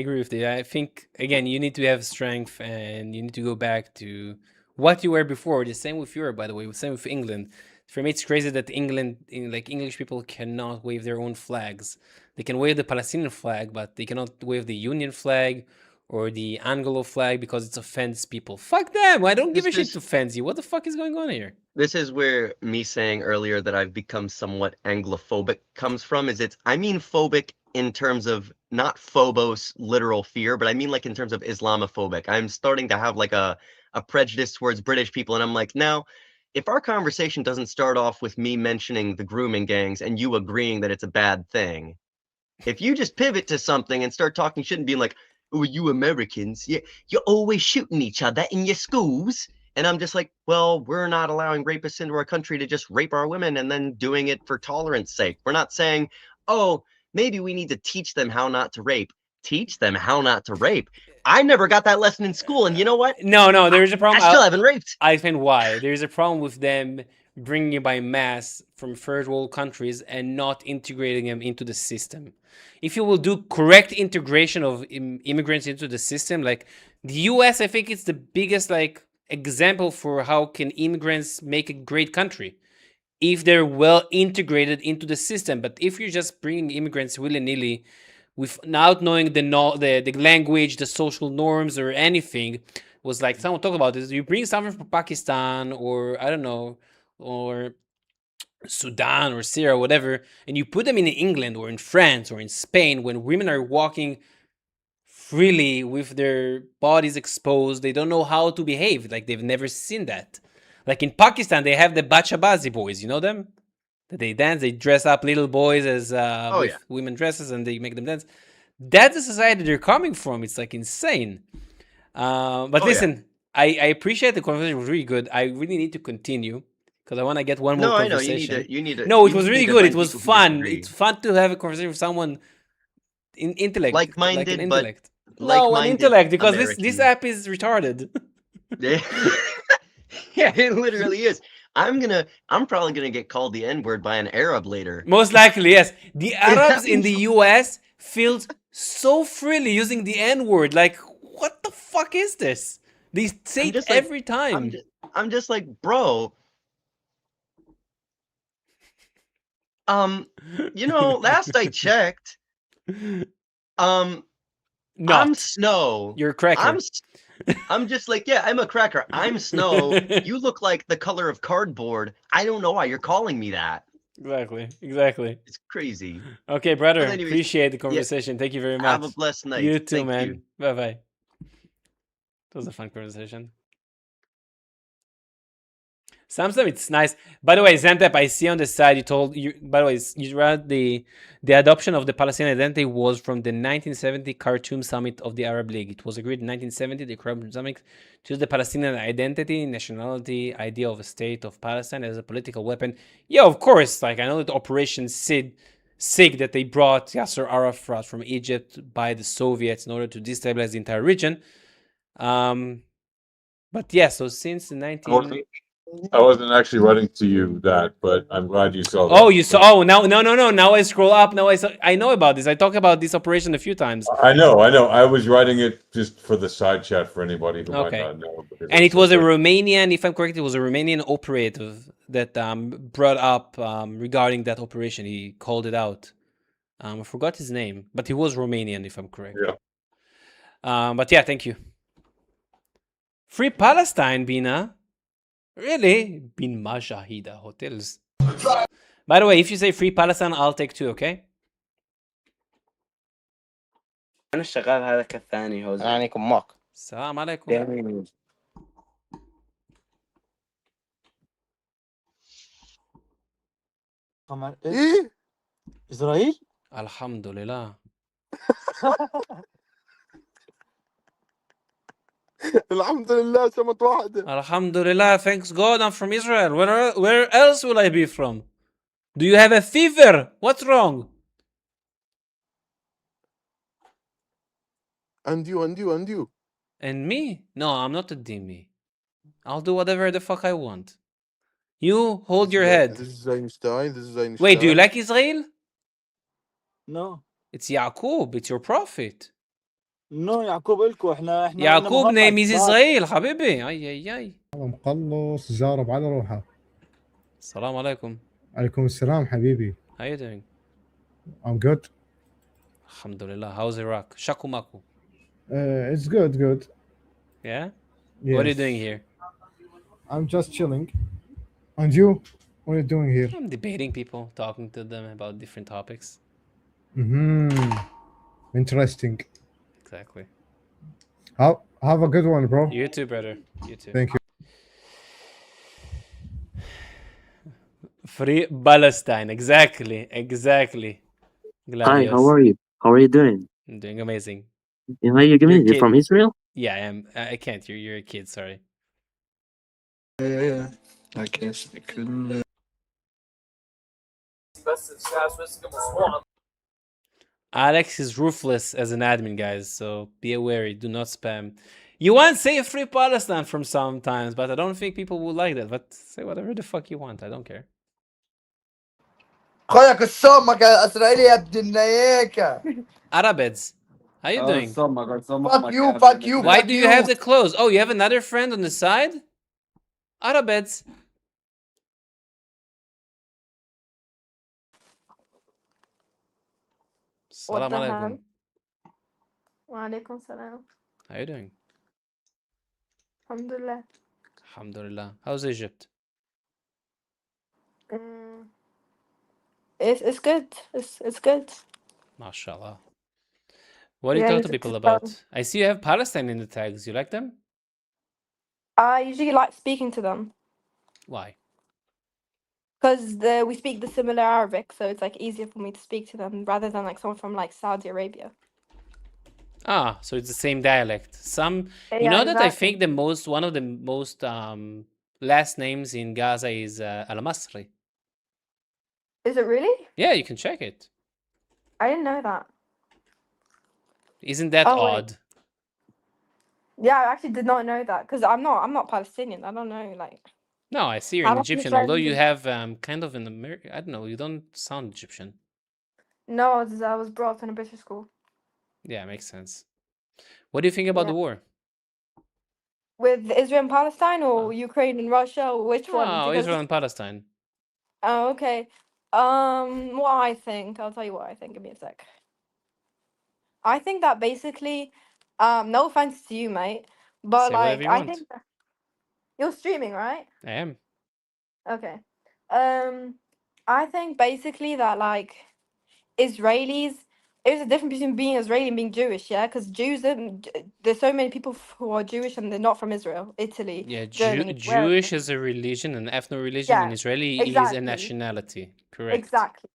agree with you. I think, again, you need to have strength and you need to go back to what you were before. The same with Europe, by the way, the same with England. For me, it's crazy that English people cannot wave their own flags. They can wave the Palestinian flag, but they cannot wave the Union flag or the Anglo flag because it offends people. Fuck them! I don't give a shit to offend you. What the fuck is going on here? This is where me saying earlier that I've become somewhat Anglophobic comes from. I mean phobic in terms of not phobos, literal fear, but I mean like in terms of Islamophobic. I'm starting to have like a prejudice towards British people, and I'm like, now, if our conversation doesn't start off with me mentioning the grooming gangs and you agreeing that it's a bad thing, If you just pivot to something and start talking shit and being like, "Oh, you Americans, you're always shooting each other in your schools," and I'm just like, well, we're not allowing rapists into our country to just rape our women and then doing it for tolerance sake. We're not saying, oh, maybe we need to teach them how not to rape. Teach them how not to rape. I never got that lesson in school, and you know what? No, there's a problem. I still haven't raped. I explain why. There's a problem with them bringing it by mass from third world countries and not integrating them into the system. If you will do correct integration of immigrants into the system, like the US, I think it's the biggest example for how can immigrants make a great country if they're well integrated into the system. But if you're just bringing immigrants willy-nilly without knowing the language, the social norms, or anything, was like someone talked about this. You bring someone from Pakistan or I don't know, or Sudan or Syria or whatever, and you put them in England or in France or in Spain when women are walking freely with their bodies exposed, they don't know how to behave. Like they've never seen that. Like in Pakistan, they have the Bachabazi boys. You know them? They dance. They dress up little boys as with women dresses, and they make them dance. That's the society they're coming from. It's like insane. But listen, I appreciate the conversation. It was really good. I really need to continue because I want to get one more conversation. You need to. No, it was really good. It was fun. It's fun to have a conversation with someone in intellect, like-minded, an intellect. but an intellect because this app is retarded. Yeah, it literally is. I'm probably gonna get called the N-word by an Arab later. Most likely, yes. The Arabs in the US feel so freely using the N-word. Like, what the fuck is this? They say it every time. I'm just like, bro. Last I checked, I'm Snow. You're a cracker. I'm just like, yeah, I'm a cracker. I'm Snow. You look like the color of cardboard. I don't know why you're calling me that. Exactly. It's crazy. Okay, brother. Anyways, appreciate the conversation. Thank you very much. Have a blessed night. You too, Thank man. you. Bye-bye. That was a fun conversation. Sometimes it's nice. By the way, Zantep, I see on the side by the way, you read the adoption of the Palestinian identity was from the 1970 Khartoum Summit of the Arab League. It was agreed in 1970, the Khartoum Summit, to use the Palestinian identity, nationality, idea of a state of Palestine as a political weapon. Yeah, of course. Like, I know that Operation SIG that they brought Yasser Arafat from Egypt by the Soviets in order to destabilize the entire region. But yeah, so since the I wasn't actually writing to you that, but I'm glad you saw that. Oh, you saw? Oh, no. Now I scroll up. Now I know about this. I talked about this operation a few times. I know. I was writing it just for the side chat for anybody who might not know. And it was a Romanian, if I'm correct, it was a Romanian operative that brought up regarding that operation. He called it out. I forgot his name, but he was Romanian, if I'm correct. Yeah. But yeah, thank you. Free Palestine, Bina. Really? Bin Majahida hotels. By the way, if you say free Palestine, I'll take 2, okay? أنا الشغال هذاك الثاني هو عليكم ماك. السلام عليكم. إيه؟ إسرائيل؟ الحمد لله. الحمد لله سمت واحدة. الحمد لله, thanks God I'm from Israel. Where else will I be from? Do you have a fever? What's wrong? And you. And me? No, I'm not a dhimmi. I'll do whatever the fuck I want. You hold your head. This is Einstein. Wait, do you like Israel? No. It's Yaqub. It's your prophet. No, يعقوب إلكو إحنا Yaqub name is Israel حبيبي. أي. مخلص جارب على روحه. السلام عليكم. عليكم السلام حبيبي. How are you doing? I'm good. Alhamdulillah. How's Iraq? Shaku maku. It's good. Yeah? Yes. What are you doing here? I'm just chilling. And you? What are you doing here? I'm debating people, talking to them about different topics. Interesting. Exactly. Have a good one, bro. You too, brother. You too. Thank you. Free Palestine. Exactly. Gladius. Hi, how are you? How are you doing? I'm doing amazing. How you doing? You're from Israel? Yeah, I am. I can't. You're a kid. Sorry. Yeah. I guess I couldn't. Alex is ruthless as an admin, guys, so be wary. Do not spam. You want to say free Palestine from sometimes, but I don't think people will like that. But say whatever the fuck you want. I don't care. خويا كسومك اسرائيلي يا ابن النياكه. Arabeds, how you doing? Fuck you, fuck you. Why do you have the clothes? Oh, you have another friend on the side? Arabeds. Salam alaikum. Wa alaikum salam. How you doing? Alhamdulillah. Alhamdulillah. How's Egypt? It's good. It's good. MashaAllah. What do you talk to people about? I see you have Palestine in the tags. You like them? I usually like speaking to them. Why? Because we speak the similar Arabic, so it's like easier for me to speak to them rather than like someone from like Saudi Arabia. Ah, so it's the same dialect. Some, you know that I think one of the most last names in Gaza is Al-Masri. Is it really? Yeah, you can check it. I didn't know that. Isn't that odd? Wait. Yeah, I actually did not know that because I'm not Palestinian. I don't know like. No, I see you're an Egyptian. Although you have kind of an American, I don't know. You don't sound Egyptian. No, I was brought up in a British school. Yeah, makes sense. What do you think about the war? With Israel and Palestine or Ukraine and Russia or which one? Oh, Israel and Palestine. Oh, okay. What I think, I'll tell you what I think. Give me a sec. I think that basically, no offense to you, mate, but say like I want. think you're streaming, right? I am. Okay. I think basically that like Israelis, there's a difference between being Israeli and being Jewish, yeah? Because Jews, there's so many people who are Jewish and they're not from Israel, Italy, Yeah, Germany. Jewish is a religion, an ethno-religion, and Israeli is a nationality. Correct. Exactly.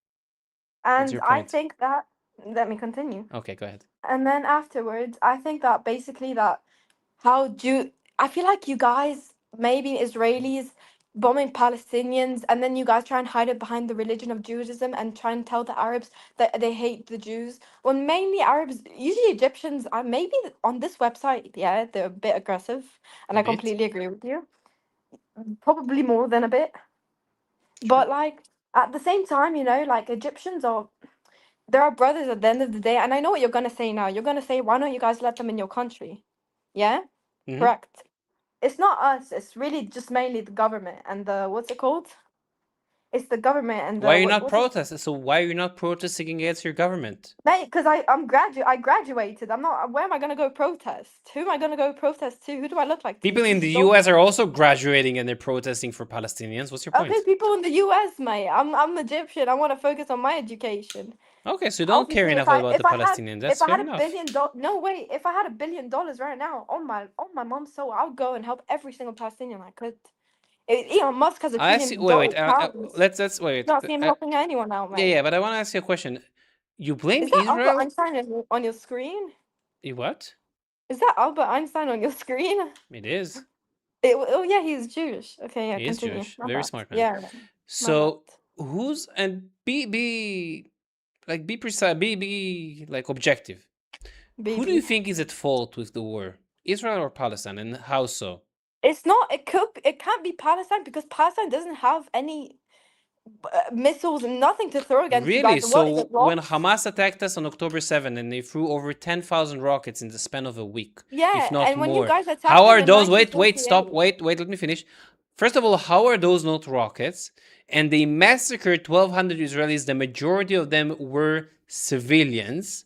And your I point? think that, let me continue. Okay, go ahead. And then afterwards, I think that basically that I feel like you guys, maybe Israelis, bombing Palestinians, and then you guys try and hide it behind the religion of Judaism and try and tell the Arabs that they hate the Jews. Well, mainly Arabs, usually Egyptians, are maybe on this website, yeah, they're a bit aggressive, and I completely agree with you. Probably more than a bit. But like at the same time, you know, like Egyptians are there are brothers at the end of the day, and I know what you're gonna say now. You're gonna say, why don't you guys let them in your country? Yeah? Correct. It's not us, it's really just mainly the government and the what's it called? It's the government and the why are you not protesting? So why are you not protesting against your government? Mate, because I graduated. I'm not. Where am I gonna go protest? Who am I gonna go protest to? Who do I look like? People in the US are also graduating and they're protesting for Palestinians. What's your point? Okay, people in the US, mate. I'm Egyptian. I want to focus on my education. Okay, so you don't care enough about the Palestinians. That's fair enough. No, wait. If I had $1 billion right now on my mom's soul, I'll go and help every single Palestinian I could. Elon Musk has $1 trillion. Let's wait. Not seeing helping anyone out, mate. Yeah, but I want to ask you a question. You blame Israel? Albert Einstein on your screen? You what? Is that Albert Einstein on your screen? It is. Oh yeah, he's Jewish. Okay, yeah, he continue. is Jewish. Very smart man. Yeah. So who's and be precise, be like objective. Who do you think is at fault with the war? Israel or Palestine, and how so? It's not. It can't be Palestine because Palestine doesn't have any missiles and nothing to throw against you guys. So when Hamas attacked us on October 7 and they threw over 10,000 rockets in the span of a week, if not and when more, you guys attacked how are those? Wait, stop. Wait, let me finish. First of all, how are those not rockets? And they massacred 1,200 Israelis. The majority of them were civilians.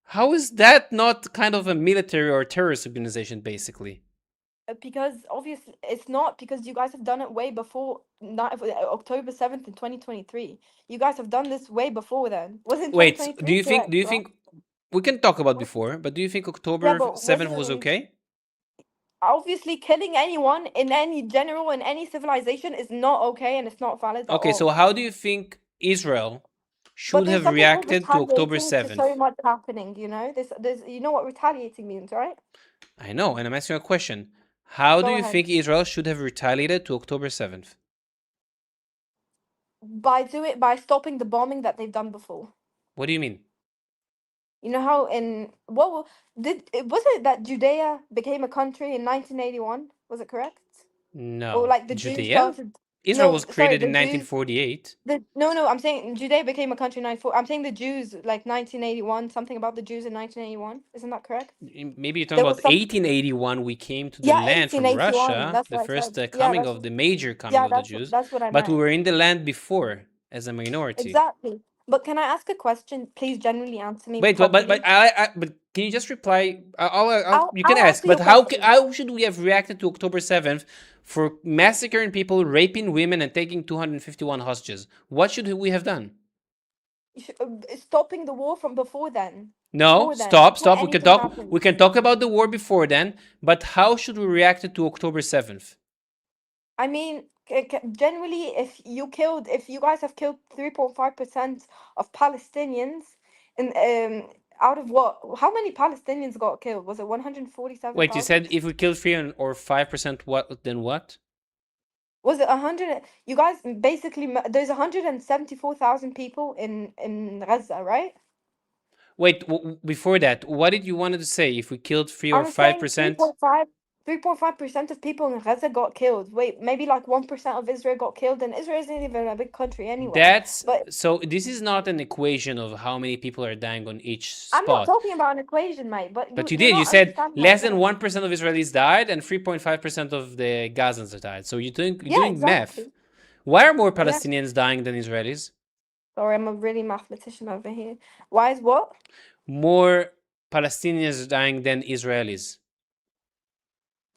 How is that not kind of a military or terrorist organization, basically? Because obviously it's not, because you guys have done it way before October 7th in 2023. You guys have done this way before then. Was it 2023? Wait, do you think we can talk about before, but do you think October 7th was okay? Obviously killing anyone in any general in any civilization is not okay and it's not valid. Okay, so how do you think Israel should have reacted to October 7th. So much happening, you know. There's you know what retaliating means, right? I know, and I'm asking a question. How do you think Israel should have retaliated to October 7th? By stopping the bombing that they've done before. What do you mean? You know how was it that Judea became a country in 1981? Was it correct? No. Or like the Judea? Jews started. Israel was created in 1948. No, I'm saying Judea became a country in 1940. I'm saying the Jews, like 1981, something about the Jews in 1981. Isn't that correct? Maybe you're talking about 1881. We came to the land from Russia. That's the first coming of the major coming of the Jews. That's what I meant. But we were in the land before as a minority. Exactly. But can I ask a question? Please genuinely answer me. Wait, but can you just reply? You can ask. But how should we have reacted to October 7th for massacring people, raping women, and taking 251 hostages? What should we have done? Stopping the war from before then. No, stop. We can talk about the war before then. But how should we react to October 7th? I mean, generally, if you guys have killed 3.5% of Palestinians, and out of what? How many Palestinians got killed? Was it 147? Wait, you said if we killed 3 or 5%, what? Then what? Was it 100? You guys basically there's 174,000 people in Gaza, right? Wait, before that, what did you wanted to say? If we killed 3 or 5%? 3.5% of people in Gaza got killed. Wait, maybe like 1% of Israel got killed, and Israel isn't even a big country anyway. So this is not an equation of how many people are dying on each spot. I'm not talking about an equation, mate. But you did. You said less than 1% of Israelis died, and 3.5% of the Gazans died. So you're doing math. Why are more Palestinians dying than Israelis? Sorry, I'm a really mathematician over here. Why is what? More Palestinians dying than Israelis.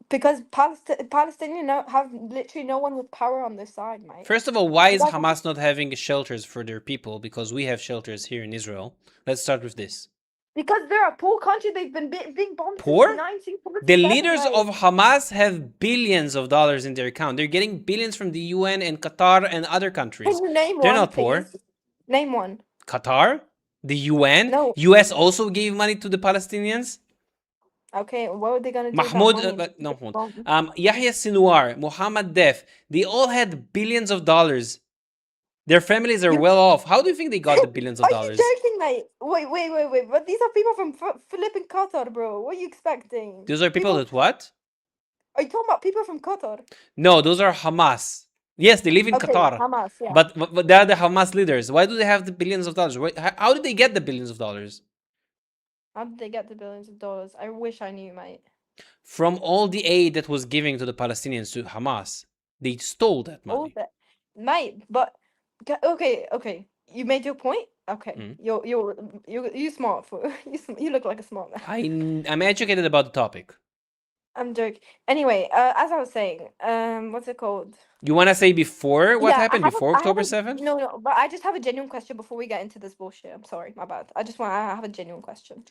Because Palestinians have literally no one with power on their side, mate. First of all, why is Hamas not having shelters for their people? Because we have shelters here in Israel. Let's start with this. Because they're a poor country. They've been being bombed poor? Since 1947. The leaders of Hamas have billions of dollars in their account. They're getting billions from the UN and Qatar and other countries. Can you name They're one, not poor. please? Name one. Qatar? The UN? No. US also gave money to the Palestinians? Okay, what were they gonna do? Yahya Sinwar, Mohammed Def, they all had billions of dollars. Their families are well off. How do you think they got the billions of dollars? Are you joking, mate? Wait. But these are people from flipping Qatar, bro. What are you expecting? Those are people that what? Are you talking about people from Qatar? No, those are Hamas. Yes, they live in Qatar. Hamas, yeah. But they are the Hamas leaders. Why do they have the billions of dollars? How did they get the billions of dollars? How did they get the billions of dollars? I wish I knew, mate. From all the aid that was given to the Palestinians, to Hamas. They stole that money. All that, mate. But okay. You made your point. Okay, you're smart for you look like a smart man. I'm educated about the topic. I'm joking. Anyway, as I was saying, what's it called? You want to say before what happened before October 7th? No, but I just have a genuine question before we get into this bullshit. I'm sorry, my bad. I have a genuine question.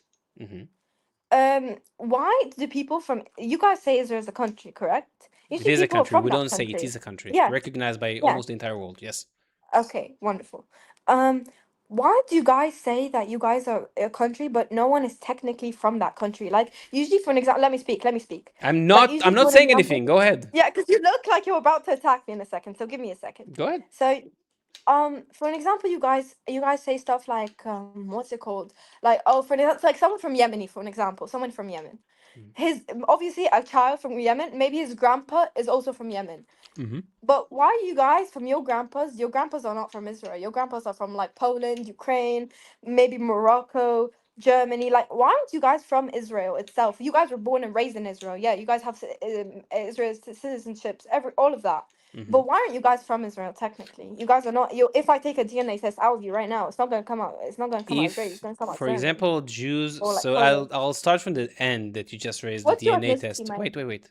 Why do people from you guys say Israel is a country, correct? It is a country. We don't say it is a country. Yeah. Recognized by almost the entire world. Yes. Okay, wonderful. Why do you guys say that you guys are a country, but no one is technically from that country? Like usually, for an example, let me speak. I'm not saying anything. Go ahead. Yeah, because you look like you're about to attack me in a second. So give me a second. Go ahead. So, for an example, you guys say stuff like, what's it called? Like, for an example, like someone from Yemen, for an example, someone from Yemen. His obviously a child from Yemen. Maybe his grandpa is also from Yemen. But why are you guys from your grandpas? Your grandpas are not from Israel. Your grandpas are from like Poland, Ukraine, maybe Morocco, Germany. Like, why aren't you guys from Israel itself? You guys were born and raised in Israel. Yeah, you guys have Israel's citizenships, all of that. But why aren't you guys from Israel technically? You guys are not. If I take a DNA test out of you right now, it's not going to come out. It's not going to come out Israeli. It's going to come out. For example, Jews. Like so I'll start from the end that you just raised. What's the DNA test. Wait.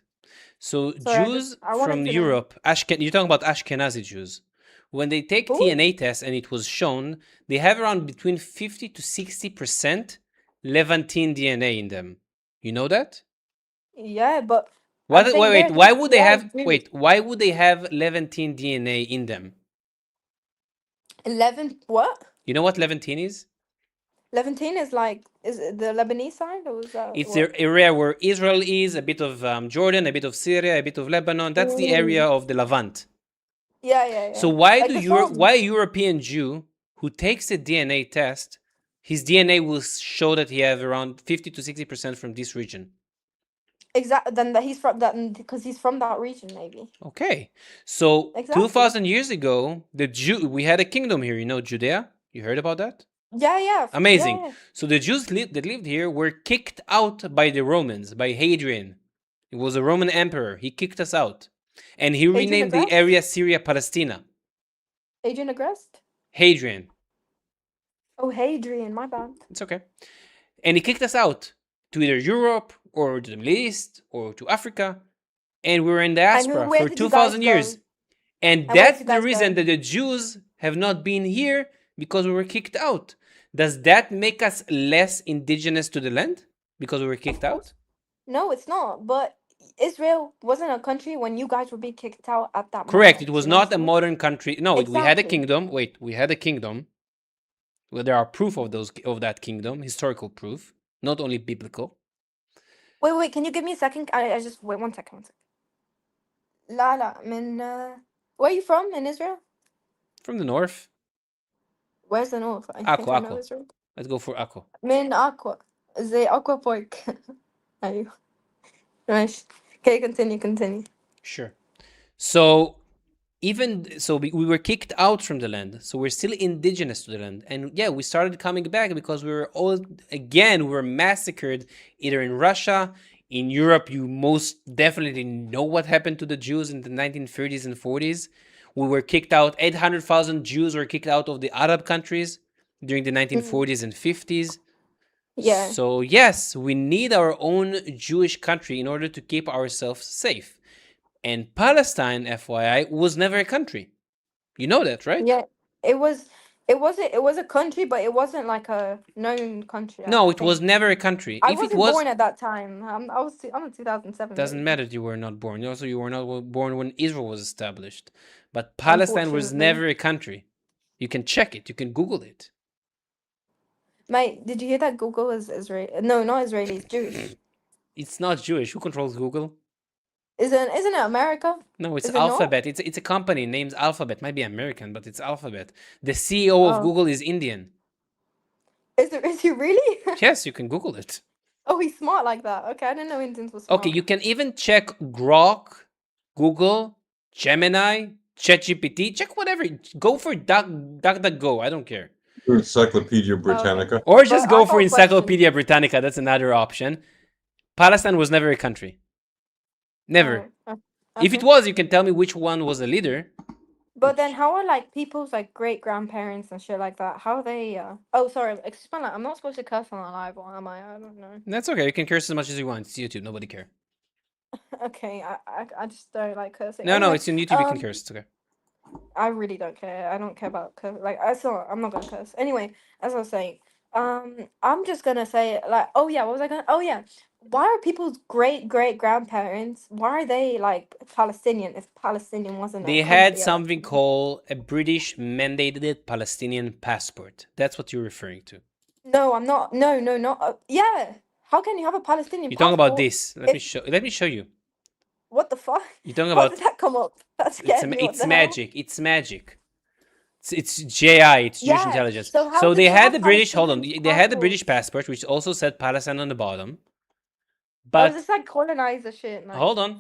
So Jews from Europe, you're talking about Ashkenazi Jews. When they take DNA tests and it was shown, they have around between 50 to 60% Levantine DNA in them. You know that? Yeah, but wait. Why would they have Levantine DNA in them? 11 what? You know what Levantine is? Levantine is it the Lebanese side, or was that? It's the area where Israel is, a bit of Jordan, a bit of Syria, a bit of Lebanon. That's the area of the Levant. Yeah. So why a European Jew who takes a DNA test, his DNA will show that he has around 50 to 60% from this region? Exactly. Then that he's from that, because he's from that region, maybe. Okay. So exactly. 2,000 years ago, we had a kingdom here, Judea. You heard about that? Yeah. Amazing. Yeah. So the Jews that lived here were kicked out by the Romans, by Hadrian. He was a Roman emperor. He kicked us out. And he renamed the area Syria Palestina. Hadrian Agrest? Hadrian. Oh, Hadrian, my bad. It's okay. And he kicked us out to either Europe or to the Middle East or to Africa. And we were in diaspora for 2,000 years. And that's the reason that the Jews have not been here, because we were kicked out. Does that make us less indigenous to the land because we were kicked out? No, it's not. But Israel wasn't a country when you guys were being kicked out at that Correct. moment. It was not a modern country. No, exactly. We had a kingdom. Wait, we had a kingdom. Well, there are proof of that kingdom, historical proof, not only biblical. Wait. Can you give me a second? I just wait 1 second. Lala, where are you from in Israel? From the north. Where's the north? Akko. Let's go for Akko. من Aqua. The Aqua Park. أيوه. ماشي. Okay, continue. Sure. So we were kicked out from the land. So we're still indigenous to the land. And yeah, we started coming back because we were massacred either in Russia, in Europe. You most definitely know what happened to the Jews in the 1930s and 40s. We were kicked out. 800,000 Jews were kicked out of the Arab countries during the 1940s and 50s. Yeah. So yes, we need our own Jewish country in order to keep ourselves safe. And Palestine, FYI, was never a country. You know that, right? Yeah. It was a country, but it wasn't like a known country. No, it was never a country. I wasn't born at that time. I'm a 2007. Doesn't matter. You were not born. Also, you were not born when Israel was established. But Palestine was never a country. You can check it. You can Google it. Mate, did you hear that Google is Israel? No, not Israeli. It's Jewish. It's not Jewish. Who controls Google? Isn't it America? No, it's Alphabet. It's a company named Alphabet. Might be American, but it's Alphabet. The CEO of Google is Indian. Is he really? Yes, you can Google it. Oh, he's smart like that. Okay, I didn't know Indians were smart. Okay, you can even check Grok, Google, Gemini, ChatGPT. Check whatever. Go for DuckDuckGo. I don't care. Encyclopedia Britannica. Or just go for Encyclopedia Britannica. That's another option. Palestine was never a country. Never. Okay. If it was, you can tell me which one was a leader. But then how are people's great grandparents and shit like that? How are they oh sorry, excuse me, I'm not supposed to curse on a live, or am I? I don't know. That's okay. You can curse as much as you want. It's YouTube, nobody care. Okay, I just don't like cursing. No, anyway, it's on YouTube, you can curse, it's okay. I really don't care. I don't care about curse. I'm not gonna curse. Anyway, as I was saying, I'm just gonna say what was I gonna? Oh yeah, why are people's great grandparents? Why are they Palestinian? If Palestinian wasn't, they had something called a British mandated Palestinian passport. That's what you're referring to. No, I'm not. No, not. Yeah, how can you have a Palestinian? You're talking about this. Let me show you. What the fuck? You're talking about. How did that come up? That scared me. It's magic. Hell? It's magic. It's JI. It's Jewish intelligence. So they had the British. Hold on. They had the British passport, which also said Palestine on the bottom. But this is colonizer shit. Man. Hold on.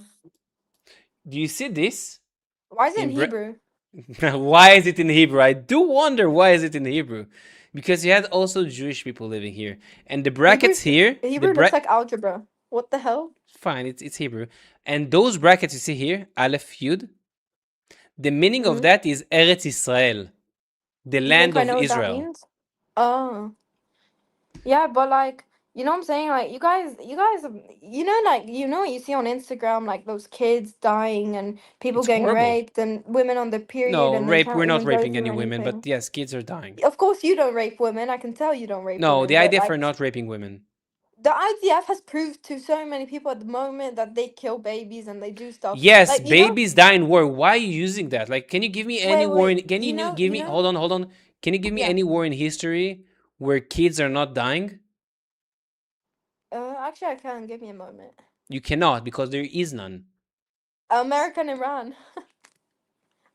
Do you see this? Why is it in Hebrew? Why is it in Hebrew? I do wonder why is it in Hebrew. Because you had also Jewish people living here. And the brackets here... Hebrew looks like algebra. What the hell? Fine, it's Hebrew. And those brackets you see here, Aleph Yud, the meaning of that is Eretz Israel, the land of Israel. What that means? Oh. Yeah, but you know what I'm saying? You guys, what you see on Instagram, those kids dying and people getting raped and women on the period. No, and rape. We're not raping any women, but yes, kids are dying. Of course, you don't rape women. I can tell you don't rape. No, women, the IDF are not raping women. The IDF has proved to so many people at the moment that they kill babies and they do stuff. Yes, babies die in war. Why are you using that? Can you give me any war? Can you give me? know? Hold on. Can you give me any war in history where kids are not dying? Actually, I can. Give me a moment. You cannot, because there is none. America and Iran.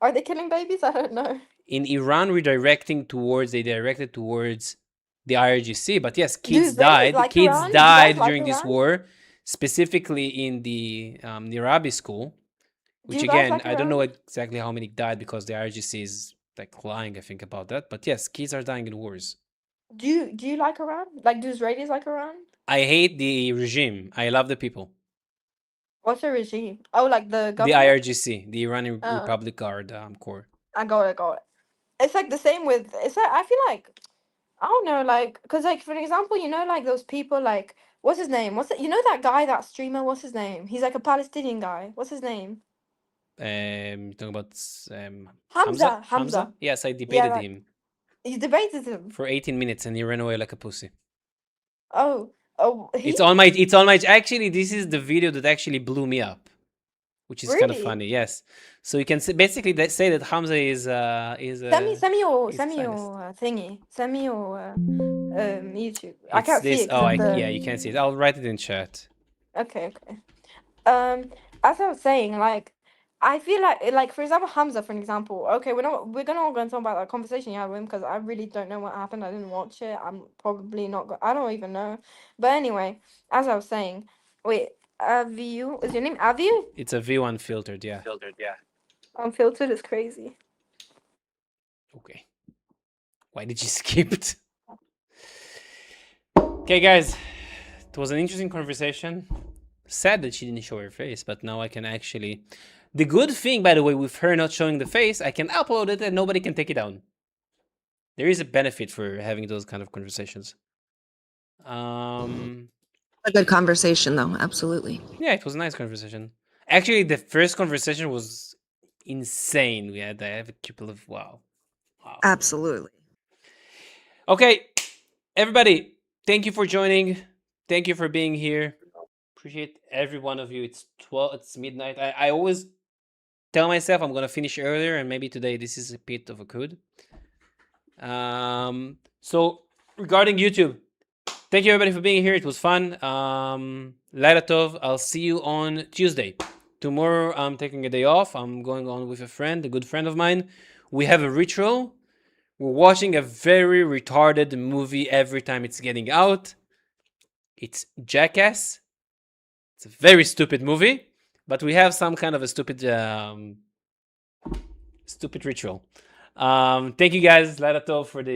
Are they killing babies? I don't know. In Iran, they directed towards the IRGC, but yes, kids Do Israelis died. like Kids Iran? Do you died guys like during this Iran? war, specifically in the Nirabi school, which you guys again, like I don't know Iran? exactly how many died because the IRGC is like lying, I think, about that. But yes, kids are dying in wars. Do you like Iran? Like, do Israelis like Iran? I hate the regime. I love the people. What's the regime? Oh, like the The government? IRGC, the Iranian Oh. Republic Guard Corps. I got it. It's like the same with. It's like, I feel like, I don't know, like, because like, for example, you know, like those people, like, what's his name? You know that guy, that streamer? What's his name? He's like a Palestinian guy. What's his name? Talking about Hamza. Yes, I debated him. You debated him for 18 minutes and he ran away like a pussy. Oh, it's on my. Actually, this is the video that actually blew me up, which is kind of funny. Yes, so you can basically say that Hamza is send me your thingy. Send me your YouTube. I can't see it. Yeah, you can't see it. I'll write it in chat. Okay. As I was saying, like, I feel like for example, Hamza, for example. Okay, we're gonna talk about that conversation you had with him because I really don't know what happened. I didn't watch it. I'm probably not. I don't even know. But anyway, as I was saying, wait, Aviu, is your name Aviu? It's a V unfiltered, yeah. Unfiltered is crazy. Okay. Why did you skip it? Okay, guys, it was an interesting conversation. Sad that she didn't show her face, but now I can actually. The good thing, by the way, with her not showing the face, I can upload it and nobody can take it down. There is a benefit for having those kind of conversations. A good conversation, though. Absolutely. Yeah, it was a nice conversation. Actually, the first conversation was insane. I have a couple of wow. Absolutely. Okay, everybody, thank you for joining. Thank you for being here. Appreciate every one of you. It's midnight. I always tell myself I'm gonna finish earlier, and maybe today this is a bit of a could. So regarding YouTube, thank you everybody for being here. It was fun. Laila Tov. I'll see you on Tuesday. Tomorrow I'm taking a day off. I'm going on with a good friend of mine. We have a ritual. We're watching a very retarded movie every time it's getting out. It's Jackass. It's a very stupid movie, but we have some kind of a stupid ritual. Thank you guys, Laila Tov, for the